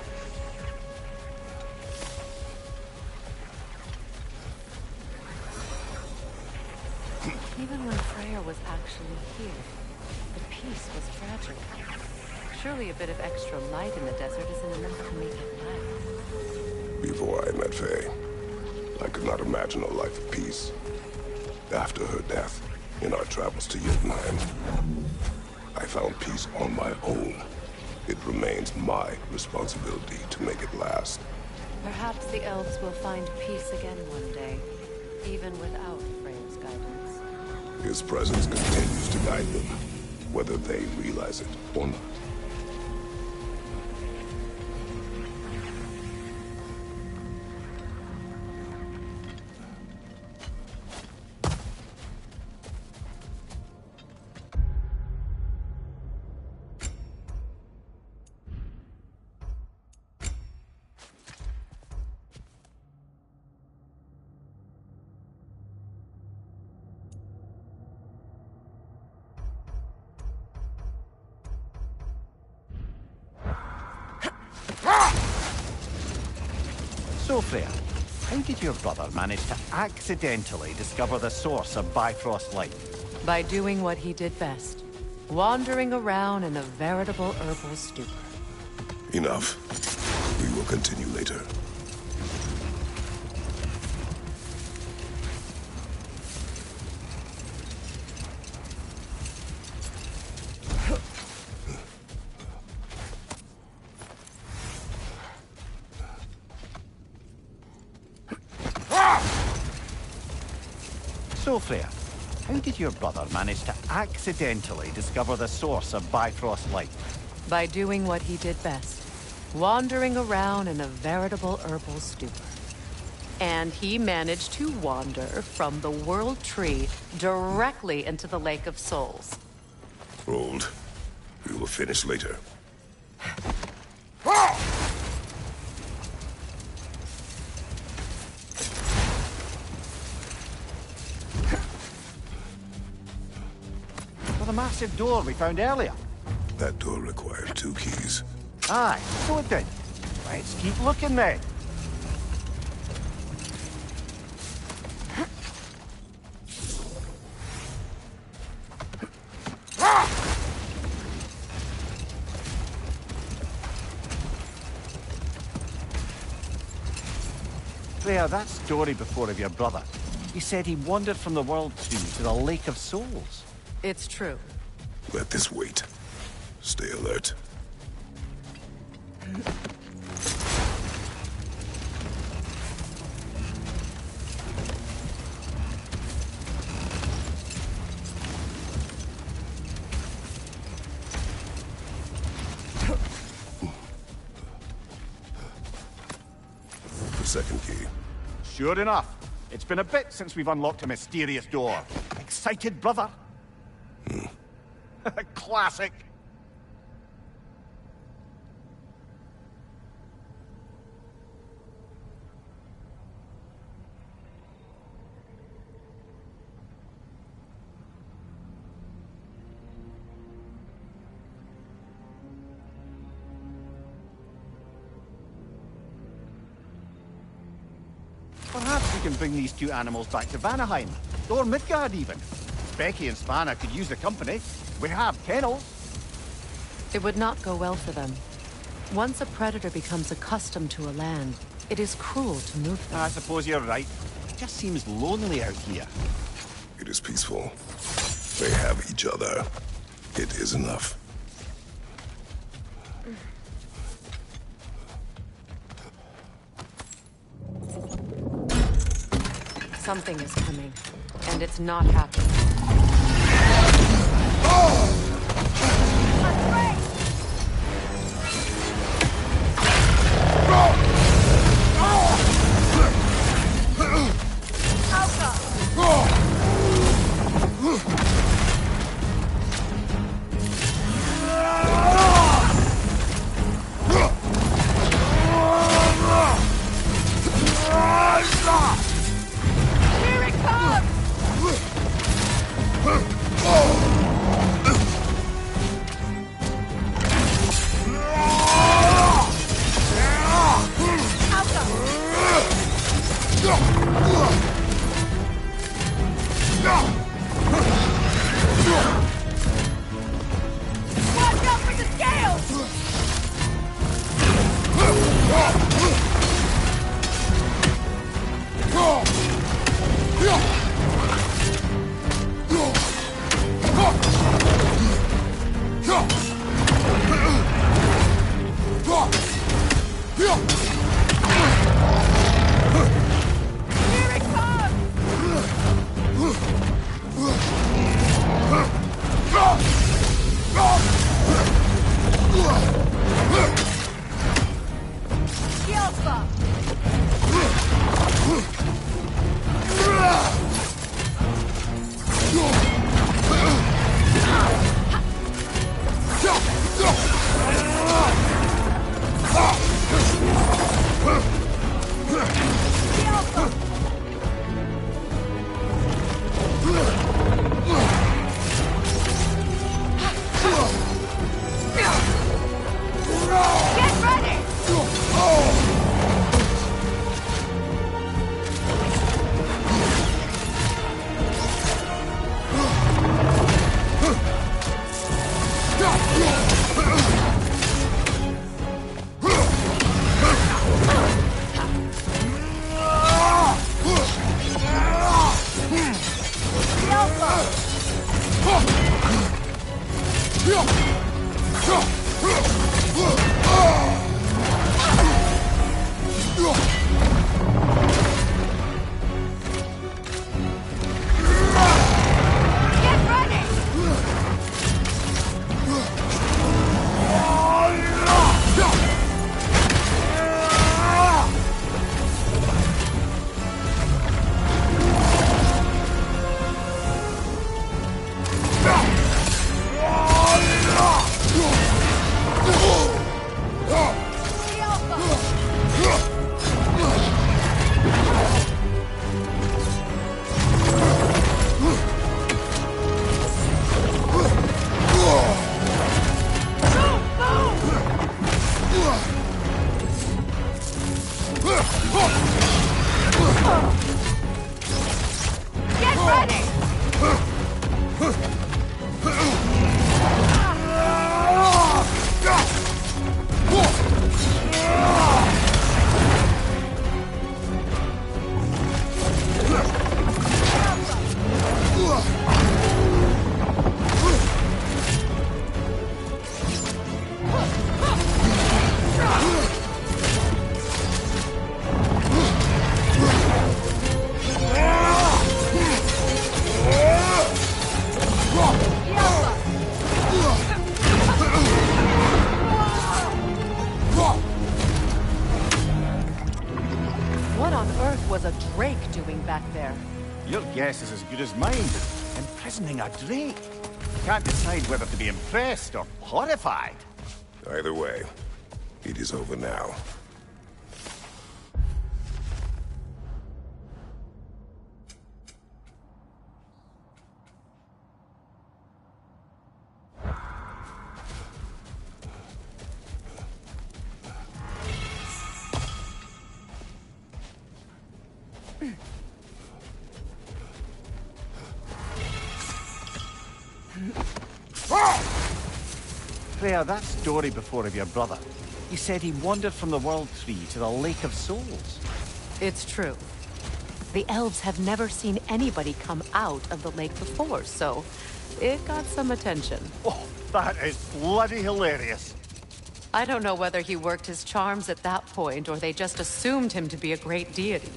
Even when Freyr was actually here, the peace was fragile. Surely a bit of extra light in the desert isn't enough to make it last. Before I met Faye, I could not imagine a life of peace. After her death, in our travels to Jotunheim, I found peace on my own. It remains my responsibility to make it last. Perhaps the elves will find peace again one day, even without Freyr's guidance. His presence continues to guide them, whether they realize it or not. So, Freyr, how did your brother manage to accidentally discover the source of Bifrost light? By doing what he did best, wandering around in a veritable herbal stupor. Enough. We will continue later. So, Freya, how did your brother manage to accidentally discover the source of Bifrost light? By doing what he did best. Wandering around in a veritable herbal stupor. And he managed to wander from the World Tree directly into the Lake of Souls. Hold. We will finish later. For the massive door we found earlier. That door required 2 keys. Aye, so it did. Let's keep looking then. Freya, that story before of your brother. He said he wandered from the World Tree to the Lake of Souls. It's true. Let this wait. Stay alert. The second key. Sure enough. It's been a bit since we've unlocked a mysterious door. Excited, brother? Classic. Perhaps we can bring these 2 animals back to Vanaheim, or Midgard even. Becky and Spanna could use the company. We have kennels. It would not go well for them. Once a predator becomes accustomed to a land, it is cruel to move them. I suppose you're right. It just seems lonely out here. It is peaceful. They have each other. It is enough. Something is coming, and it's not happening. Your guess is as good as mine. Imprisoning a drake. Can't decide whether to be impressed or horrified. Either way, it is over now. Freya, that story before of your brother. He said he wandered from the World Tree to the Lake of Souls. It's true. The elves have never seen anybody come out of the lake before, so it got some attention. Oh, that is bloody hilarious. I don't know whether he worked his charms at that point or they just assumed him to be a great deity.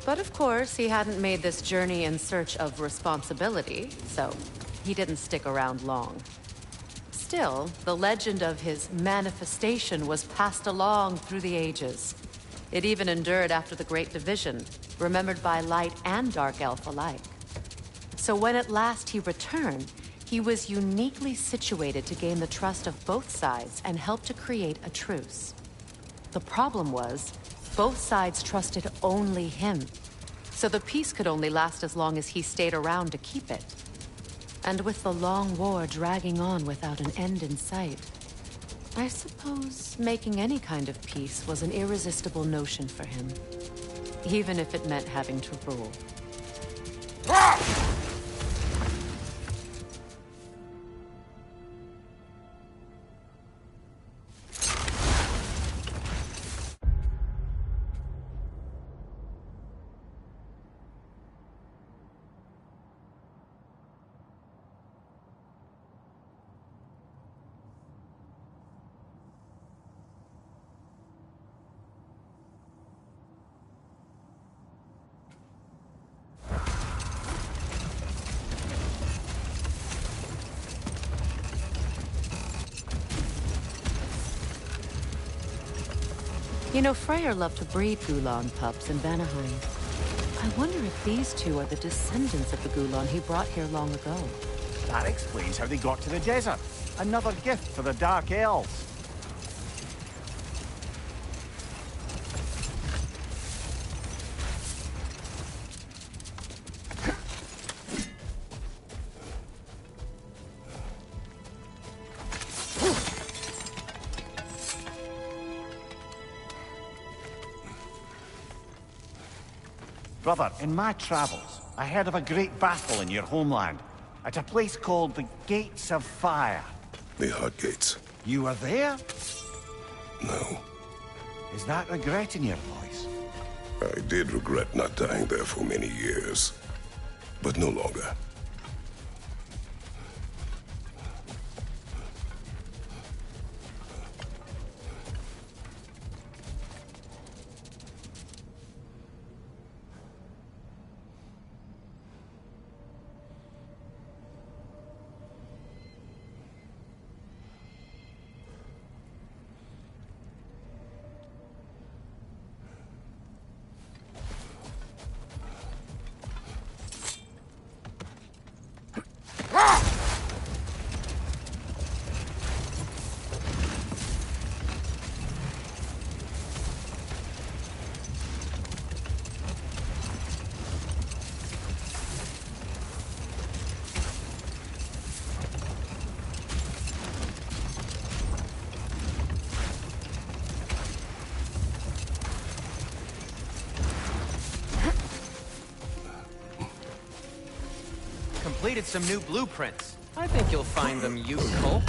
But of course, he hadn't made this journey in search of responsibility, so he didn't stick around long. Still, the legend of his manifestation was passed along through the ages. It even endured after the Great Division, remembered by Light and Dark Elf alike. So when at last he returned, he was uniquely situated to gain the trust of both sides and help to create a truce. The problem was, both sides trusted only him, so the peace could only last as long as he stayed around to keep it. And with the long war dragging on without an end in sight, I suppose making any kind of peace was an irresistible notion for him, even if it meant having to rule. You know, Freyr loved to breed Gulan pups in Vanaheim. I wonder if these two are the descendants of the Gulan he brought here long ago. That explains how they got to the desert. Another gift for the Dark Elves. Brother, in my travels, I heard of a great battle in your homeland, at a place called the Gates of Fire. The Hut Gates. You were there? No. Is that regret in your voice? I did regret not dying there for many years, but no longer. Completed some new blueprints. I think you'll find them useful.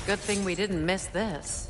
Good thing we didn't miss this.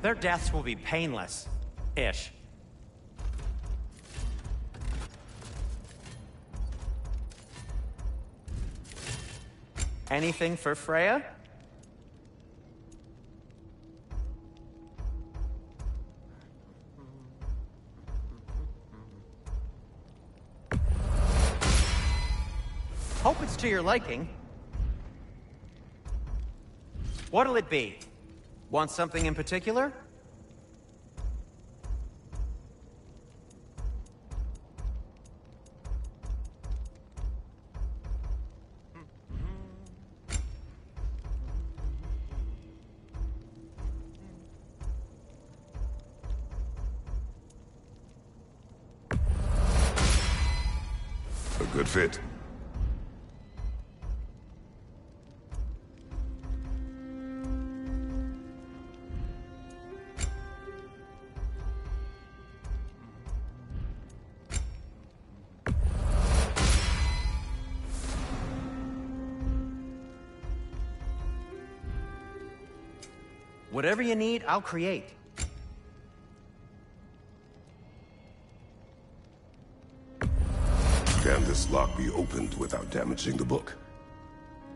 Their deaths will be painless. Ish. Anything for Freya? Hope it's to your liking. What'll it be? Want something in particular? A good fit. Whatever you need, I'll create. Can this lock be opened without damaging the book?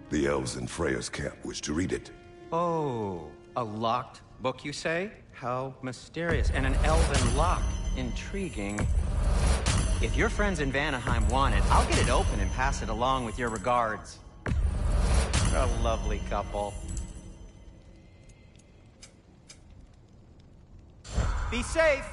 The elves in Freya's camp wish to read it. Oh, a locked book, you say? How mysterious. And an elven lock. Intriguing. If your friends in Vanaheim want it, I'll get it open and pass it along with your regards. A lovely couple. Be safe!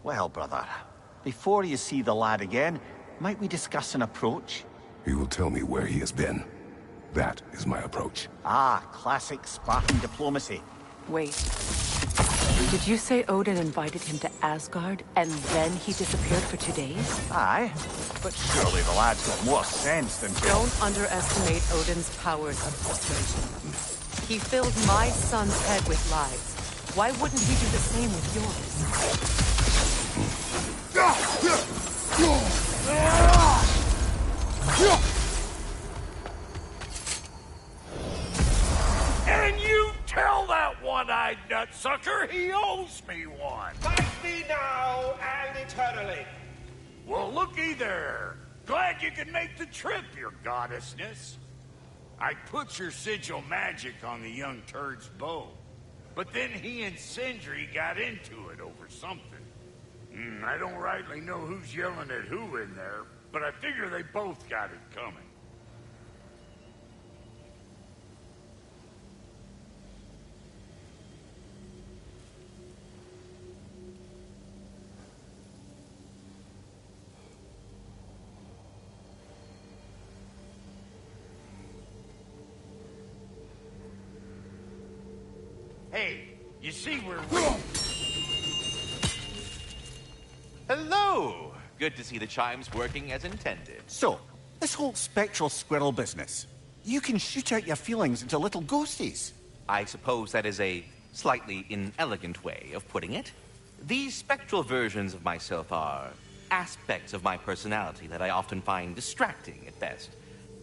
Well, brother, before you see the lad again, might we discuss an approach? He will tell me where he has been. That is my approach. Ah, classic Spartan diplomacy. Wait. Did you say Odin invited him to Asgard, and then he disappeared for 2 days? Aye, but surely the lad's got more sense than to... Don't underestimate Odin's powers of persuasion. He filled my son's head with lies. Why wouldn't he do the same with yours? And you tell that one-eyed nutsucker he owes me one. Fight me now and eternally. Well, looky there. Glad you could make the trip, your goddessness. I put your sigil magic on the young turd's bow. But then he and Sindri got into it over something. I don't rightly know who's yelling at who in there, but I figure they both got it coming. Hey, You see, we're... Hello! Good to see the chimes working as intended. So, this whole spectral squirrel business, you can shoot out your feelings into little ghosties. I suppose that is a slightly inelegant way of putting it. These spectral versions of myself are aspects of my personality that I often find distracting at best.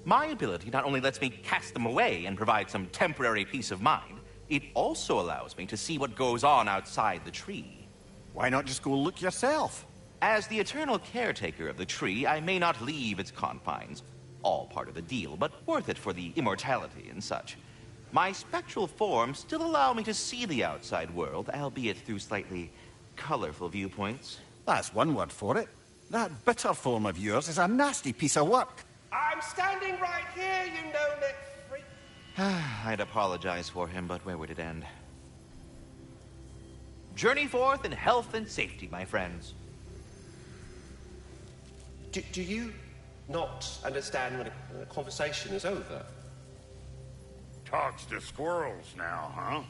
My ability not only lets me cast them away and provide some temporary peace of mind, it also allows me to see what goes on outside the tree. Why not just go look yourself? As the eternal caretaker of the tree, I may not leave its confines. All part of the deal, but worth it for the immortality and such. My spectral forms still allow me to see the outside world, albeit through slightly colorful viewpoints. That's one word for it. That bitter form of yours is a nasty piece of work. I'm standing right here, you no-neck freak. I'd apologize for him, but where would it end? Journey forth in health and safety, my friends. Do you not understand when a conversation is over? Talks to squirrels now, huh?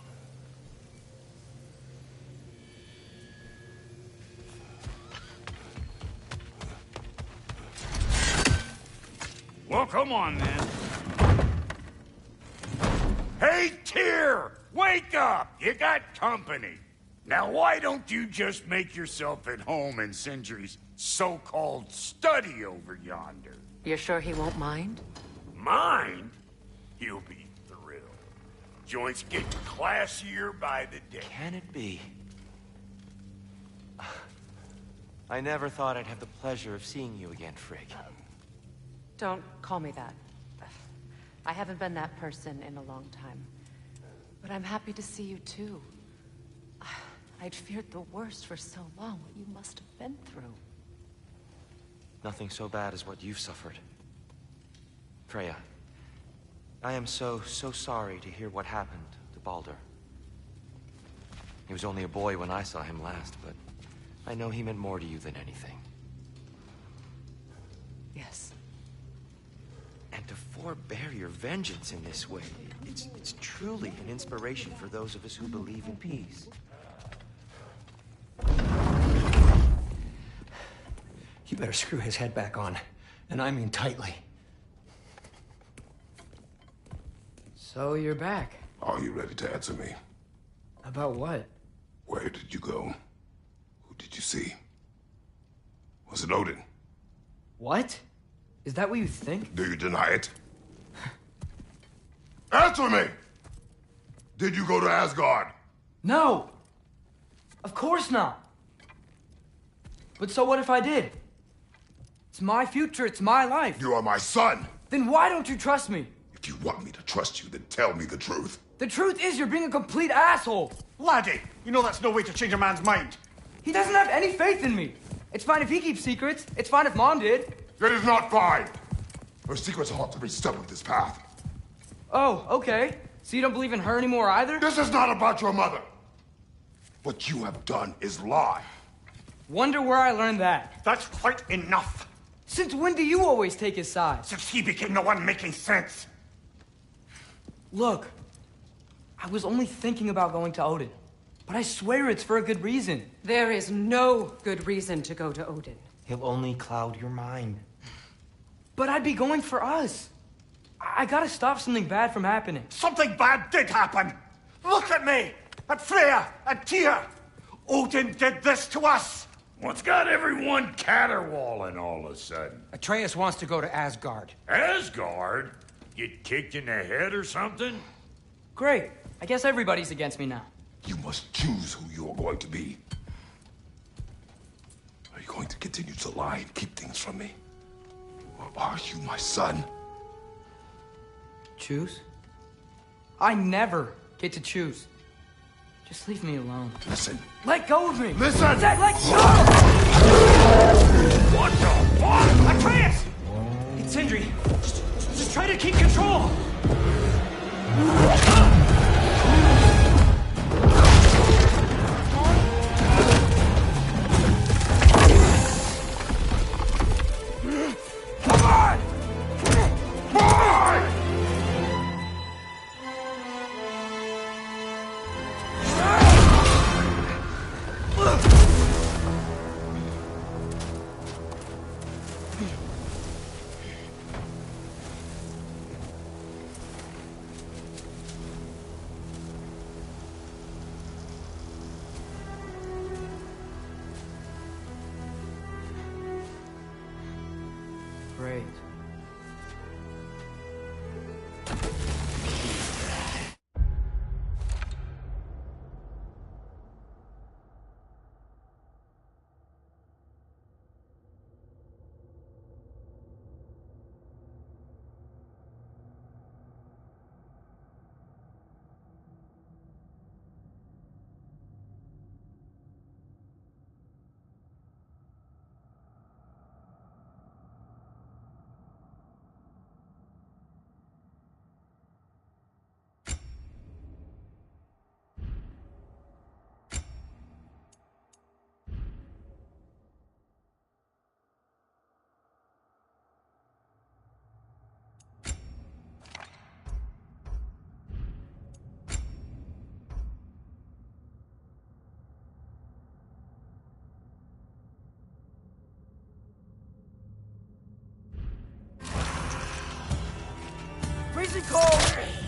Well, come on, then. Hey, Tyr! Wake up! You got company. Now, why don't you just make yourself at home in Sindri's so-called study over yonder? You're sure he won't mind? Mind? He'll be thrilled. Joint's getting classier by the day. Can it be? I never thought I'd have the pleasure of seeing you again, Frigg. Don't call me that. I haven't been that person in a long time. But I'm happy to see you too. I'd feared the worst for so long, what you must have been through. Nothing so bad as what you've suffered. Freya, I am so sorry to hear what happened to Baldur. He was only a boy when I saw him last, but I know he meant more to you than anything. Yes. And to forbear your vengeance in this way, it's truly an inspiration for those of us who believe in peace. You better screw his head back on, and I mean tightly. So you're back. Are you ready to answer me? About what? Where did you go? Who did you see? Was it Odin? What? Is that what you think? Do you deny it? Answer me! Did you go to Asgard? No! Of course not! But so what if I did? It's my future, it's my life. You are my son! Then why don't you trust me? If you want me to trust you, then tell me the truth. The truth is you're being a complete asshole! Laddie, you know that's no way to change a man's mind. He doesn't have any faith in me. It's fine if he keeps secrets. It's fine if Mom did. It is not fine! Her secrets ought to be stuck this path. Oh, okay. So you don't believe in her anymore either? This is not about your mother! What you have done is lie. Wonder where I learned that. That's quite enough. Since when do you always take his side? Since he became the one making sense. Look, I was only thinking about going to Odin. But I swear it's for a good reason. There is no good reason to go to Odin. He'll only cloud your mind. But I'd be going for us. I gotta stop something bad from happening. Something bad did happen. Look at me, at Freya, at Tyr. Odin did this to us. What's got everyone caterwauling all of a sudden? Atreus wants to go to Asgard. Asgard? Get kicked in the head or something? Great. I guess everybody's against me now. You must choose who you are going to be. Are you going to continue to lie and keep things from me? Or are you my son? Choose? I never get to choose. Just leave me alone. Listen. Let go of me! Listen! Zach, let go! What the fuck? Atreus! It's Sindri. Just try to keep control! Come on! Boy! Great. Freezing cold,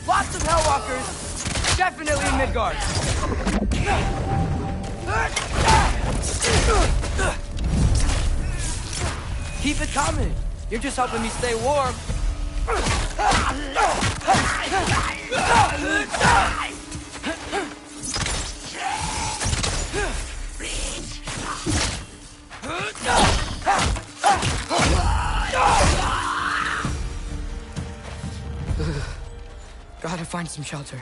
lots of Hellwalkers, definitely in Midgard. Keep it coming. You're just helping me stay warm. Gotta find some shelter.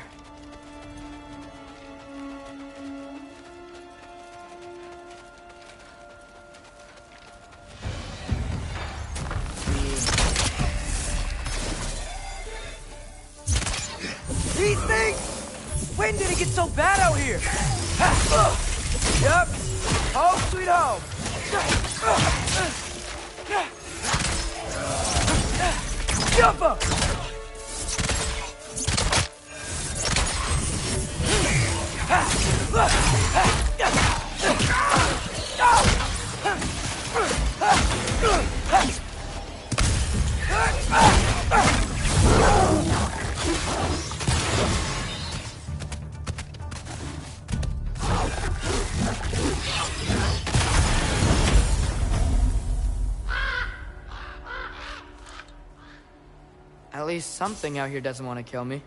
These things? When did it get so bad out here? Yep. Home sweet home. Jump up! At least something out here doesn't want to kill me.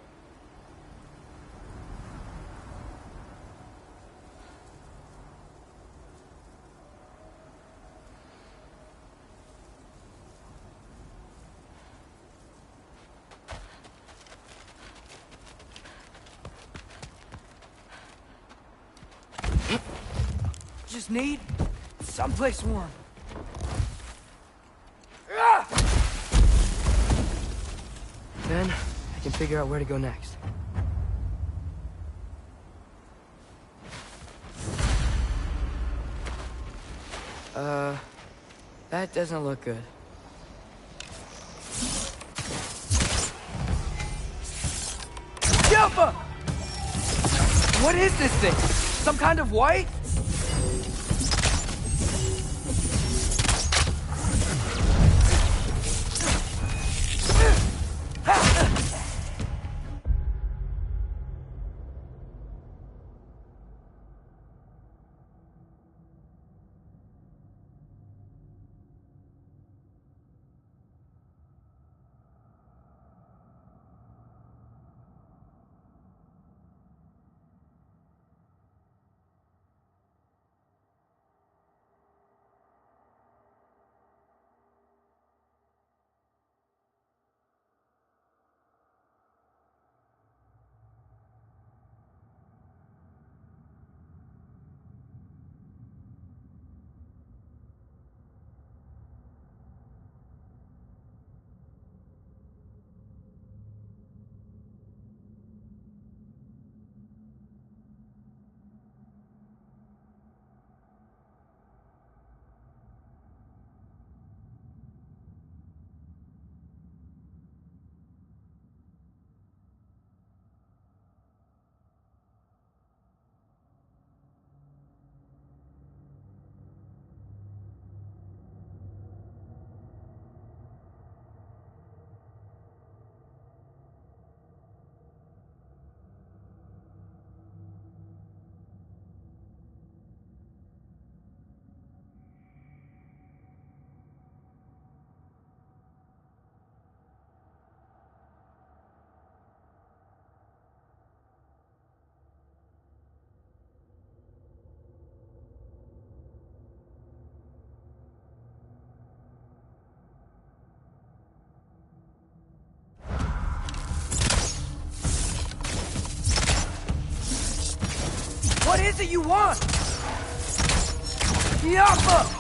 Just need someplace warm. Then I can figure out where to go next. That doesn't look good. Yelpa! What is this thing? Some kind of white? is it you want? Yappa!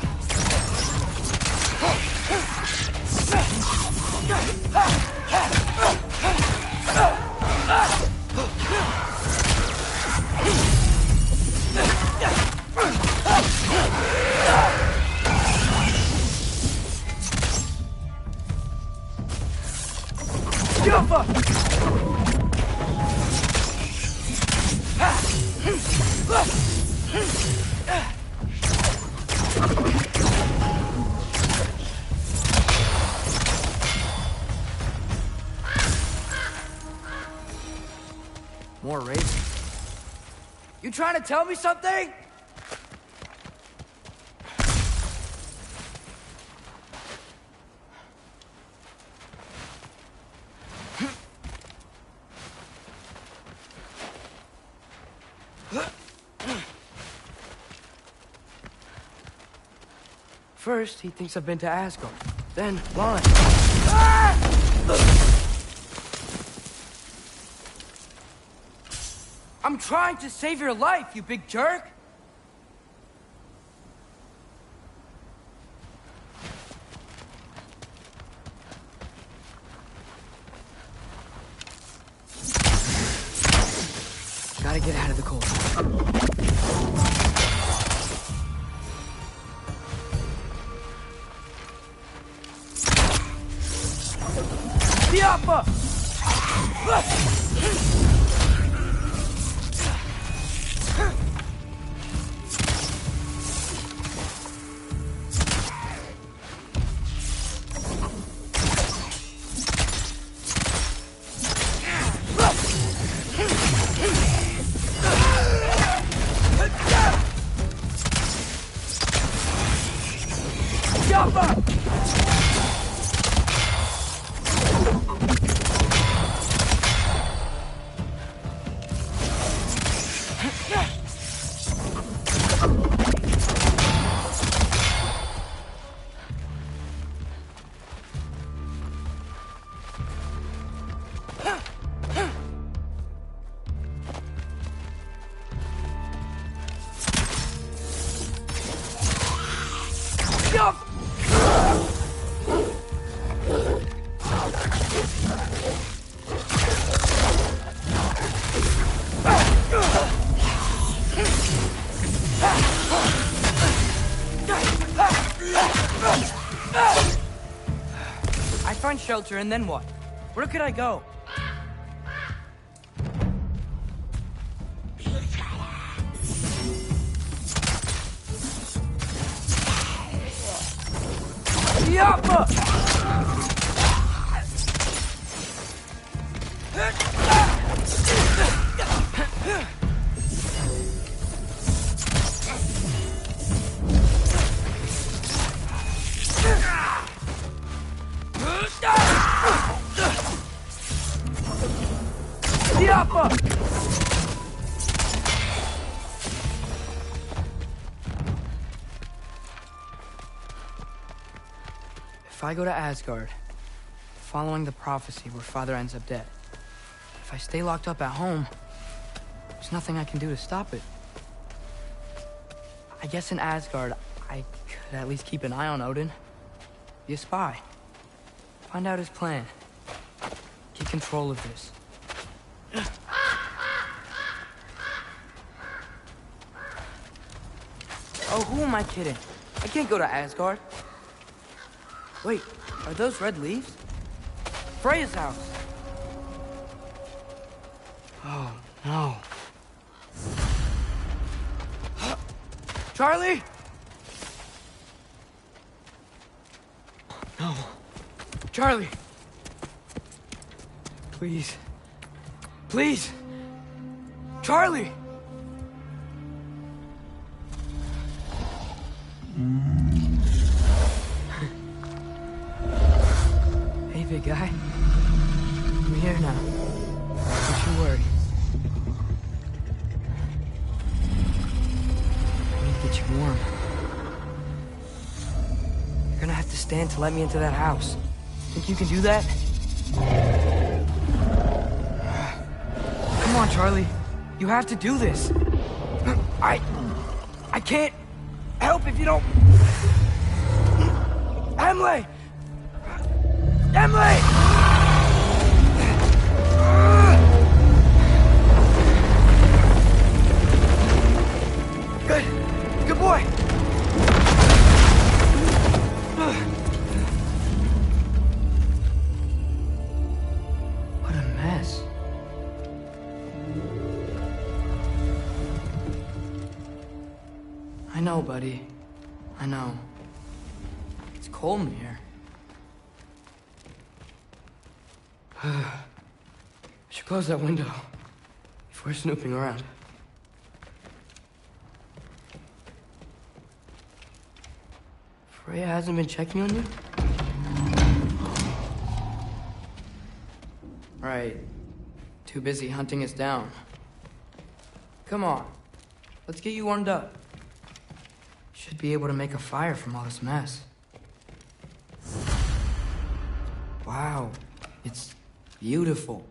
More racing. You trying to tell me something? First, he thinks I've been to Asgard. Then, lying. I'm trying to save your life, you big jerk! Gotta get out of the cold. Yappa! I find shelter, and then what? Where could I go? Yappa! If I go to Asgard, following the prophecy where Father ends up dead, if I stay locked up at home, there's nothing I can do to stop it. I guess in Asgard, I could at least keep an eye on Odin. Be a spy. Find out his plan. Get control of this. Oh, who am I kidding? I can't go to Asgard. Wait, are those red leaves? Freya's house. Oh, no. Charlie? No. Charlie. Please. Please. Charlie! Hey, big guy. I'm here now. Don't you worry. I need to get you warm. You're gonna have to stand to let me into that house. Think you can do that? Come on, Charlie. You have to do this. I can't help if you don't... Emily! Emily! Good boy! What a mess. I know, buddy. I know. It's cold in here. I should close that window before snooping around. Freya hasn't been checking on you? Right. Too busy hunting us down. Come on. Let's get you warmed up. Should be able to make a fire from all this mess. Wow. It's beautiful.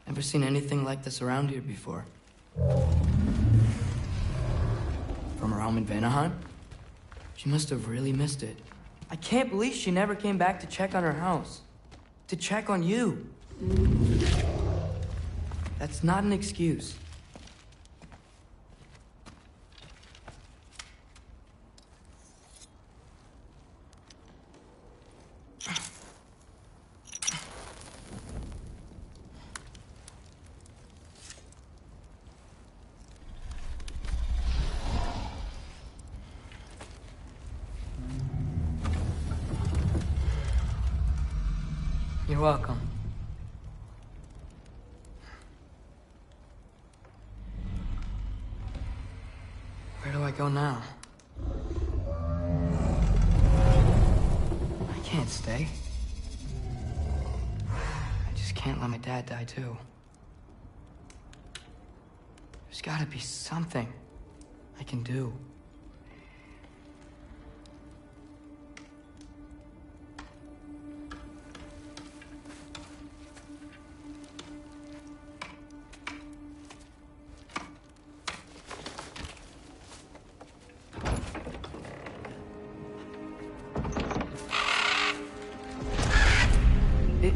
Never seen anything like this around here before. From her home in Vanaheim? She must have really missed it. I can't believe she never came back to check on her house. To check on you. That's not an excuse. You're welcome. Where do I go now? I can't stay. I just can't let my dad die too. There's gotta be something I can do.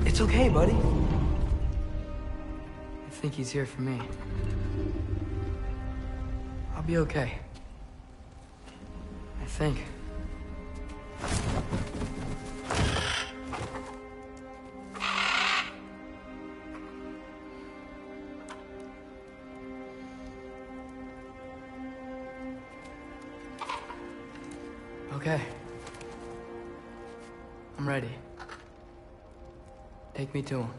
It's okay, buddy. I think he's here for me. I'll be okay. I think. Okay. I'm ready. Take me to him.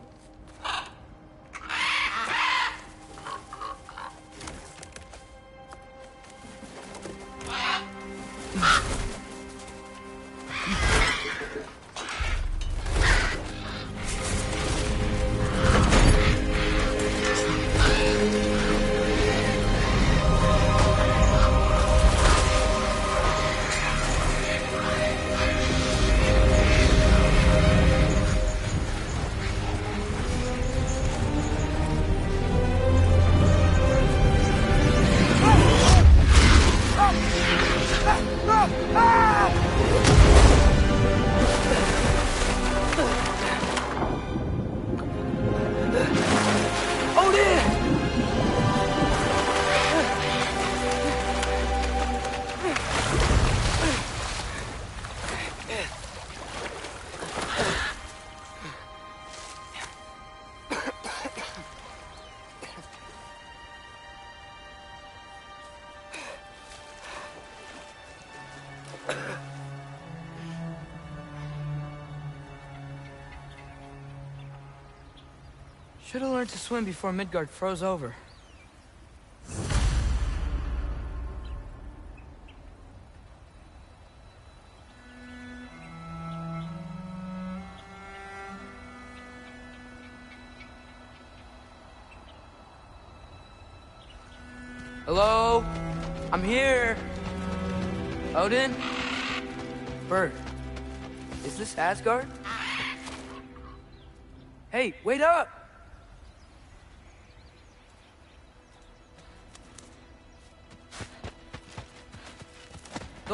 Should have learned to swim before Midgard froze over. Hello? I'm here. Odin? Bert. Is this Asgard? Hey, wait up!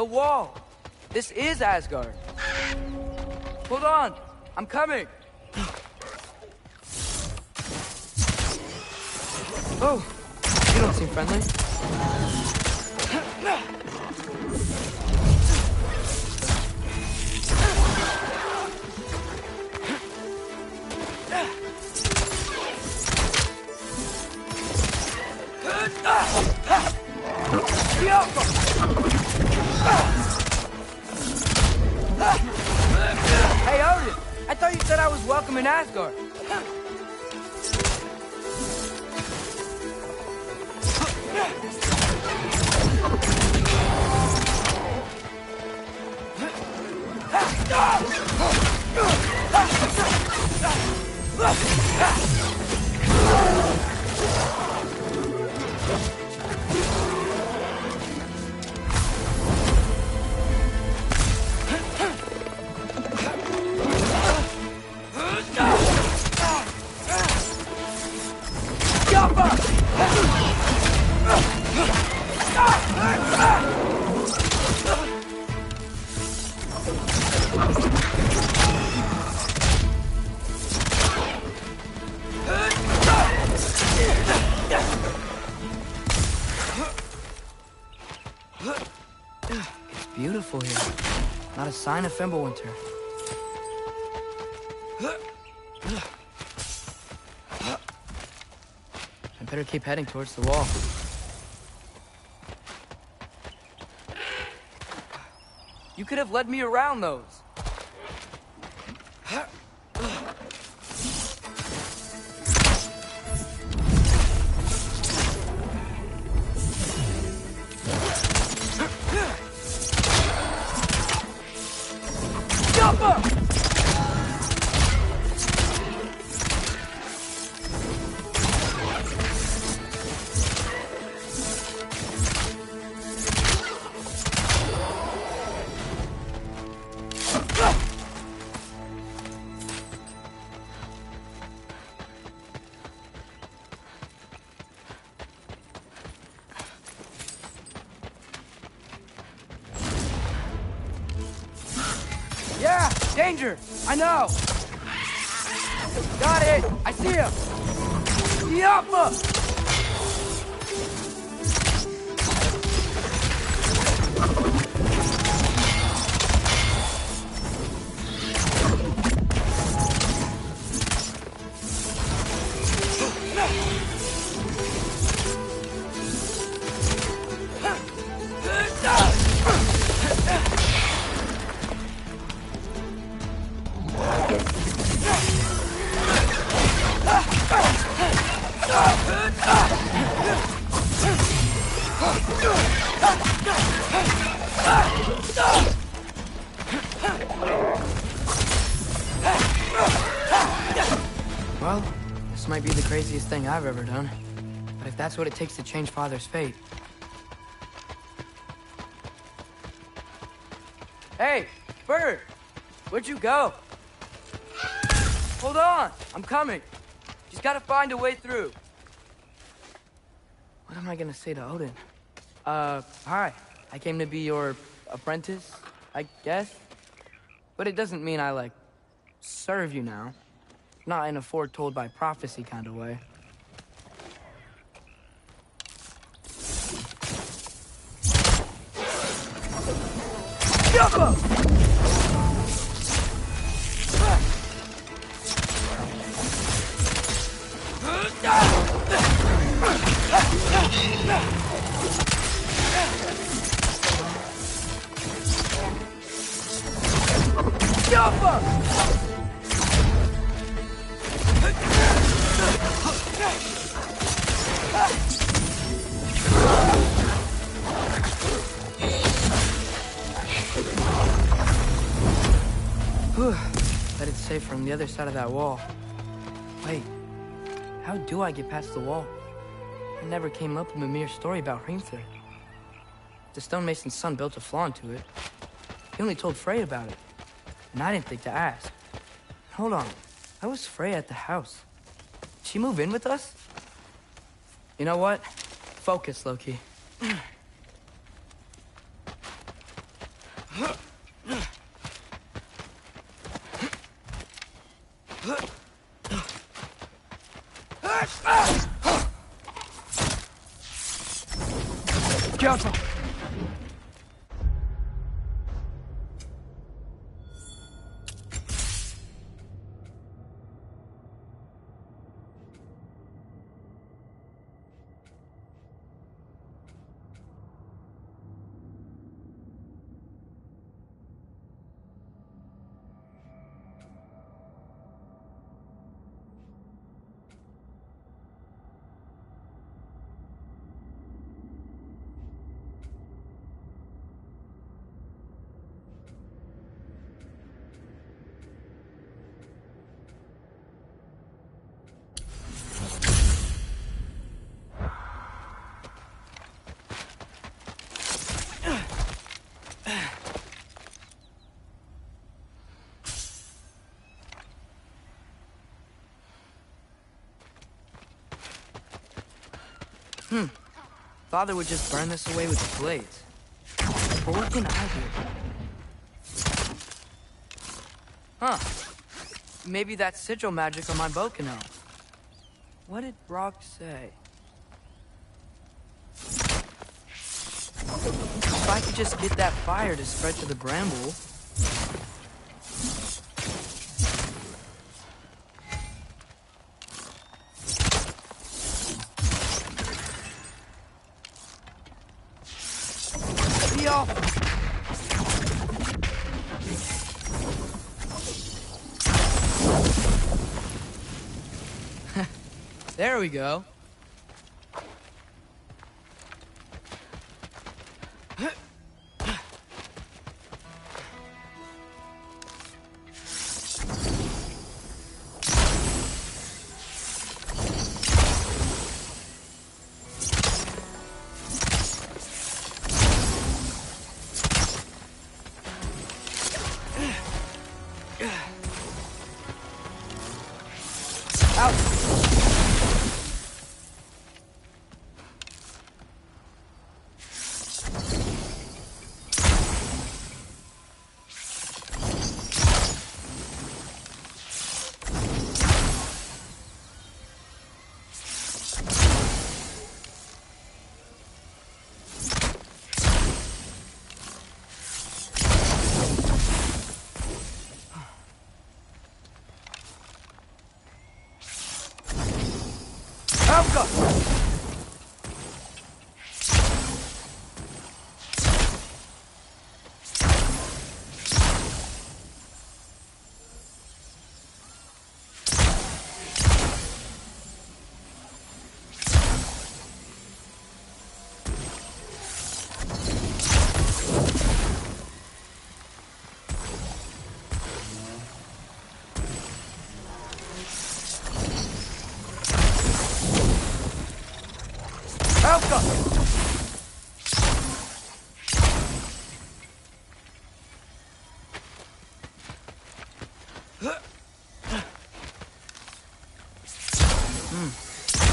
The wall! This is Asgard! Hold on! I'm coming! Oh! You don't seem friendly. Hey, Odin! I thought you said I was welcome in Asgard. It's beautiful here. Not a sign of Fimbulwinter. I better keep heading towards the wall. You could have led me around those. Yeah, danger! I know! Got it! I see him! Yappa! Well, this might be the craziest thing I've ever done. But if that's what it takes to change Father's fate... Hey, Bird! Where'd you go? Hold on! I'm coming! Just gotta find a way through. What am I gonna say to Odin? Hi. I came to be your apprentice, I guess? But it doesn't mean I, like, serve you now. Not in a foretold by prophecy kind of way. Bet it's safe from the other side of that wall. Wait, how do I get past the wall? It never came up in Mimir's story about Hrimthur. The stonemason's son built a flaw into it. He only told Frey about it, and I didn't think to ask. Hold on, how was Frey at the house? Did she move in with us? You know what? Focus, Loki. Careful! Father would just burn this away with the blades. But what can I do? Huh. Maybe that's sigil magic on my bow can help. What did Brock say? If I could just get that fire to spread to the bramble... There we go.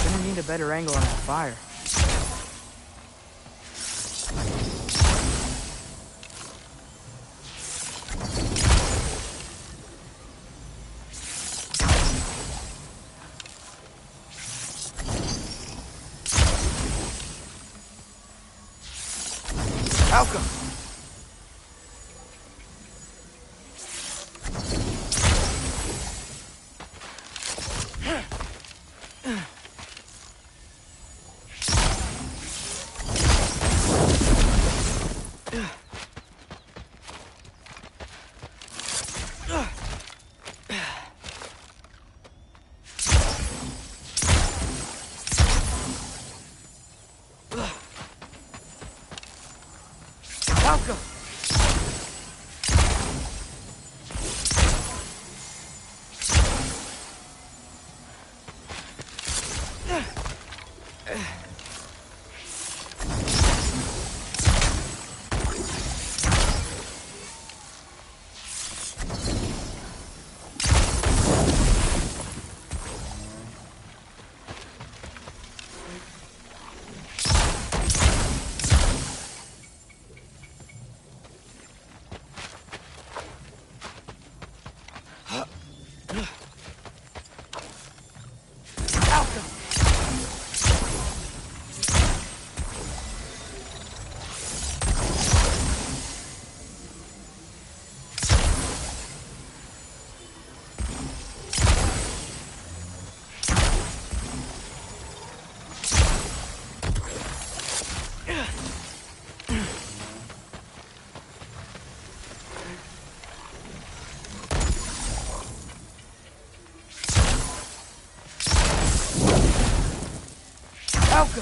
Gonna need a better angle on that fire. Outcome. Helga!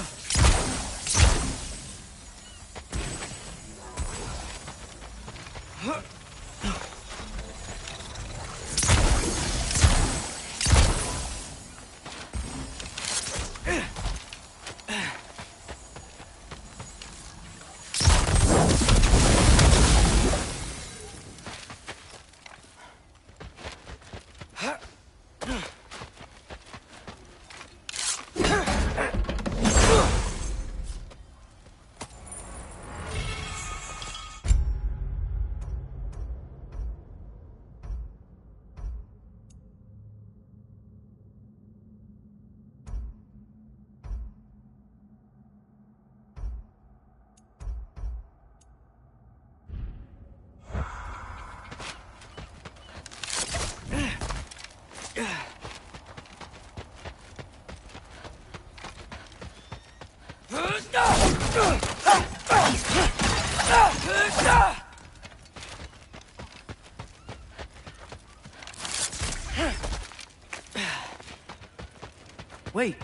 Wait,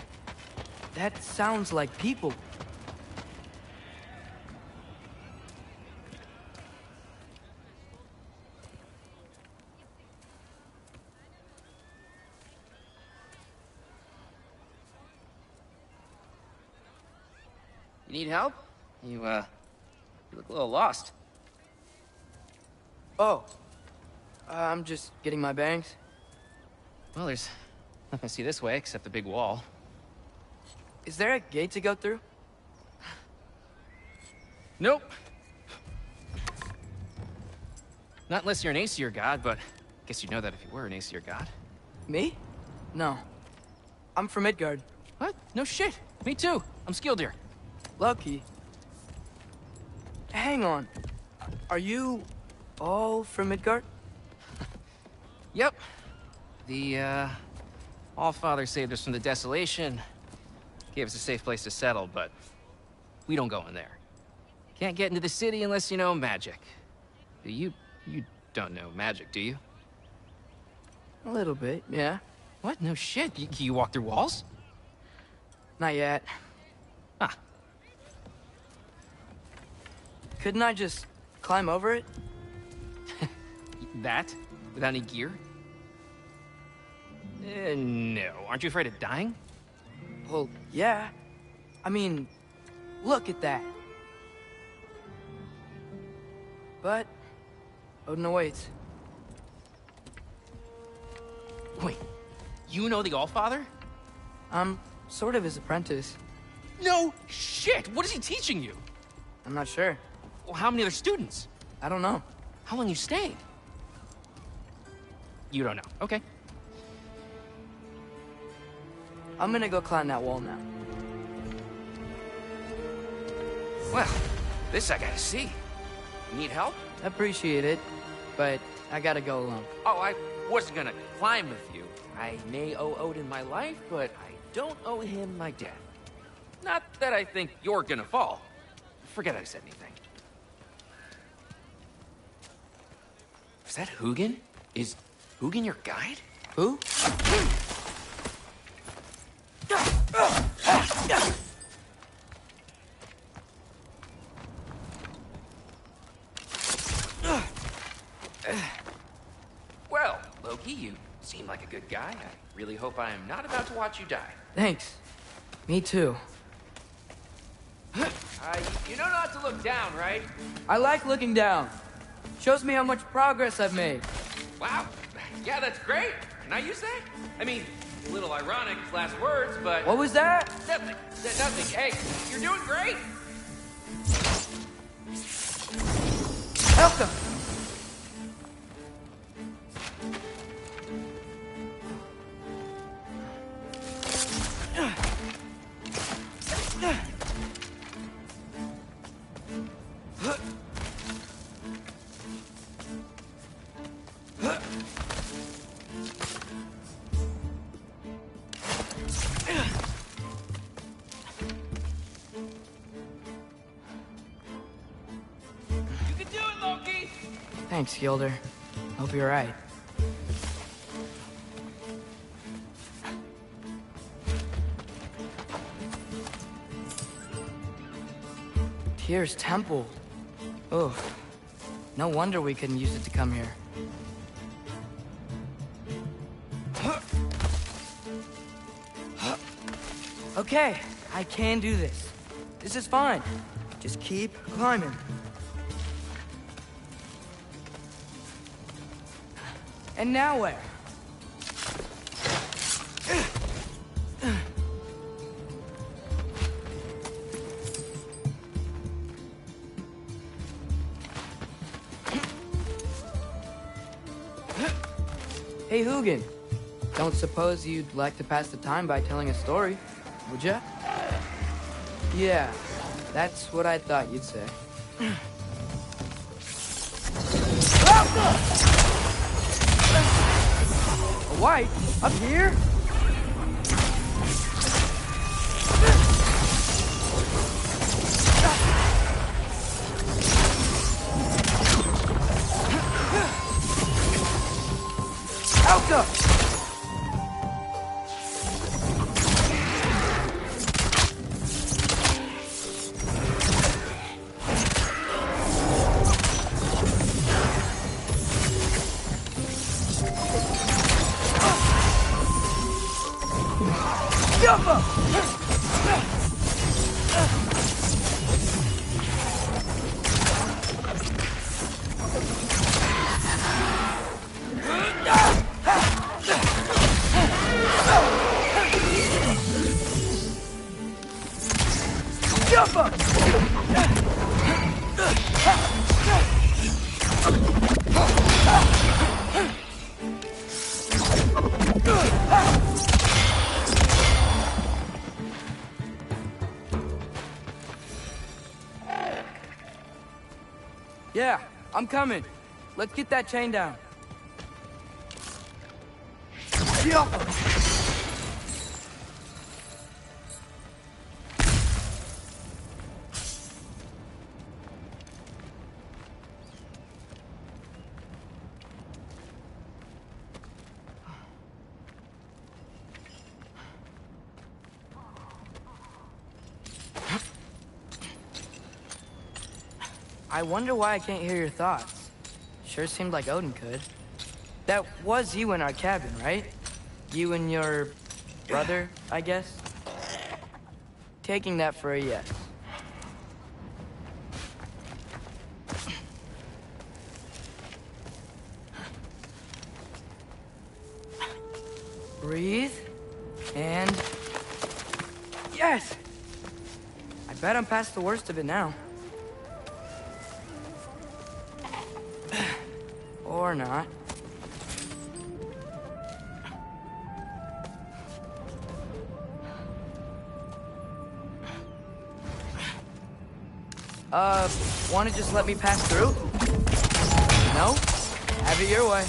that sounds like people. You need help? You look a little lost. Oh, I'm just getting my bearings. Well, there's nothing to see this way except the big wall. Is there a gate to go through? Nope. Not unless you're an Aesir god, but I guess you'd know that if you were an Aesir god. Me? No. I'm from Midgard. What? No shit. Me too. I'm Skildir. Lucky. Hang on. Are you all from Midgard? Yep. The, Allfather saved us from the desolation. Gave us a safe place to settle, but we don't go in there. Can't get into the city unless you know magic. You don't know magic, do you? A little bit, yeah. What? No shit. You walk through walls? Not yet. Ah. Couldn't I just climb over it? That? Without any gear? No. Aren't you afraid of dying? Well, yeah. I mean, look at that. But Odin awaits. Wait, you know the Allfather? I'm sort of his apprentice. No shit! What is he teaching you? I'm not sure. Well, how many other students? I don't know. How long you stayed? You don't know. Okay. I'm gonna go climb that wall now. Well, this I gotta see. Need help? Appreciate it, but I gotta go alone. Oh, I wasn't gonna climb with you. I may owe Odin my life, but I don't owe him my death. Not that I think you're gonna fall. Forget I said anything. Is that Hugin? Is Hugin your guide? Who? Well, Loki, you seem like a good guy. I really hope I am not about to watch you die. Thanks. Me too. You know not to look down, right? I like looking down. Shows me how much progress I've made. Wow. Yeah, that's great. Can I use that? I mean, a little ironic, last words, but... What was that? Nothing. Nothing. Hey, you're doing great. Helga! Thanks, Gilder. Hope you're right. Tyr's temple. Oh, no wonder we couldn't use it to come here. Okay, I can do this. This is fine. Just keep climbing. And now where? Hey, Hugin. Don't suppose you'd like to pass the time by telling a story, would ya? Yeah, that's what I thought you'd say. A white? Up here? Alka! Yeah, I'm coming. Let's get that chain down. I wonder why I can't hear your thoughts. Sure seemed like Odin could. That was you in our cabin, right? You and your brother, I guess? Taking that for a yes. Breathe. And... yes! I bet I'm past the worst of it now. Or not. Wanna just let me pass through? No? Have it your way.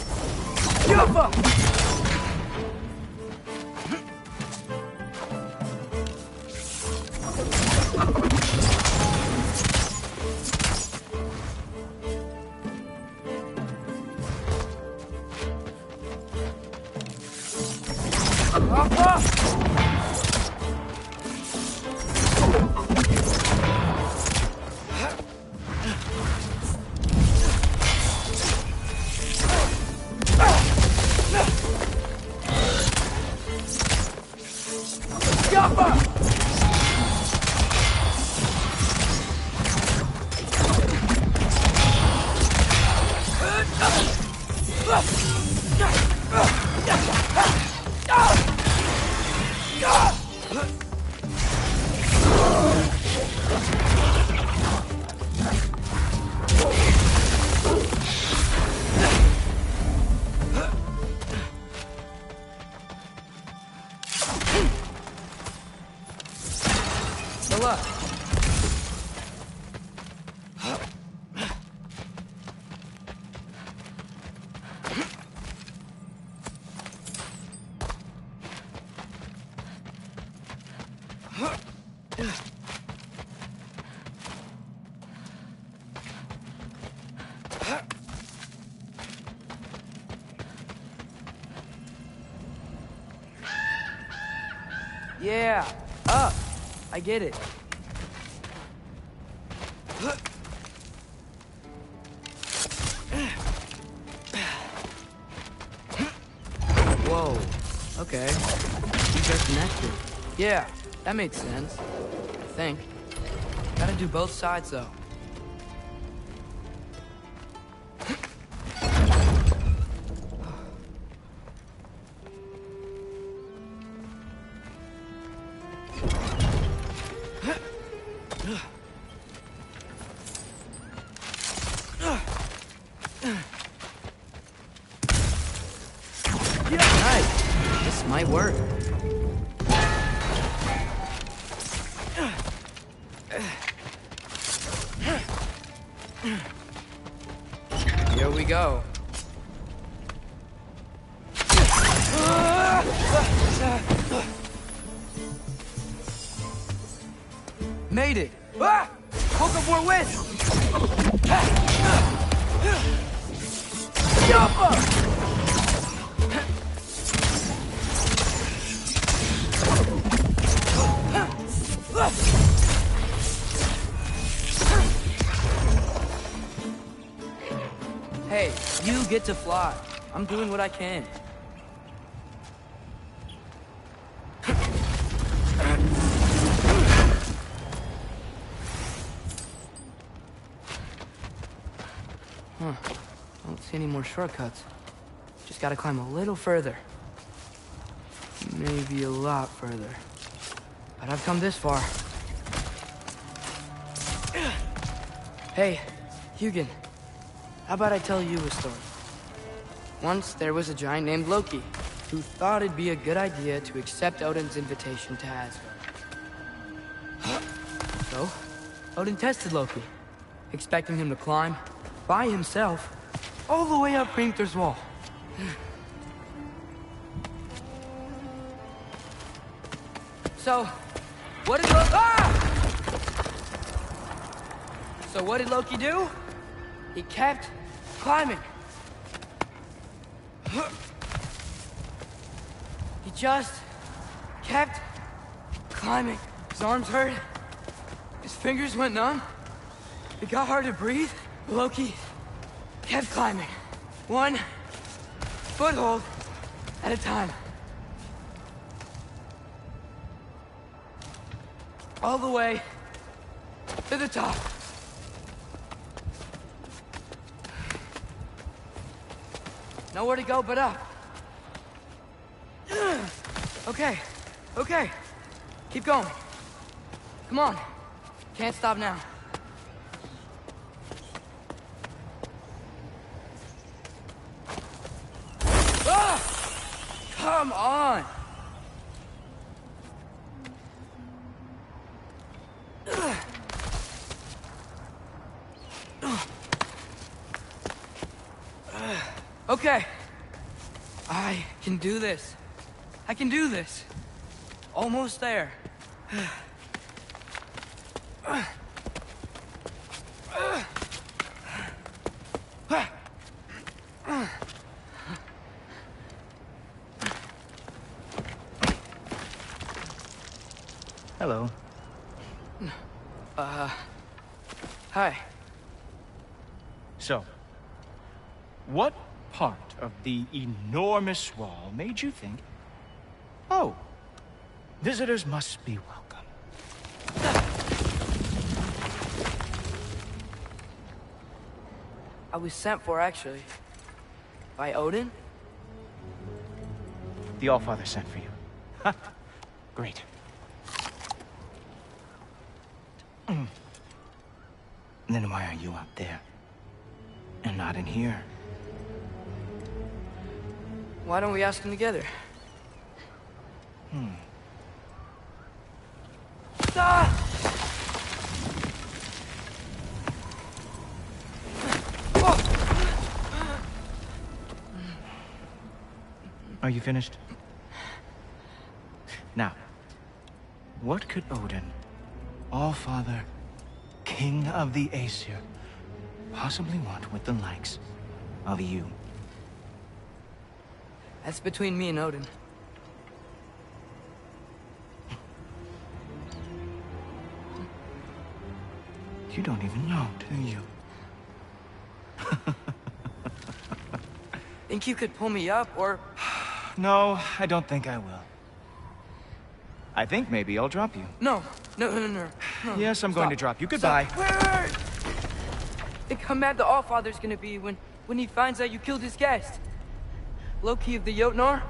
Yeah, up. I get it. Whoa. Okay. You just connected. Yeah, that makes sense. I think. Gotta do both sides, though. Nice. This might work. Here we go. Made it! Ah! Woke up more wind! Hey, you get to fly. I'm doing what I can. Huh. Don't see any more shortcuts. Just gotta climb a little further. Maybe a lot further. But I've come this far. Hey, Hugin. How about I tell you a story? Once there was a giant named Loki, who thought it'd be a good idea to accept Odin's invitation to Asgard. So, Odin tested Loki, expecting him to climb, by himself, all the way up Hrimthur's wall. So, what did Loki do? He kept climbing. He just kept climbing. His arms hurt. His fingers went numb. It got hard to breathe. Loki kept climbing. One foothold at a time. All the way to the top. Nowhere to go but up. Okay, okay. Keep going. Come on. Can't stop now. Ah! Come on! Okay. I can do this. I can do this. Almost there. Hello. Hi. So, what part of the enormous wall made you think, oh, visitors must be welcome? I was sent for, actually. By Odin? The Allfather sent for you. Great. Then why are you out there? And not in here? Why don't we ask them together? Ah! Are you finished? Now, what could Odin, Allfather, King of the Aesir, possibly want with the likes of you? That's between me and Odin. You don't even know, do you? Think you could pull me up, or No, I don't think I will. I think maybe I'll drop you. No. Yes, I'm going to drop you. Goodbye. Wait. Think how mad the Allfather's gonna be when he finds out you killed his guest. Loki of the Jotnar?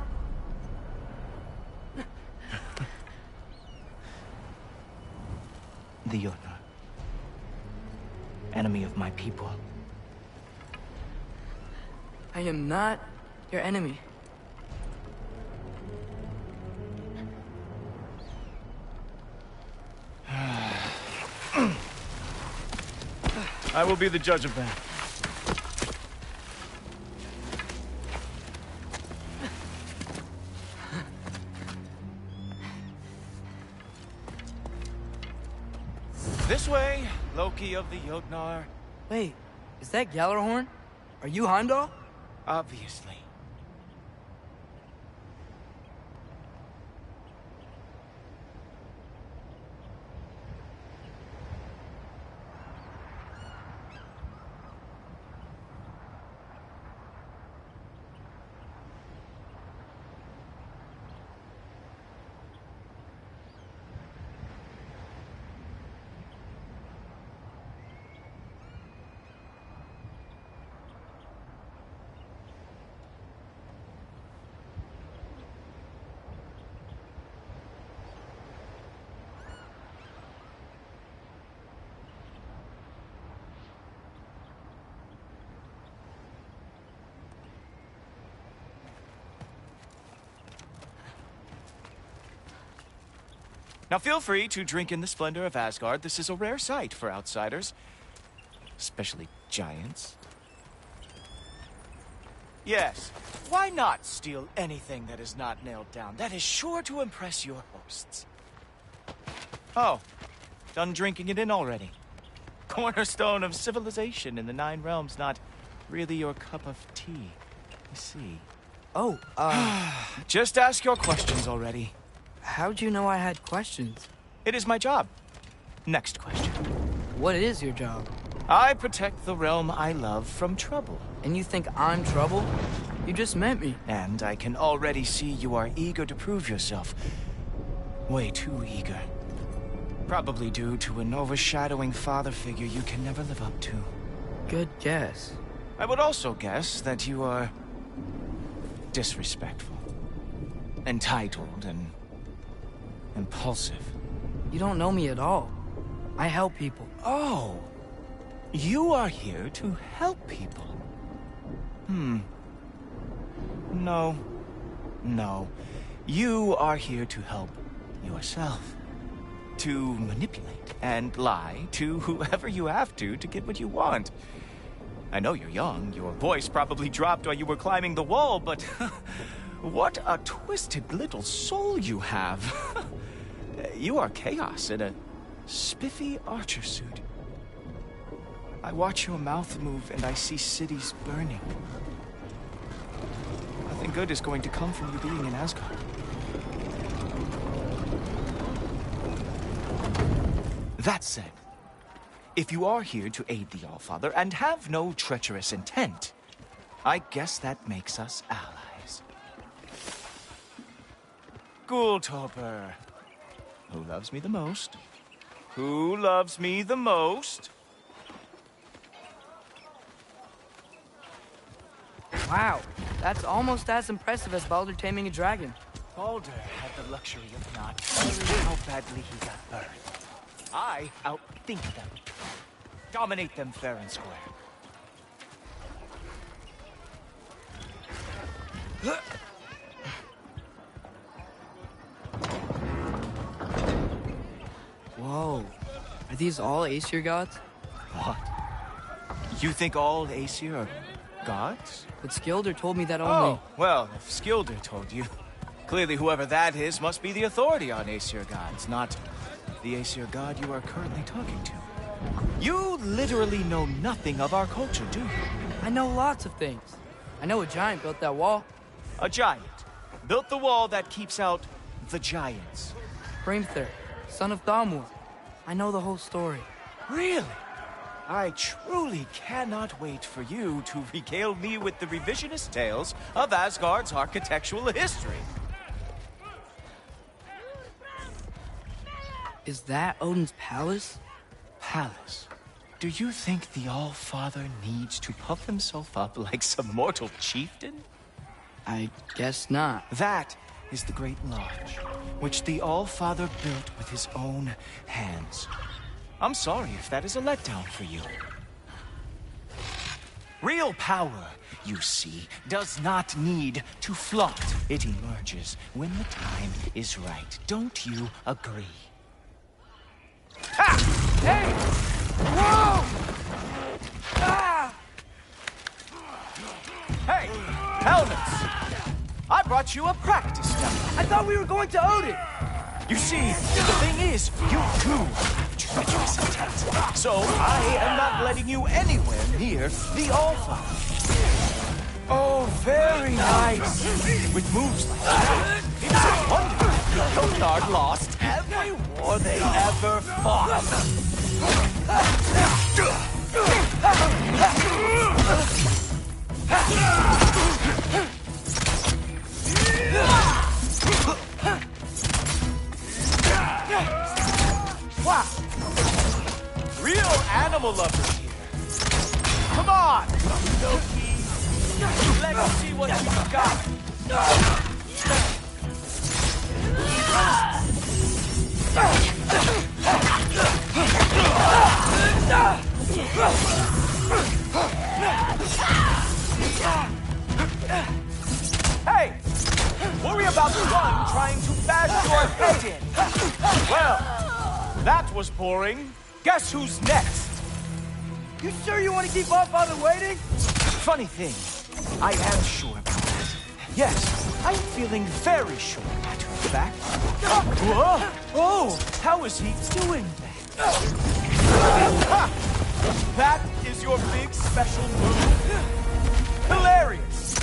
The Jotnar. Enemy of my people. I am not your enemy. I will be the judge of that. This way, Loki of the Jotnar. Wait, is that Gjallarhorn? Are you Heimdall? Obviously. Now feel free to drink in the splendor of Asgard. This is a rare sight for outsiders. Especially giants. Yes, why not steal anything that is not nailed down? That is sure to impress your hosts. Oh, done drinking it in already. Cornerstone of civilization in the Nine Realms, not really your cup of tea. I see. Oh, Just ask your questions already. How'd you know I had questions? It is my job. Next question. What is your job? I protect the realm I love from trouble. And you think I'm trouble? You just met me. And I can already see you are eager to prove yourself. Way too eager. Probably due to an overshadowing father figure you can never live up to. Good guess. I would also guess that you are disrespectful, entitled, and impulsive. You don't know me at all. I help people. Oh, you are here to help people. No. You are here to help yourself. To manipulate and lie to whoever you have to get what you want. I know you're young. Your voice probably dropped while you were climbing the wall, but what a twisted little soul you have. You are chaos in a spiffy archer suit. I watch your mouth move and I see cities burning. Nothing good is going to come from you being in Asgard. That said, if you are here to aid the Allfather and have no treacherous intent, I guess that makes us allies. Gulltoper. Who loves me the most? Who loves me the most? Wow, that's almost as impressive as Baldur taming a dragon. Baldur had the luxury of not caring how badly he got burned. I outthink them. Dominate them fair and square. Whoa. Are these all Aesir gods? What? You think all Aesir are gods? But Skilder told me that only... Oh, well, if Skilder told you, clearly whoever that is must be the authority on Aesir gods, not the Aesir god you are currently talking to. You literally know nothing of our culture, do you? I know lots of things. I know a giant built that wall. A giant built the wall that keeps out the giants. Hrimthur, son of Thamur. I know the whole story. Really? I truly cannot wait for you to regale me with the revisionist tales of Asgard's architectural history. Is that Odin's palace? Palace? Do you think the All-Father needs to puff himself up like some mortal chieftain? I guess not. That is the Great Lodge, which the All-Father built with his own hands. I'm sorry if that is a letdown for you. Real power, you see, does not need to flaunt. It emerges when the time is right. Don't you agree? Ha! Hey! Whoa! Ah! Hey, helmets! I brought you a practice gun. I thought we were going to Odin! You see, the thing is, you too have treacherous intent. So I am not letting you anywhere near the All-Father. Oh, very nice. With moves like that, it's a wonder Jotnar lost every war they ever fought. Wow! Real animal lovers here. Come on, Loki. Let's see what you've got. Hey! Worry about the one trying to bash your head in. Well, that was boring. Guess who's next? You sure you want to keep All-Father waiting? Funny thing, I am sure about that. Yes, I'm feeling very sure, matter of fact. Whoa! Oh, how is he doing that? Ha! That is your big special move? Hilarious!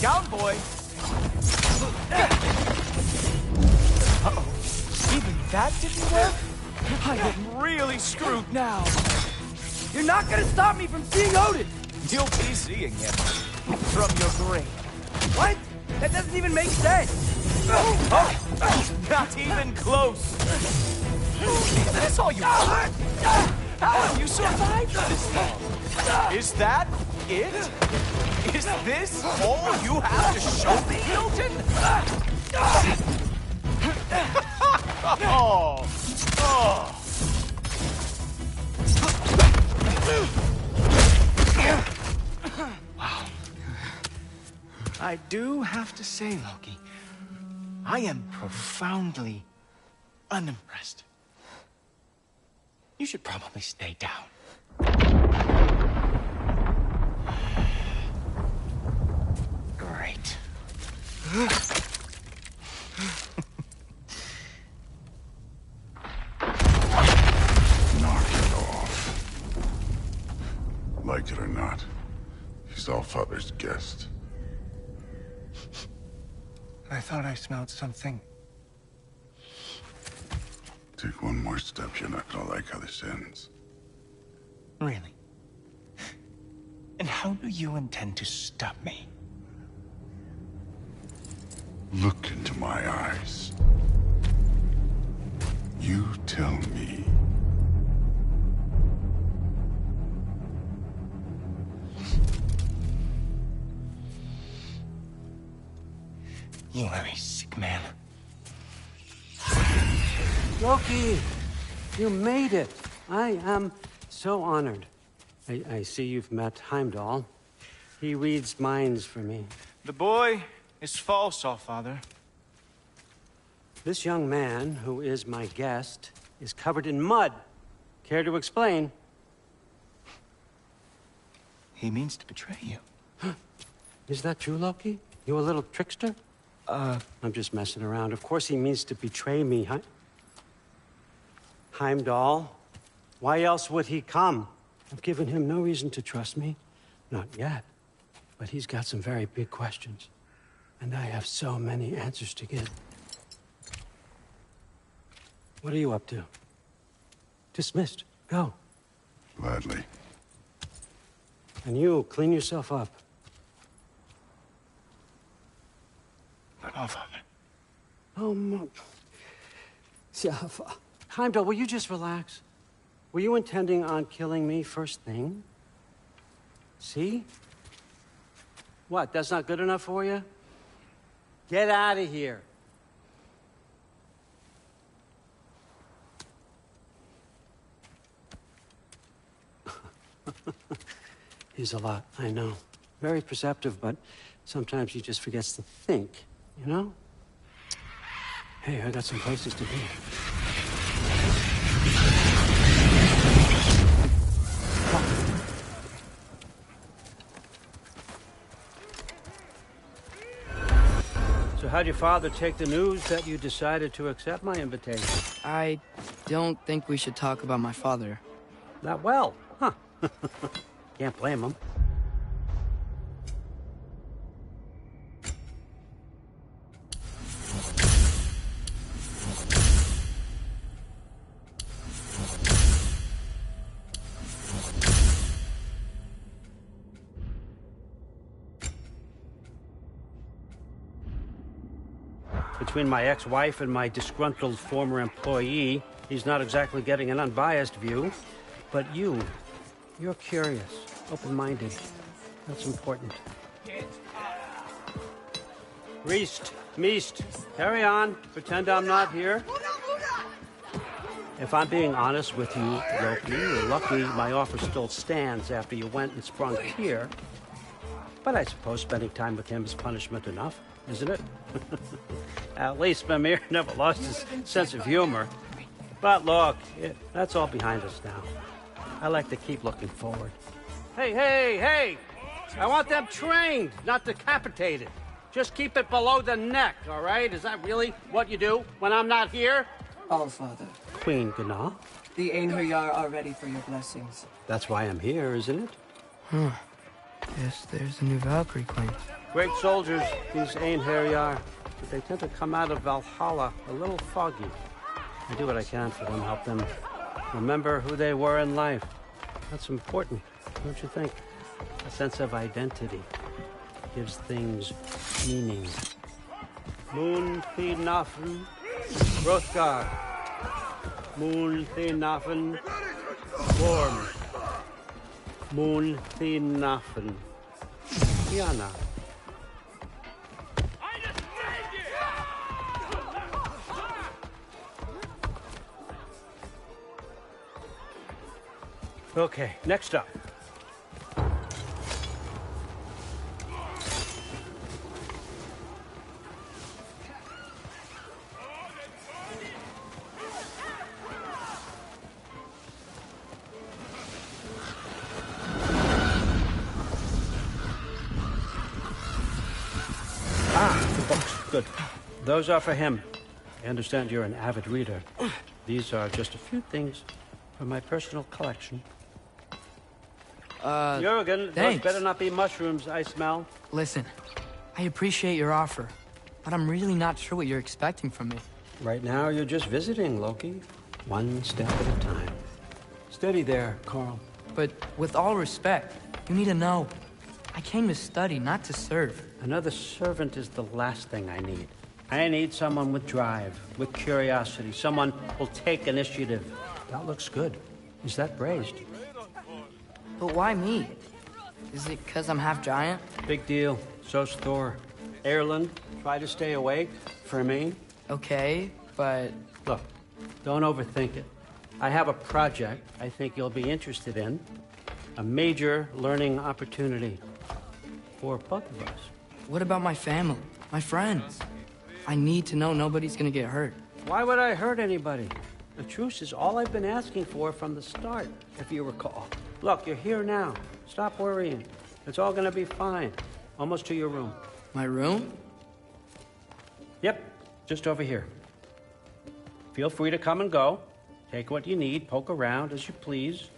Down, boy! Uh-oh. Even that didn't work? I am really screwed now. You're not gonna stop me from seeing Odin! You'll be seeing him from your grave. What? That doesn't even make sense! Oh, not even close! Is this all you want? How have you survived this long? Is that it? Is this all you have to show me, Hilton? Oh! Oh! Wow. I do have to say, Loki, I am profoundly unimpressed. You should probably stay down. Great. Knock it off. Like it or not, he's All-Father's guest. I thought I smelled something. Take one more step, you're not gonna like how this ends. Really? And how do you intend to stop me? Look into my eyes. You tell me. You are a sick man. Loki, you made it. I am so honored. I see you've met Heimdall. He reads minds for me. The boy is false, All-Father. This young man, who is my guest, is covered in mud. Care to explain? He means to betray you. Is that true, Loki? You a little trickster? I'm just messing around. Of course he means to betray me, Heimdall. Why else would he come? I've given him no reason to trust me. Not yet. But he's got some very big questions. And I have so many answers to give. What are you up to? Dismissed. Go. Gladly. And you, clean yourself up. Oh, Mom. Yeah, Heimdall, will you just relax? Were you intending on killing me first thing? See? What, that's not good enough for you? Get out of here. He's a lot, I know. Very perceptive, but sometimes he just forgets to think, you know? Hey, I got some places to be. So how'd your father take the news that you decided to accept my invitation? I don't think we should talk about my father. Not well, huh? Can't blame him. Between my ex-wife and my disgruntled former employee, he's not exactly getting an unbiased view. But you're curious, open-minded. That's important. Reist, Meest, carry on. Pretend I'm not here. If I'm being honest with you, Loki, you're lucky my offer still stands after you went and sprung here. But I suppose spending time with him is punishment enough, isn't it? At least Mimir never lost his sense of humor. But look, that's all behind us now. I like to keep looking forward. Hey! I want them trained, not decapitated. Just keep it below the neck, all right? Is that really what you do when I'm not here? Allfather. Queen Gná. The Einherjar are ready for your blessings. That's why I'm here, isn't it? Huh. Yes, there's a new Valkyrie queen. Great soldiers, these Einherjar. But they tend to come out of Valhalla a little foggy. I do what I can for them, help them remember who they were in life. That's important, don't you think? A sense of identity gives things meaning. Moon Thinafen, Hrothgar. Moon Thinafen, Worm. Moon Thinafen, Diana. Okay, next up. The books. Good. Those are for him. I understand you're an avid reader. These are just a few things from my personal collection. Jurgen, those better not be mushrooms I smell. Listen, I appreciate your offer, but I'm really not sure what you're expecting from me. Right now, you're just visiting, Loki. One step at a time. Steady there, Carl. But with all respect, you need to know. I came to study, not to serve. Another servant is the last thing I need. I need someone with drive, with curiosity, someone who'll take initiative. That looks good. Is that braised? But why me? Is it because I'm half giant? Big deal. So's Thor. Erland, try to stay awake for me. Okay, but... Look, don't overthink it. I have a project I think you'll be interested in. A major learning opportunity for both of us. What about my family? My friends? I need to know nobody's gonna get hurt. Why would I hurt anybody? The truce is all I've been asking for from the start, if you recall. Look, you're here now. Stop worrying. It's all gonna be fine. Almost to your room. My room? Yep, just over here. Feel free to come and go. Take what you need, poke around as you please.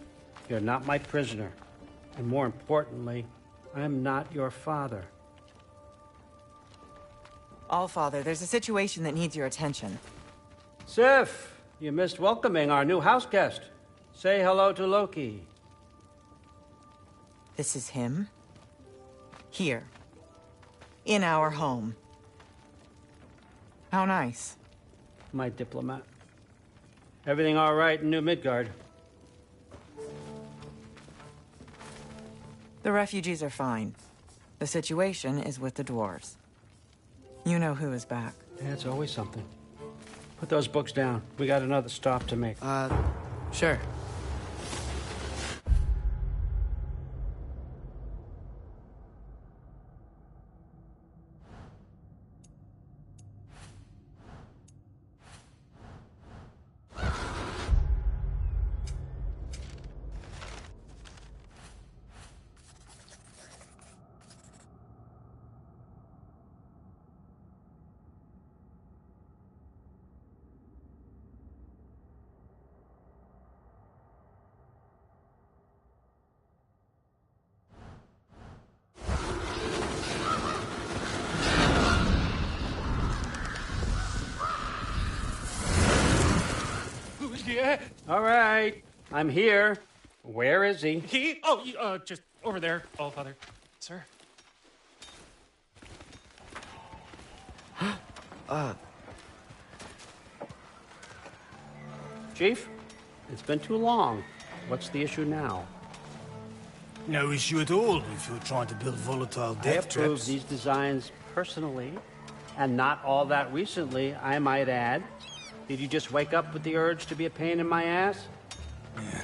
You're not my prisoner. And more importantly, I'm not your father. Allfather, there's a situation that needs your attention. Sif, you missed welcoming our new house guest. Say hello to Loki. This is him? Here. In our home. How nice. My diplomat. Everything all right in New Midgard? The refugees are fine. The situation is with the dwarves. You know who is back. Yeah, it's always something. Put those books down. We got another stop to make. Sure. Yeah. All right. I'm here. Where is he? Just over there, Allfather. Sir. Chief, it's been too long. What's the issue now? No issue at all if you're trying to build volatile I death approved traps. these designs personally, and not all that recently, I might add. Did you just wake up with the urge to be a pain in my ass? Yeah.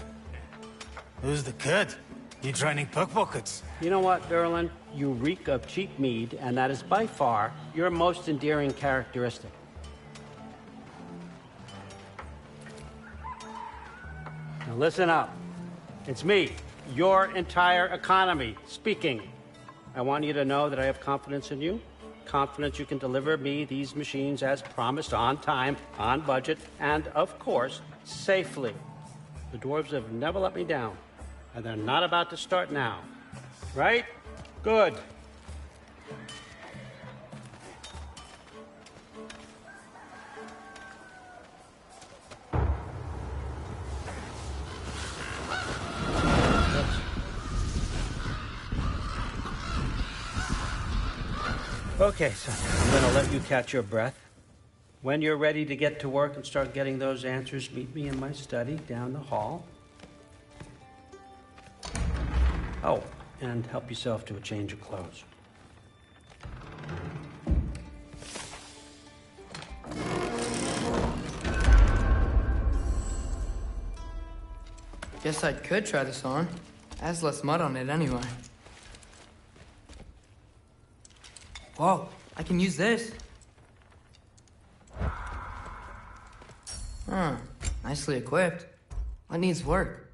Who's the kid? You training pickpockets? You know what, Derlin? You reek of cheap mead, and that is by far your most endearing characteristic. Now listen up. It's me, your entire economy, speaking. I want you to know that I have confidence in you. Confidence you can deliver me these machines as promised, on time, on budget, and, of course, safely. The dwarves have never let me down, and they're not about to start now. Right? Good. Okay, son, I'm gonna let you catch your breath. When you're ready to get to work and start getting those answers, meet me in my study down the hall. Oh, and help yourself to a change of clothes. Guess I could try this on. Has less mud on it anyway. Whoa, I can use this. Huh, nicely equipped. What needs work?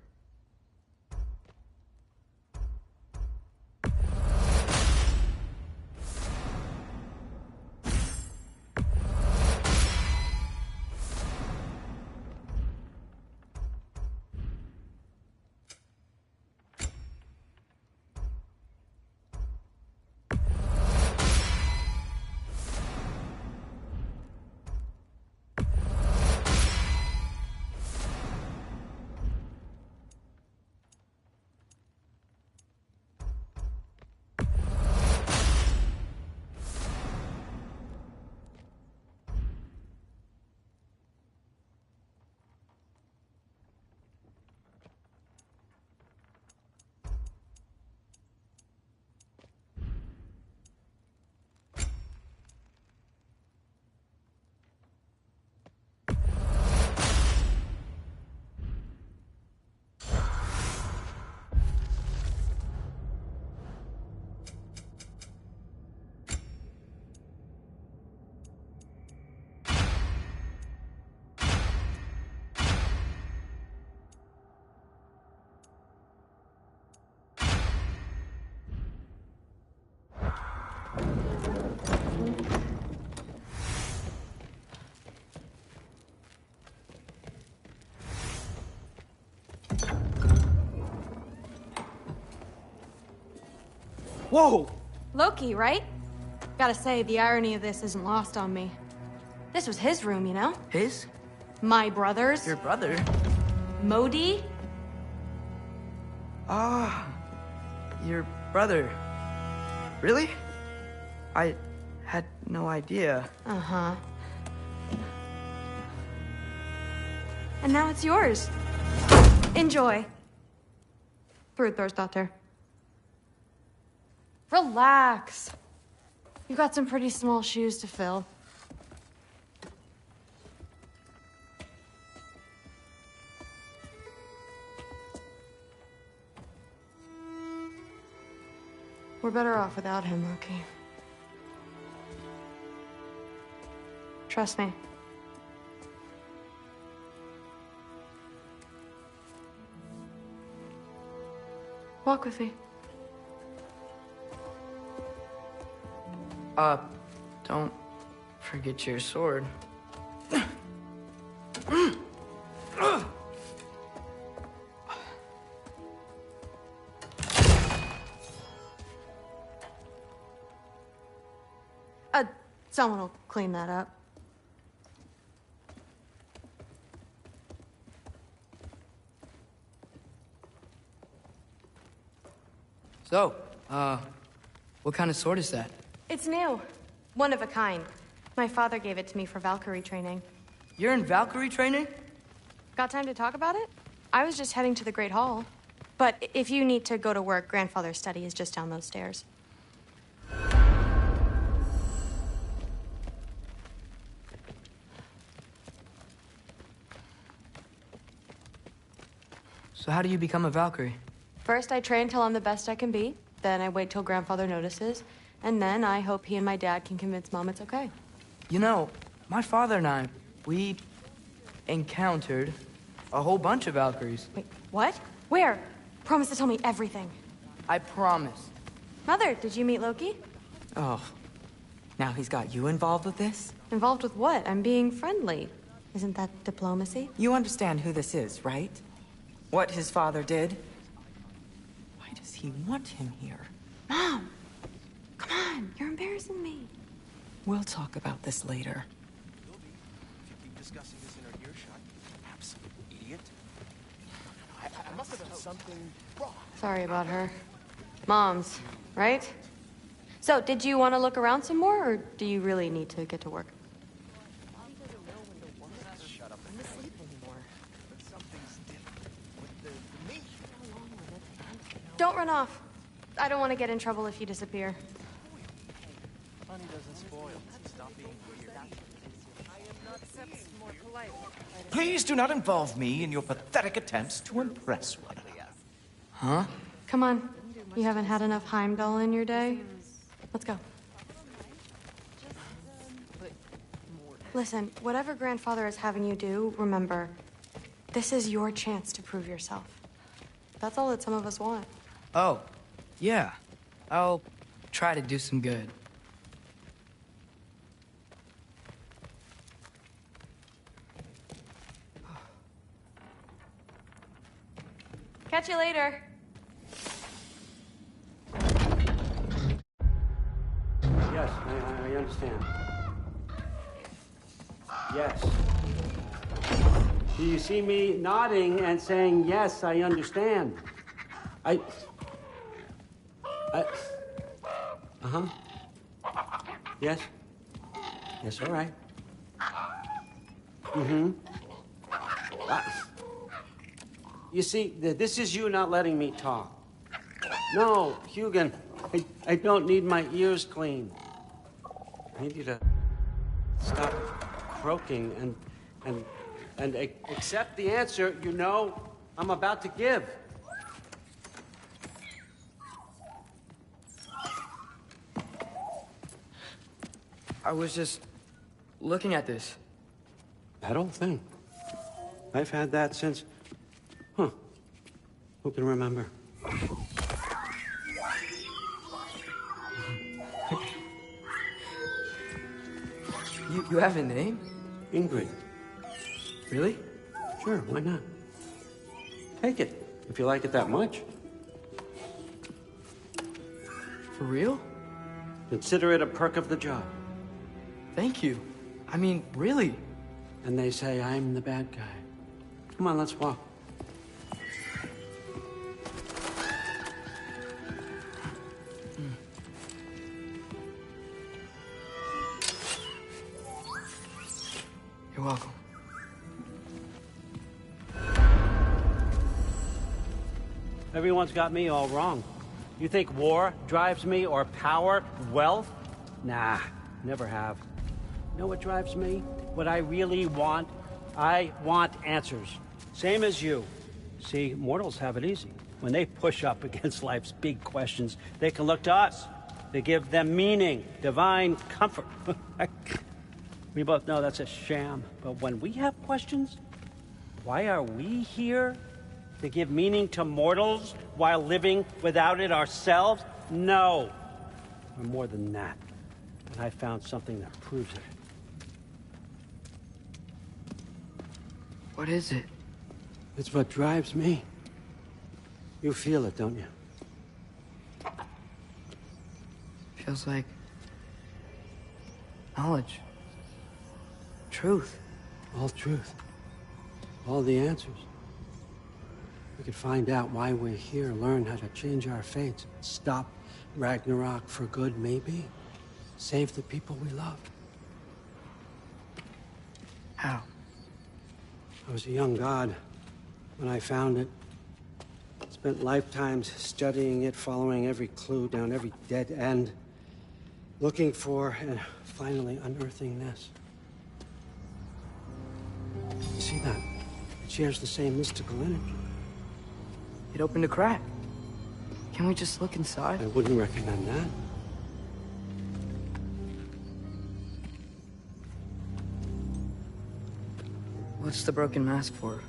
Whoa! Loki, right? Gotta say, the irony of this isn't lost on me. This was his room, you know? His? My brother's. Your brother? Modi? Ah. Your brother. Really? I had no idea. Uh-huh. And now it's yours. Enjoy. Brudthorstdotter. Relax. You've got some pretty small shoes to fill. We're better off without him, Loki. Trust me. Walk with me. Don't forget your sword. Someone will clean that up. So, what kind of sword is that? It's new. One of a kind. My father gave it to me for Valkyrie training. You're in Valkyrie training? Got time to talk about it? I was just heading to the Great Hall. But if you need to go to work, Grandfather's study is just down those stairs. So how do you become a Valkyrie? First, I train till I'm the best I can be. Then I wait till Grandfather notices. And then I hope he and my dad can convince Mom it's okay. You know, my father and I, we encountered a whole bunch of Valkyries. Wait, what? Where? Promise to tell me everything. I promise. Mother, did you meet Loki? Oh, now he's got you involved with this? Involved with what? I'm being friendly. Isn't that diplomacy? You understand who this is, right? What his father did? Why does he want him here? Mom! Come on, you're embarrassing me. We'll talk about this later. If you keep discussing this in our earshot, absolute idiot. I must have done something wrong. Sorry about her. Moms, right? So, did you want to look around some more, or do you really need to get to work? Don't run off. I don't want to get in trouble if you disappear. Honey doesn't spoil. Stop being weird. Please do not involve me in your pathetic attempts to impress one another. Huh? Come on. You haven't had enough Heimdall in your day? Let's go. Listen, whatever Grandfather is having you do, remember, this is your chance to prove yourself. That's all that some of us want. Oh, yeah. I'll try to do some good. Catch you later. Yes, I understand. Yes. Do you see me nodding and saying, yes, I understand? Uh-huh. Yes? Yes, all right. Mm-hmm. You see, this is you not letting me talk. No, Hugin, I don't need my ears cleaned. I need you to stop croaking and accept the answer you know I'm about to give. I was just looking at this. That old thing. I've had that since... Huh. Who can remember? You have a name? Ingrid. Really? Sure, why not? Take it, if you like it that much. For real? Consider it a perk of the job. Thank you. I mean, really. And they say I'm the bad guy. Come on, let's walk. You're welcome. Everyone's got me all wrong. You think war drives me, or power, wealth? Nah, never have. You know what drives me? What I really want? I want answers. Same as you. See, mortals have it easy. When they push up against life's big questions, they can look to us. They give them meaning, divine comfort. We both know that's a sham. But when we have questions, why are we here? To give meaning to mortals while living without it ourselves? No. We're more than that. And I found something that proves it. What is it? It's what drives me. You feel it, don't you? Feels like knowledge. Truth. All truth. All the answers. We could find out why we're here, learn how to change our fates, stop ragnarok for good, maybe. Save the people we love. How? I was a young god when I found it. Spent lifetimes studying it, following every clue down every dead end, looking for and finally unearthing this. You see that? It shares the same mystical energy. It opened a crack. Can we just look inside? I wouldn't recommend that. What's the broken mask for?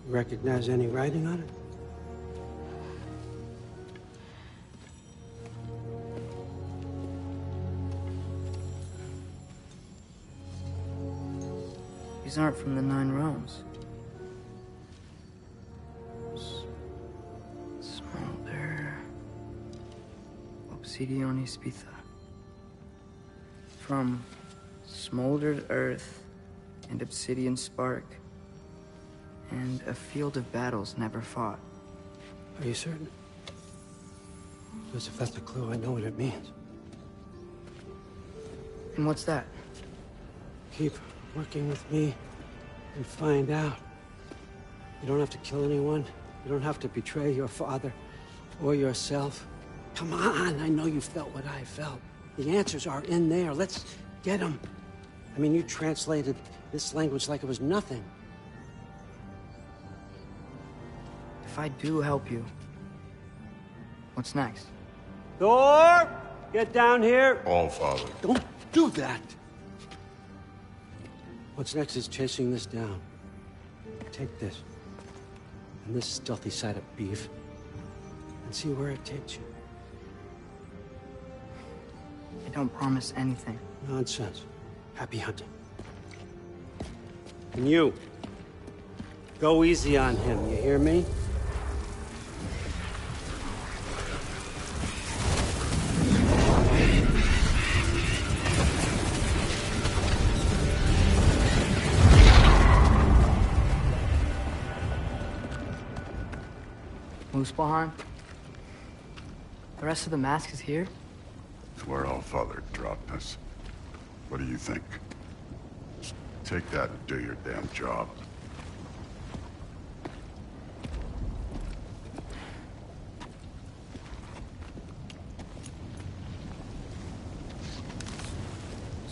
You recognize any writing on it? These aren't from the Nine Realms. Smolder. Obsidian Spitha. From smoldered earth and obsidian spark, and a field of battles never fought. Are you certain? Because if that's a clue, I know what it means. And what's that? Keep working with me and find out. You don't have to kill anyone. You don't have to betray your father or yourself. Come on, I know you felt what I felt. The answers are in there. Let's get them. I mean, you translated this language like it was nothing. If I do help you, what's next? Thor! Get down here! All Father. Don't do that! What's next is chasing this down. Take this, and this stealthy side of beef, and see where it takes you. I don't promise anything. Nonsense. Happy hunting. And you, go easy on him, you hear me? Muspelheim? The rest of the mask is here? It's where All Father dropped us. What do you think? Just take that and do your damn job.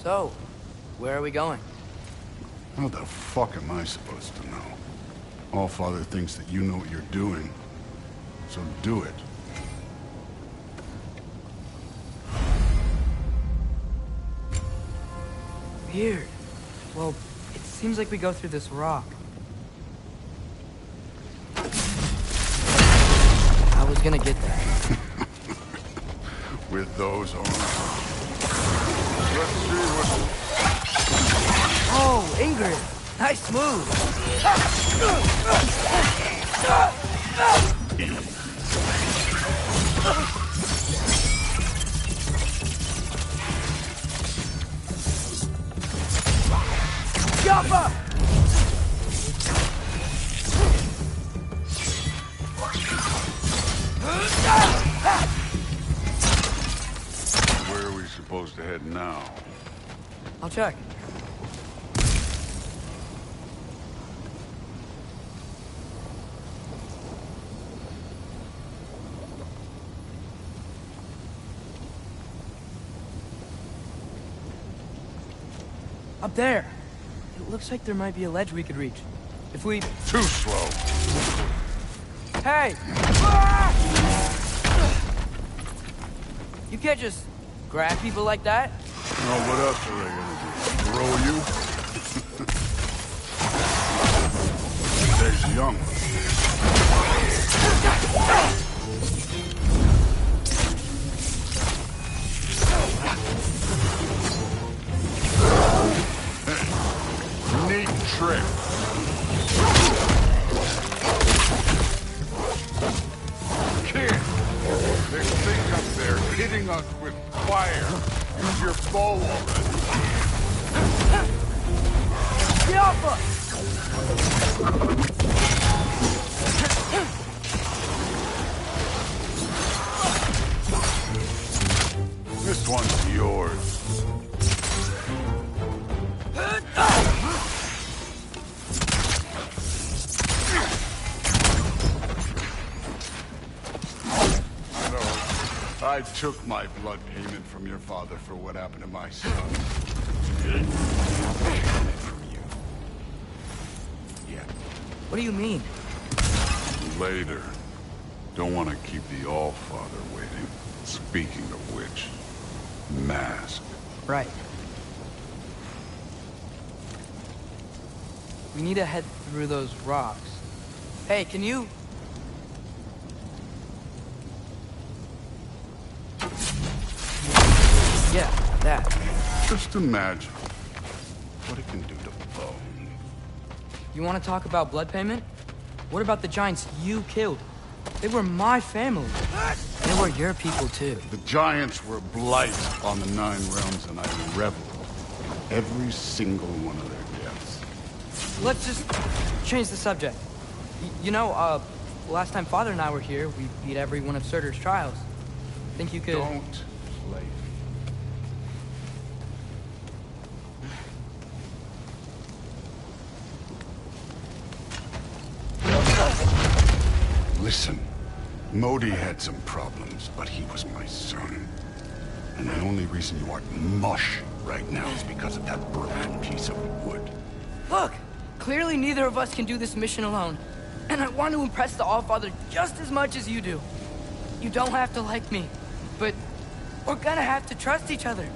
So, where are we going? How the fuck am I supposed to know? All Father thinks that you know what you're doing, so do it. Weird. Well, it seems like we go through this rock. I was gonna get there. With those arms. Let's see what... Oh, Ingrid! Nice move! Jumper! Where are we supposed to head now? I'll check. Up there. It looks like there might be a ledge we could reach. If we... Too slow. Hey! You can't just grab people like that. Oh, what else are they gonna do? Throw you? There's young. Neat trick. Kid, there's things up there hitting us with fire. Use your bow already. Get off us! This one's yours. I took my blood payment from your father for what happened to my son. From you. Yeah. What do you mean? Later. Don't want to keep the All-Father waiting. Speaking of which, mask. Right. We need to head through those rocks. Hey, can you... Yeah, that. Just imagine what it can do to bone. You want to talk about blood payment? What about the giants you killed? They were my family. They were your people, too. The giants were blight on the 9 realms, and I reveled in every single one of their deaths. Let's just change the subject. You know, last time Father and I were here, we beat every one of Surtur's trials. Think you could... Don't play. Listen, Modi had some problems, but he was my son. And the only reason you aren't mush right now is because of that broken piece of wood. Look! Clearly neither of us can do this mission alone. And I want to impress the All-Father just as much as you do. You don't have to like me, but we're gonna have to trust each other.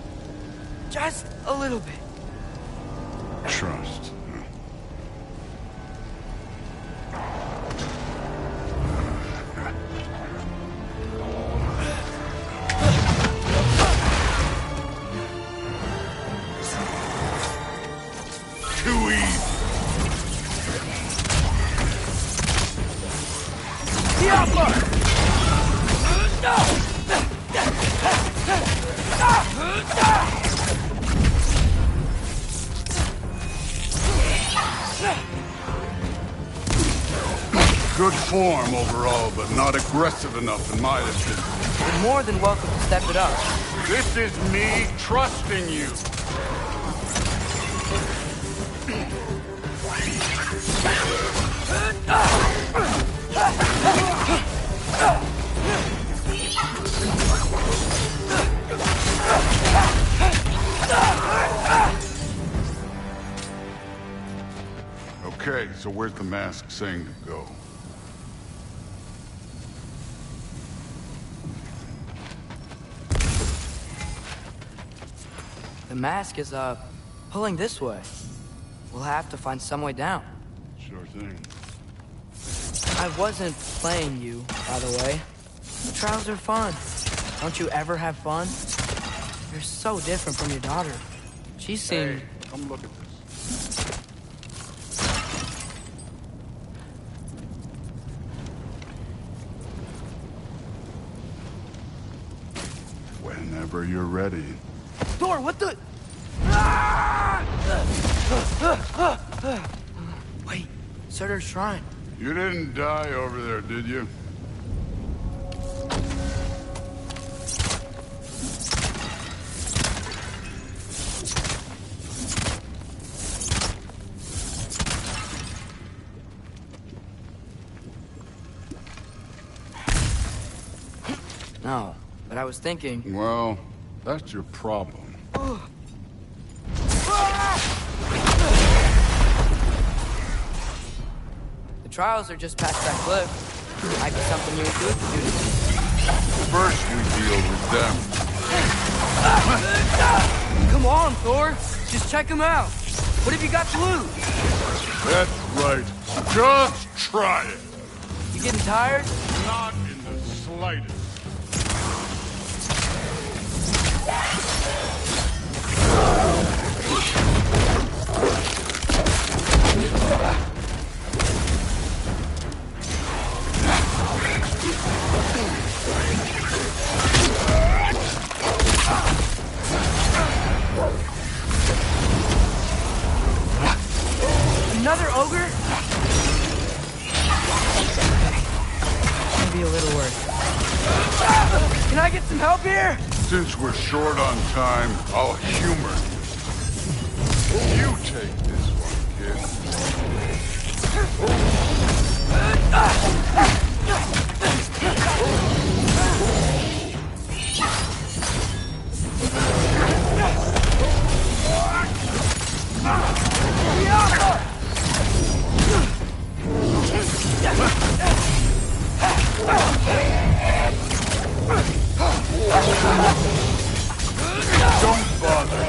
Just a little bit. Trust. Too easy. Good form overall, but not aggressive enough in my opinion. You're more than welcome to step it up. This is me trusting you. Okay, so where's the mask saying to go? The mask is, pulling this way. We'll have to find some way down. Sure thing. I wasn't playing you, by the way. The trials are fun. Don't you ever have fun? You're so different from your daughter. She seemed... Hey, come look at this. Whenever you're ready. Thor, what the... Wait, Surtur's shrine. You didn't die over there, did you? No, but I was thinking... Well, that's your problem. trials are just past that cliff. Might be something you and Duke could do. First we deal with them. Come on, Thor. Just check them out. What have you got to lose? That's right. Just try it. You getting tired? Not in the slightest. Another ogre? Maybe a little worse. Can I get some help here? Since we're short on time, I'll humor you. You take this one, kid. Don't bother.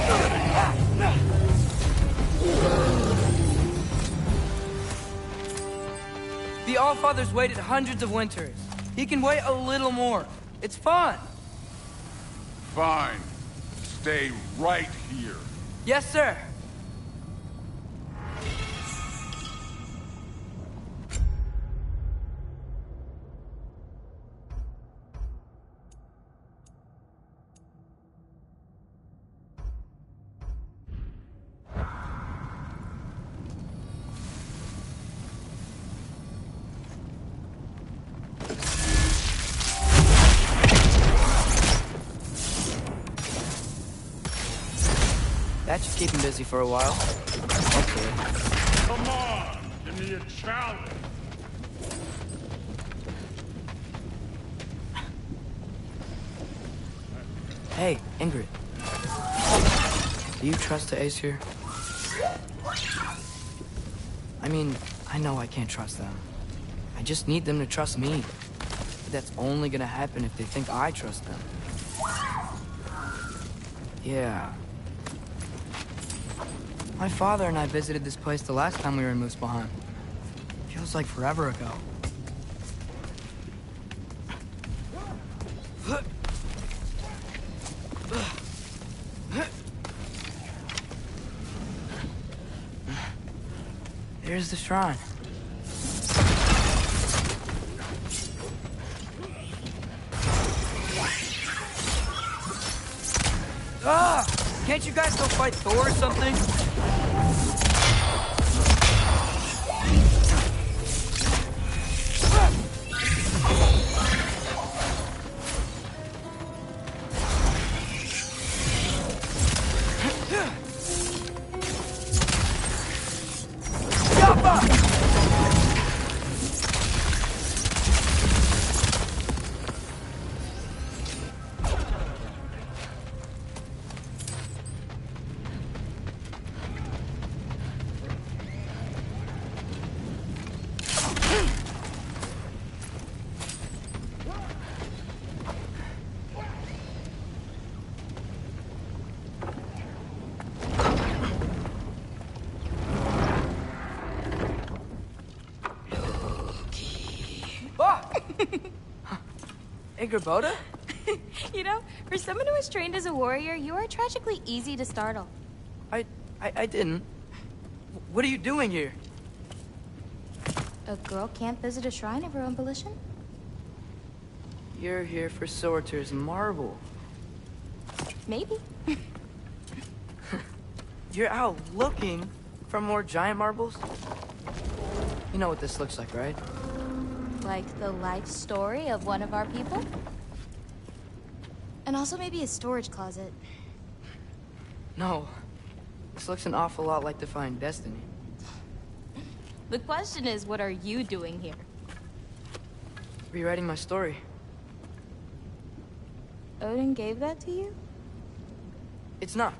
The Allfather's waited hundreds of winters. He can wait a little more. It's fun. Fine. Stay right here. Yes, sir. That should keep him busy for a while. Hopefully. Come on, give me a challenge. Hey, Ingrid. Do you trust the Aesir? I mean, I know I can't trust them. I just need them to trust me. But that's only gonna happen if they think I trust them. Yeah. My father and I visited this place the last time we were in Muspelheim. Feels like forever ago. There's the shrine. Ah! Can't you guys go fight Thor or something? Boda? You know, for someone who was trained as a warrior, you are tragically easy to startle. I didn't. What are you doing here? A girl can't visit a shrine of her own volition? You're here for Sorcerer's Marble. Maybe. You're out looking for more giant marbles? You know what this looks like, right? Like the life story of one of our people? And also maybe a storage closet. No. This looks an awful lot like Defying Destiny. The question is, what are you doing here? Rewriting my story. Odin gave that to you? It's not.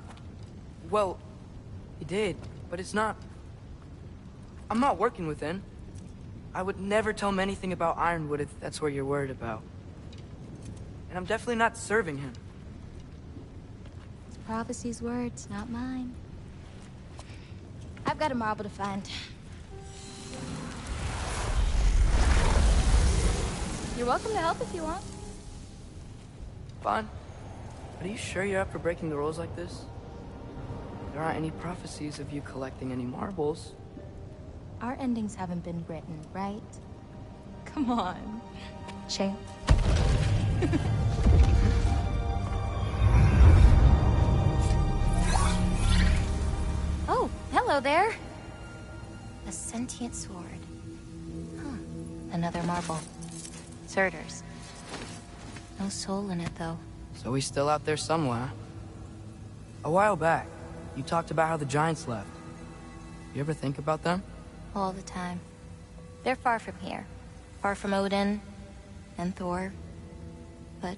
Well, he did, but it's not. I'm not working with him. I would never tell him anything about Ironwood if that's what you're worried about. And I'm definitely not serving him. It's Prophecy's words, not mine. I've got a marble to find. You're welcome to help if you want. Fine. But are you sure you're up for breaking the rules like this? There aren't any prophecies of you collecting any marbles. Our endings haven't been written, right? Come on, champ. Oh, hello there. A sentient sword. Huh. Another marble. Surtur's. No soul in it, though. So he's still out there somewhere. A while back, you talked about how the giants left. You ever think about them? All the time. They're far from here. Far from Odin and Thor. But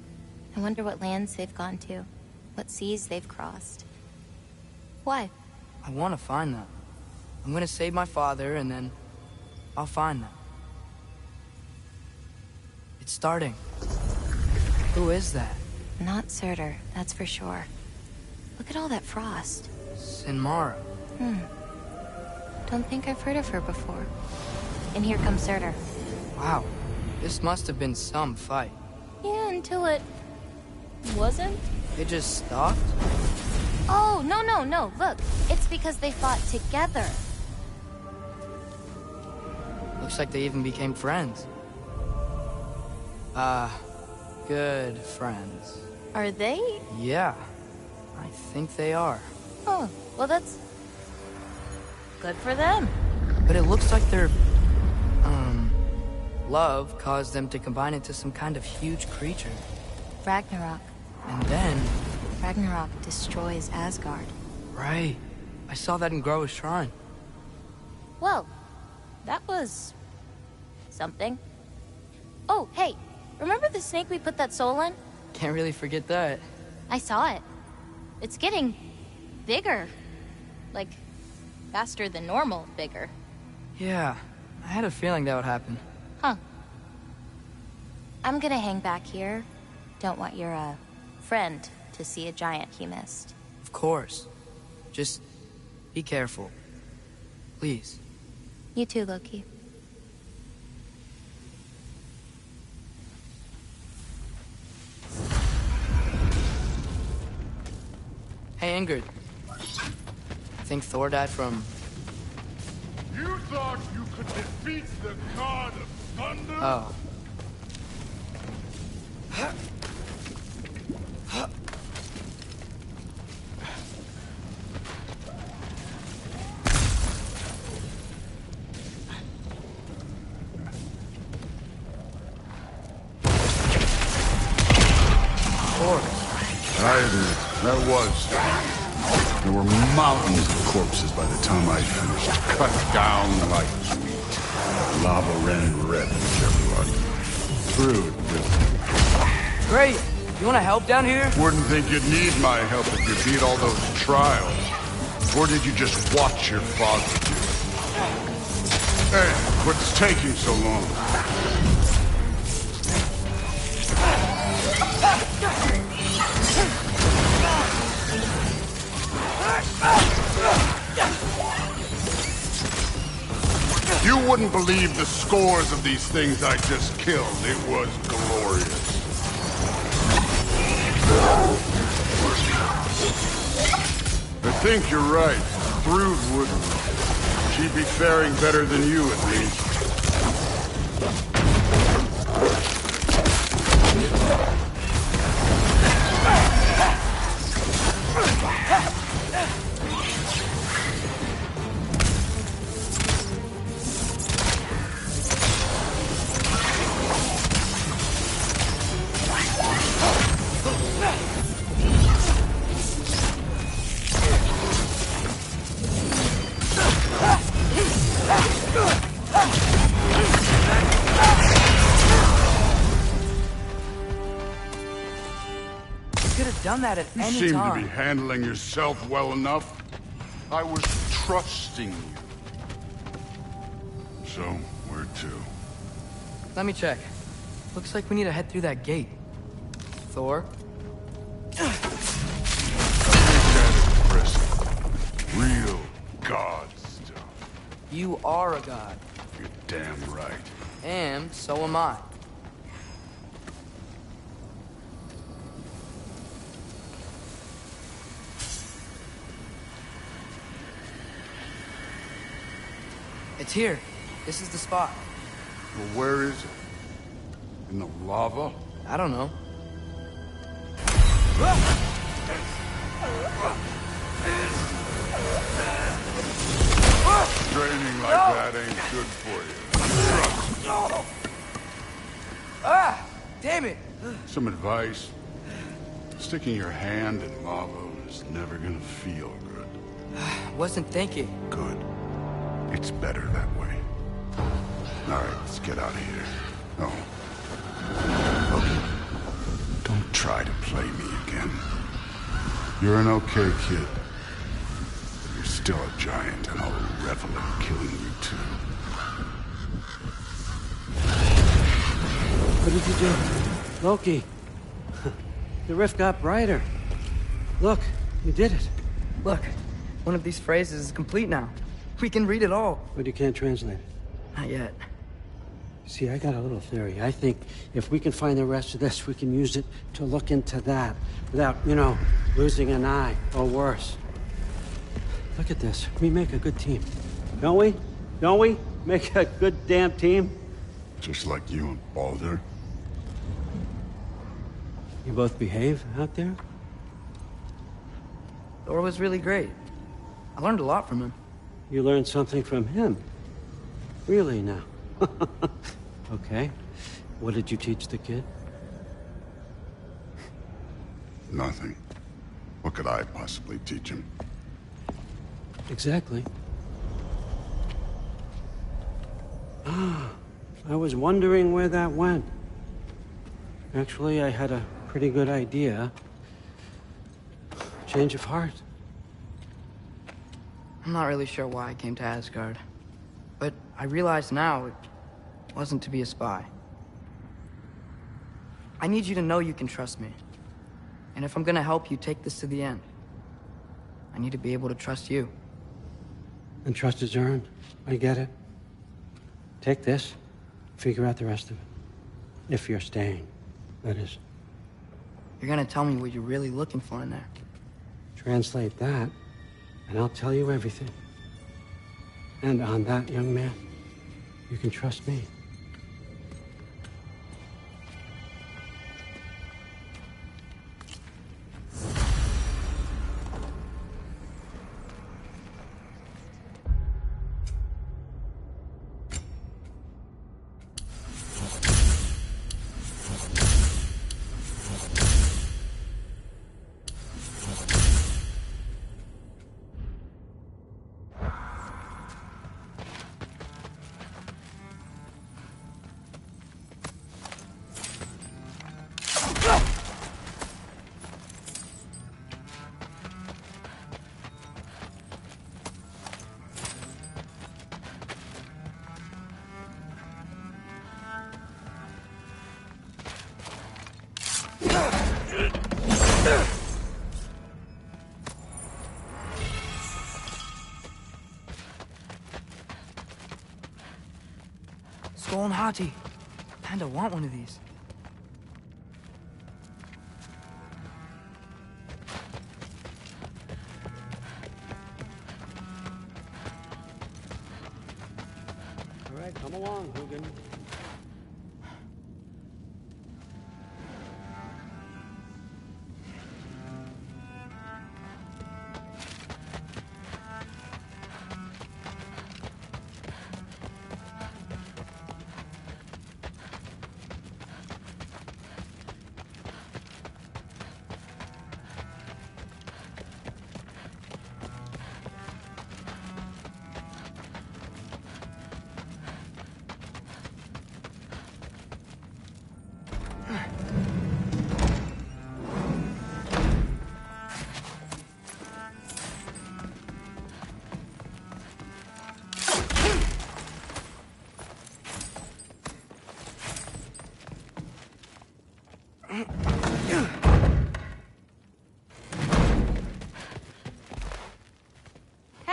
I wonder what lands they've gone to. What seas they've crossed. Why? I want to find them. I'm gonna save my father, and then I'll find them. It's starting. Who is that? Not Surtur, that's for sure. Look at all that frost. Sinmara. Don't think I've heard of her before. And here comes Surtur. Wow. This must have been some fight. Yeah, until it... wasn't? It just stopped? Oh, no. Look, it's because they fought together. Looks like they even became friends. Good friends. Are they? Yeah, I think they are. Oh, well that's... good for them. But it looks like their... love caused them to combine into some kind of huge creature. Ragnarok. And then... Ragnarok destroys Asgard. Right. I saw that in Groa's shrine. Well, that was... something. Oh, hey, remember the snake we put that soul in? Can't really forget that. I saw it. It's getting... bigger. Like, faster than normal bigger. Yeah, I had a feeling that would happen. Huh. I'm gonna hang back here. Don't want your, friend to see a giant he missed. Of course. Just be careful. Please. You too, Loki. Hey, Ingrid. Think Thor died from... You thought you could defeat the god of thunder? Oh. That was. There were mountains of corpses by the time I finished. Cut down like wheat. Lava ran red with everybody. True. Great. You want to help down here? Wouldn't think you'd need my help if you beat all those trials. Or did you just watch your father do it? Hey, what's taking so long? You wouldn't believe the scores of these things I just killed. It was glorious. I think you're right. Thrud wouldn't. She'd be faring better than you, at least. Done that at any You seem time. to be handling yourself well enough. I was trusting you. So, Where to? Let me check. Looks like we need to head through that gate. Thor? Real god stuff. You are a god. You're damn right. And so am I. It's here. This is the spot. Well, where is it? In the lava? I don't know. Training like that ain't good for you. Trust me. Ah! Damn it! Some advice. Sticking your hand in lava is never gonna feel good. Wasn't thinking. Good. It's better that way. All right, let's get out of here. Oh. Loki, don't try to play me again. You're an okay kid. But you're still a giant, and I'll revel in killing you too. What did you do? Loki. The rift got brighter. Look, you did it. Look, one of these phrases is complete now. We can read it all. But you can't translate it. Not yet. See, I got a little theory. I think if we can find the rest of this, we can use it to look into that without, you know, losing an eye or worse. Look at this. We make a good team. Don't we? Don't we? Make a good damn team? Just like you and Baldur. You both behave out there? Thor was really great. I learned a lot from him. You learned something from him? Really now? Okay. What did you teach the kid? Nothing. What could I possibly teach him? Exactly. Ah, I was wondering where that went. Actually, I had a pretty good idea. Change of heart. I'm not really sure why I came to Asgard. But I realize now it wasn't to be a spy. I need you to know you can trust me. And if I'm gonna help you take this to the end, I need to be able to trust you. And trust is earned. I get it. Take this, figure out the rest of it. If you're staying, that is. You're gonna tell me what you're really looking for in there. Translate that, and I'll tell you everything. And on that, young man, you can trust me. Skull and Hati. Kinda want one of these. All right, come along, Hugin.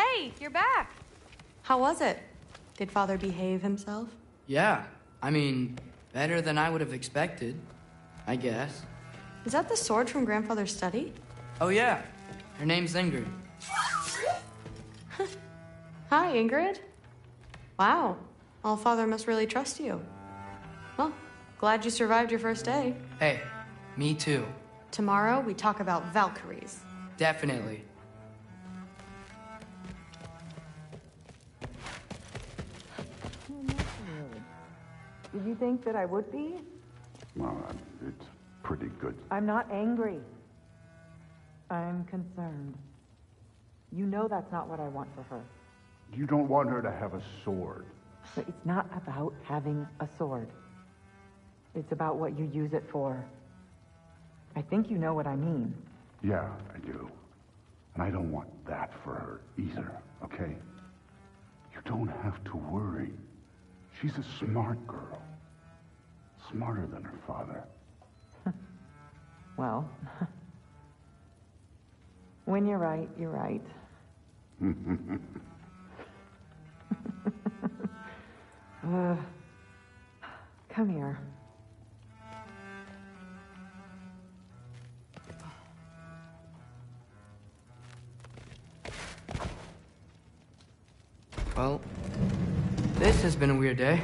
Hey, you're back. How was it? Did Father behave himself? Yeah, I mean, better than I would have expected, I guess. Is that the sword from Grandfather's study? Oh yeah, her name's Ingrid. Hi, Ingrid. Wow, Allfather must really trust you. Well, glad you survived your first day. Hey, me too. Tomorrow, we talk about Valkyries. Definitely. Did you think that I would be? Well, it's pretty good. I'm not angry. I'm concerned. You know that's not what I want for her. You don't want her to have a sword. But it's not about having a sword. It's about what you use it for. I think you know what I mean. Yeah, I do. And I don't want that for her either, okay? You don't have to worry. She's a smart girl. Smarter than her father. Well, when you're right, you're right. Come here. Well, this has been a weird day.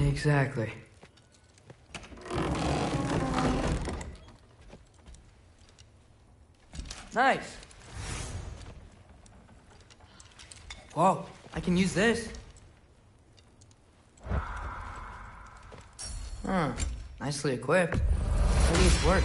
Exactly. Nice. Whoa, I can use this. Nicely equipped. How these work?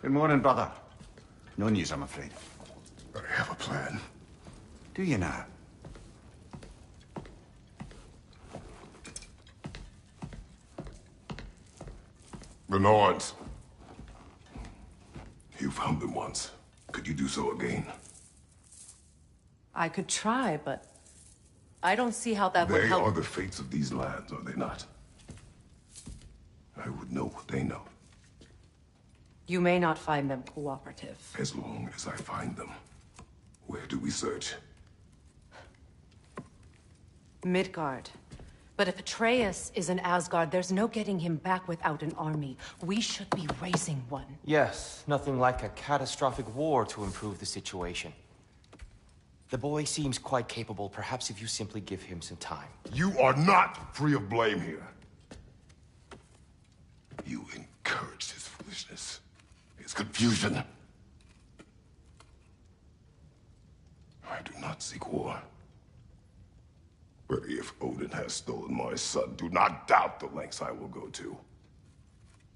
Good morning, brother. No news, I'm afraid. I have a plan. Do you now? The Norns. You found them once. Could you do so again? I could try, but I don't see how that would They help. are the fates of these lands, are they not? I would know what they know. You may not find them cooperative. As long as I find them. Where do we search? Midgard. But if Atreus is in Asgard, there's no getting him back without an army. We should be raising one. Yes, nothing like a catastrophic war to improve the situation. The boy seems quite capable. Perhaps if you simply give him some time. You are not free of blame here. You encouraged his foolishness. His confusion. I do not seek war. But if Odin has stolen my son, do not doubt the lengths I will go to.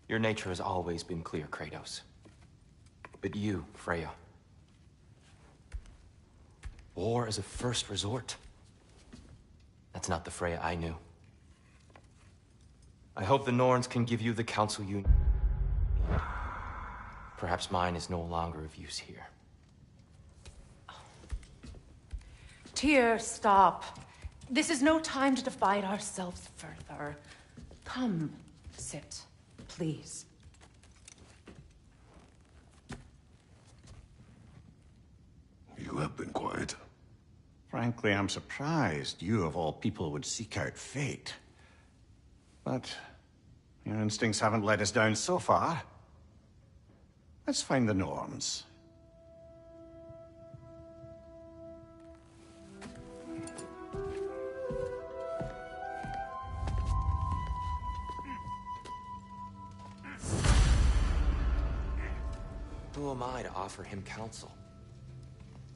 Your nature has always been clear, Kratos. But you, Freya. War is a first resort. That's not the Freya I knew. I hope the Norns can give you the counsel you need. Perhaps mine is no longer of use here. Tyr, stop. This is no time to divide ourselves further. Come, sit, please. You have been quiet. Frankly, I'm surprised you, of all people, would seek out fate. But your instincts haven't let us down so far. Let's find the Norns. Who am I to offer him counsel?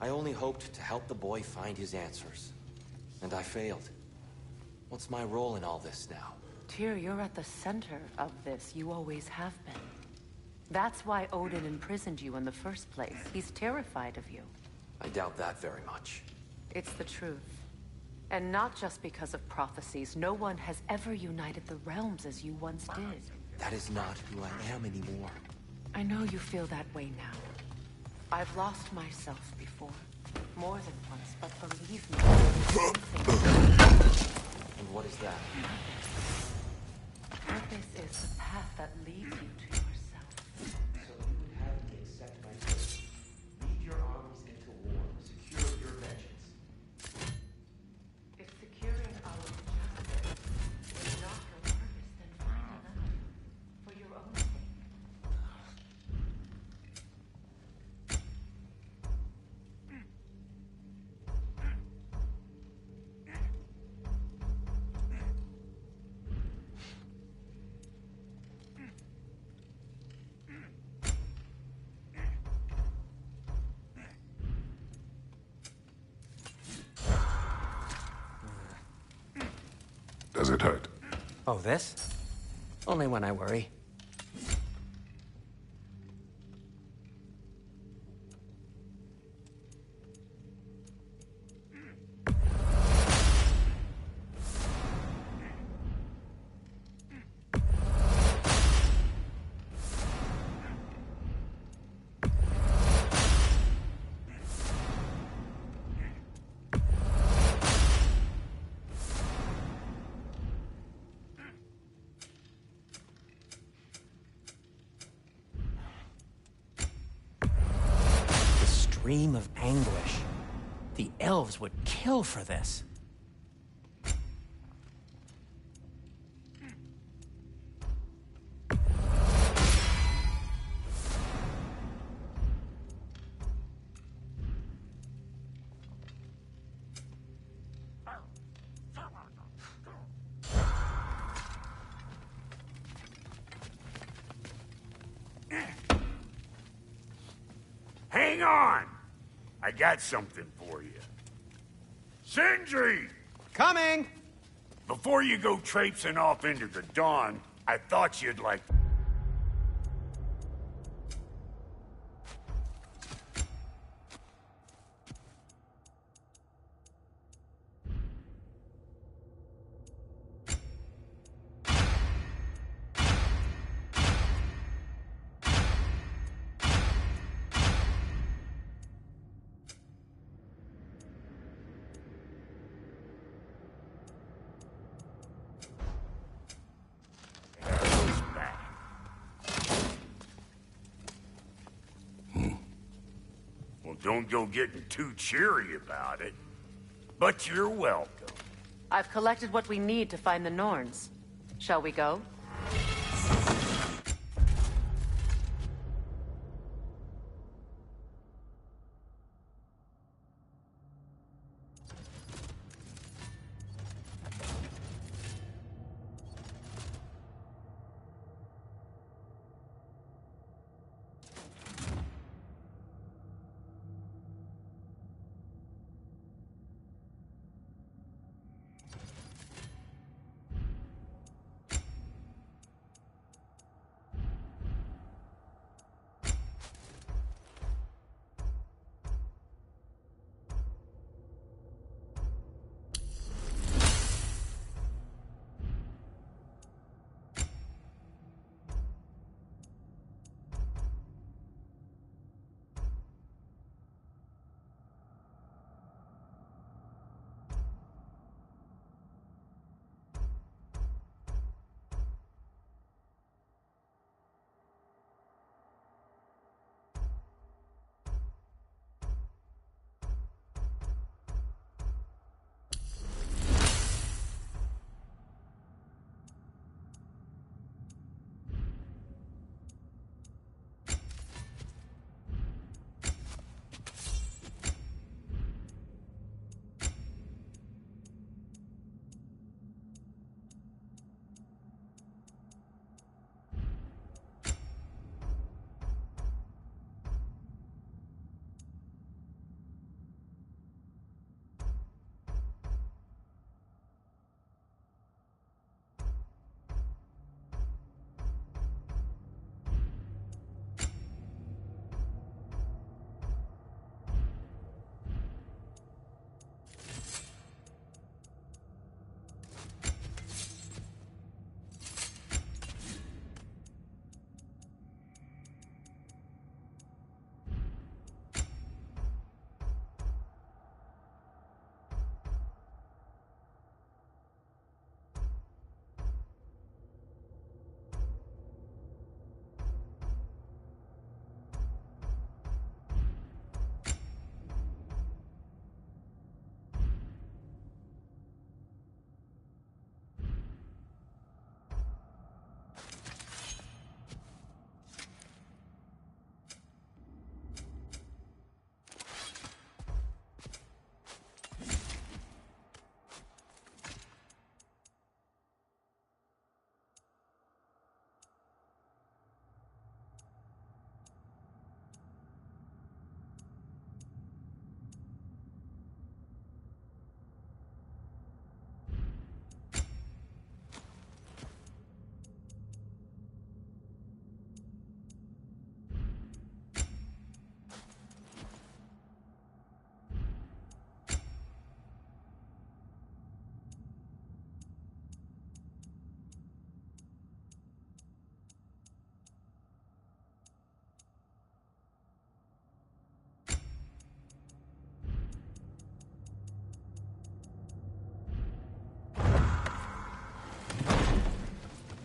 I only hoped to help the boy find his answers. And I failed. What's my role in all this now? Tyr, you're at the center of this. You always have been. That's why Odin imprisoned you in the first place. He's terrified of you. I doubt that very much. It's the truth. And not just because of prophecies. No one has ever united the realms as you once did. That is not who I am anymore. I know you feel that way now. I've lost myself before. More than once, but believe me. And what is that? Purpose is the path that leads you to yourself. So you would have me accept my fate. Lead your armies into war. Secure your vengeance. If securing our justice is not your purpose, then find another. For your own sake. Does it hurt? Oh, this? Only when I worry. Scream of anguish. The elves would kill for this. Hang on! I got something for you. Sindri! Coming! Before you go traipsing off into the dawn, I thought you'd like... Don't go getting too cheery about it. But you're welcome. I've collected what we need to find the Norns. Shall we go?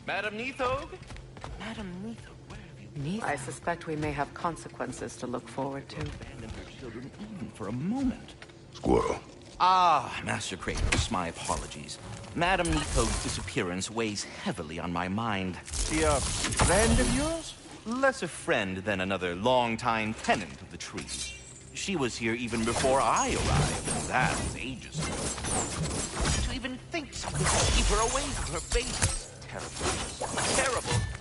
Madam Neathog? Madam Neathog, where have you I suspect we may have consequences to look forward to. abandoned her children even for a moment? Squirrel. Ah, Master Kratos, my apologies. Madam Neathog's disappearance weighs heavily on my mind. She a friend of yours? Less a friend than another long-time tenant of the trees. She was here even before I arrived, and that was ages ago. To even think someone could keep her away from her base. Terrible. Terrible.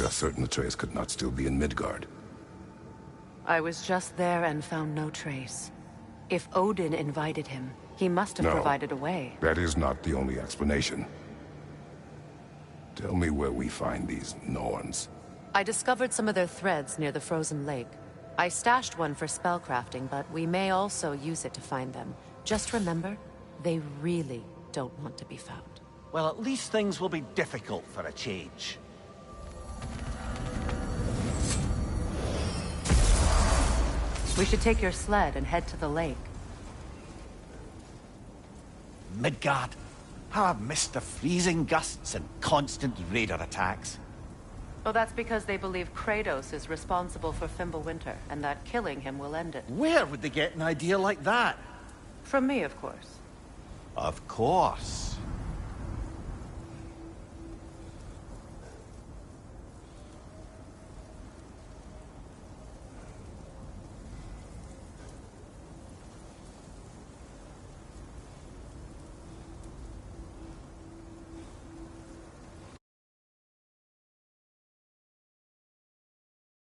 We are certain Atreus could not still be in Midgard. I was just there and found no trace. If Odin invited him, he must have provided a way. That is not the only explanation. Tell me where we find these Norns. I discovered some of their threads near the frozen lake. I stashed one for spellcrafting, but we may also use it to find them. Just remember, they really don't want to be found. Well, at least things will be difficult for a change. We should take your sled and head to the lake. Midgard? How I've missed the freezing gusts and constant raider attacks. Well, that's because they believe Kratos is responsible for Fimbulwinter, and that killing him will end it. Where would they get an idea like that? From me, of course. Of course.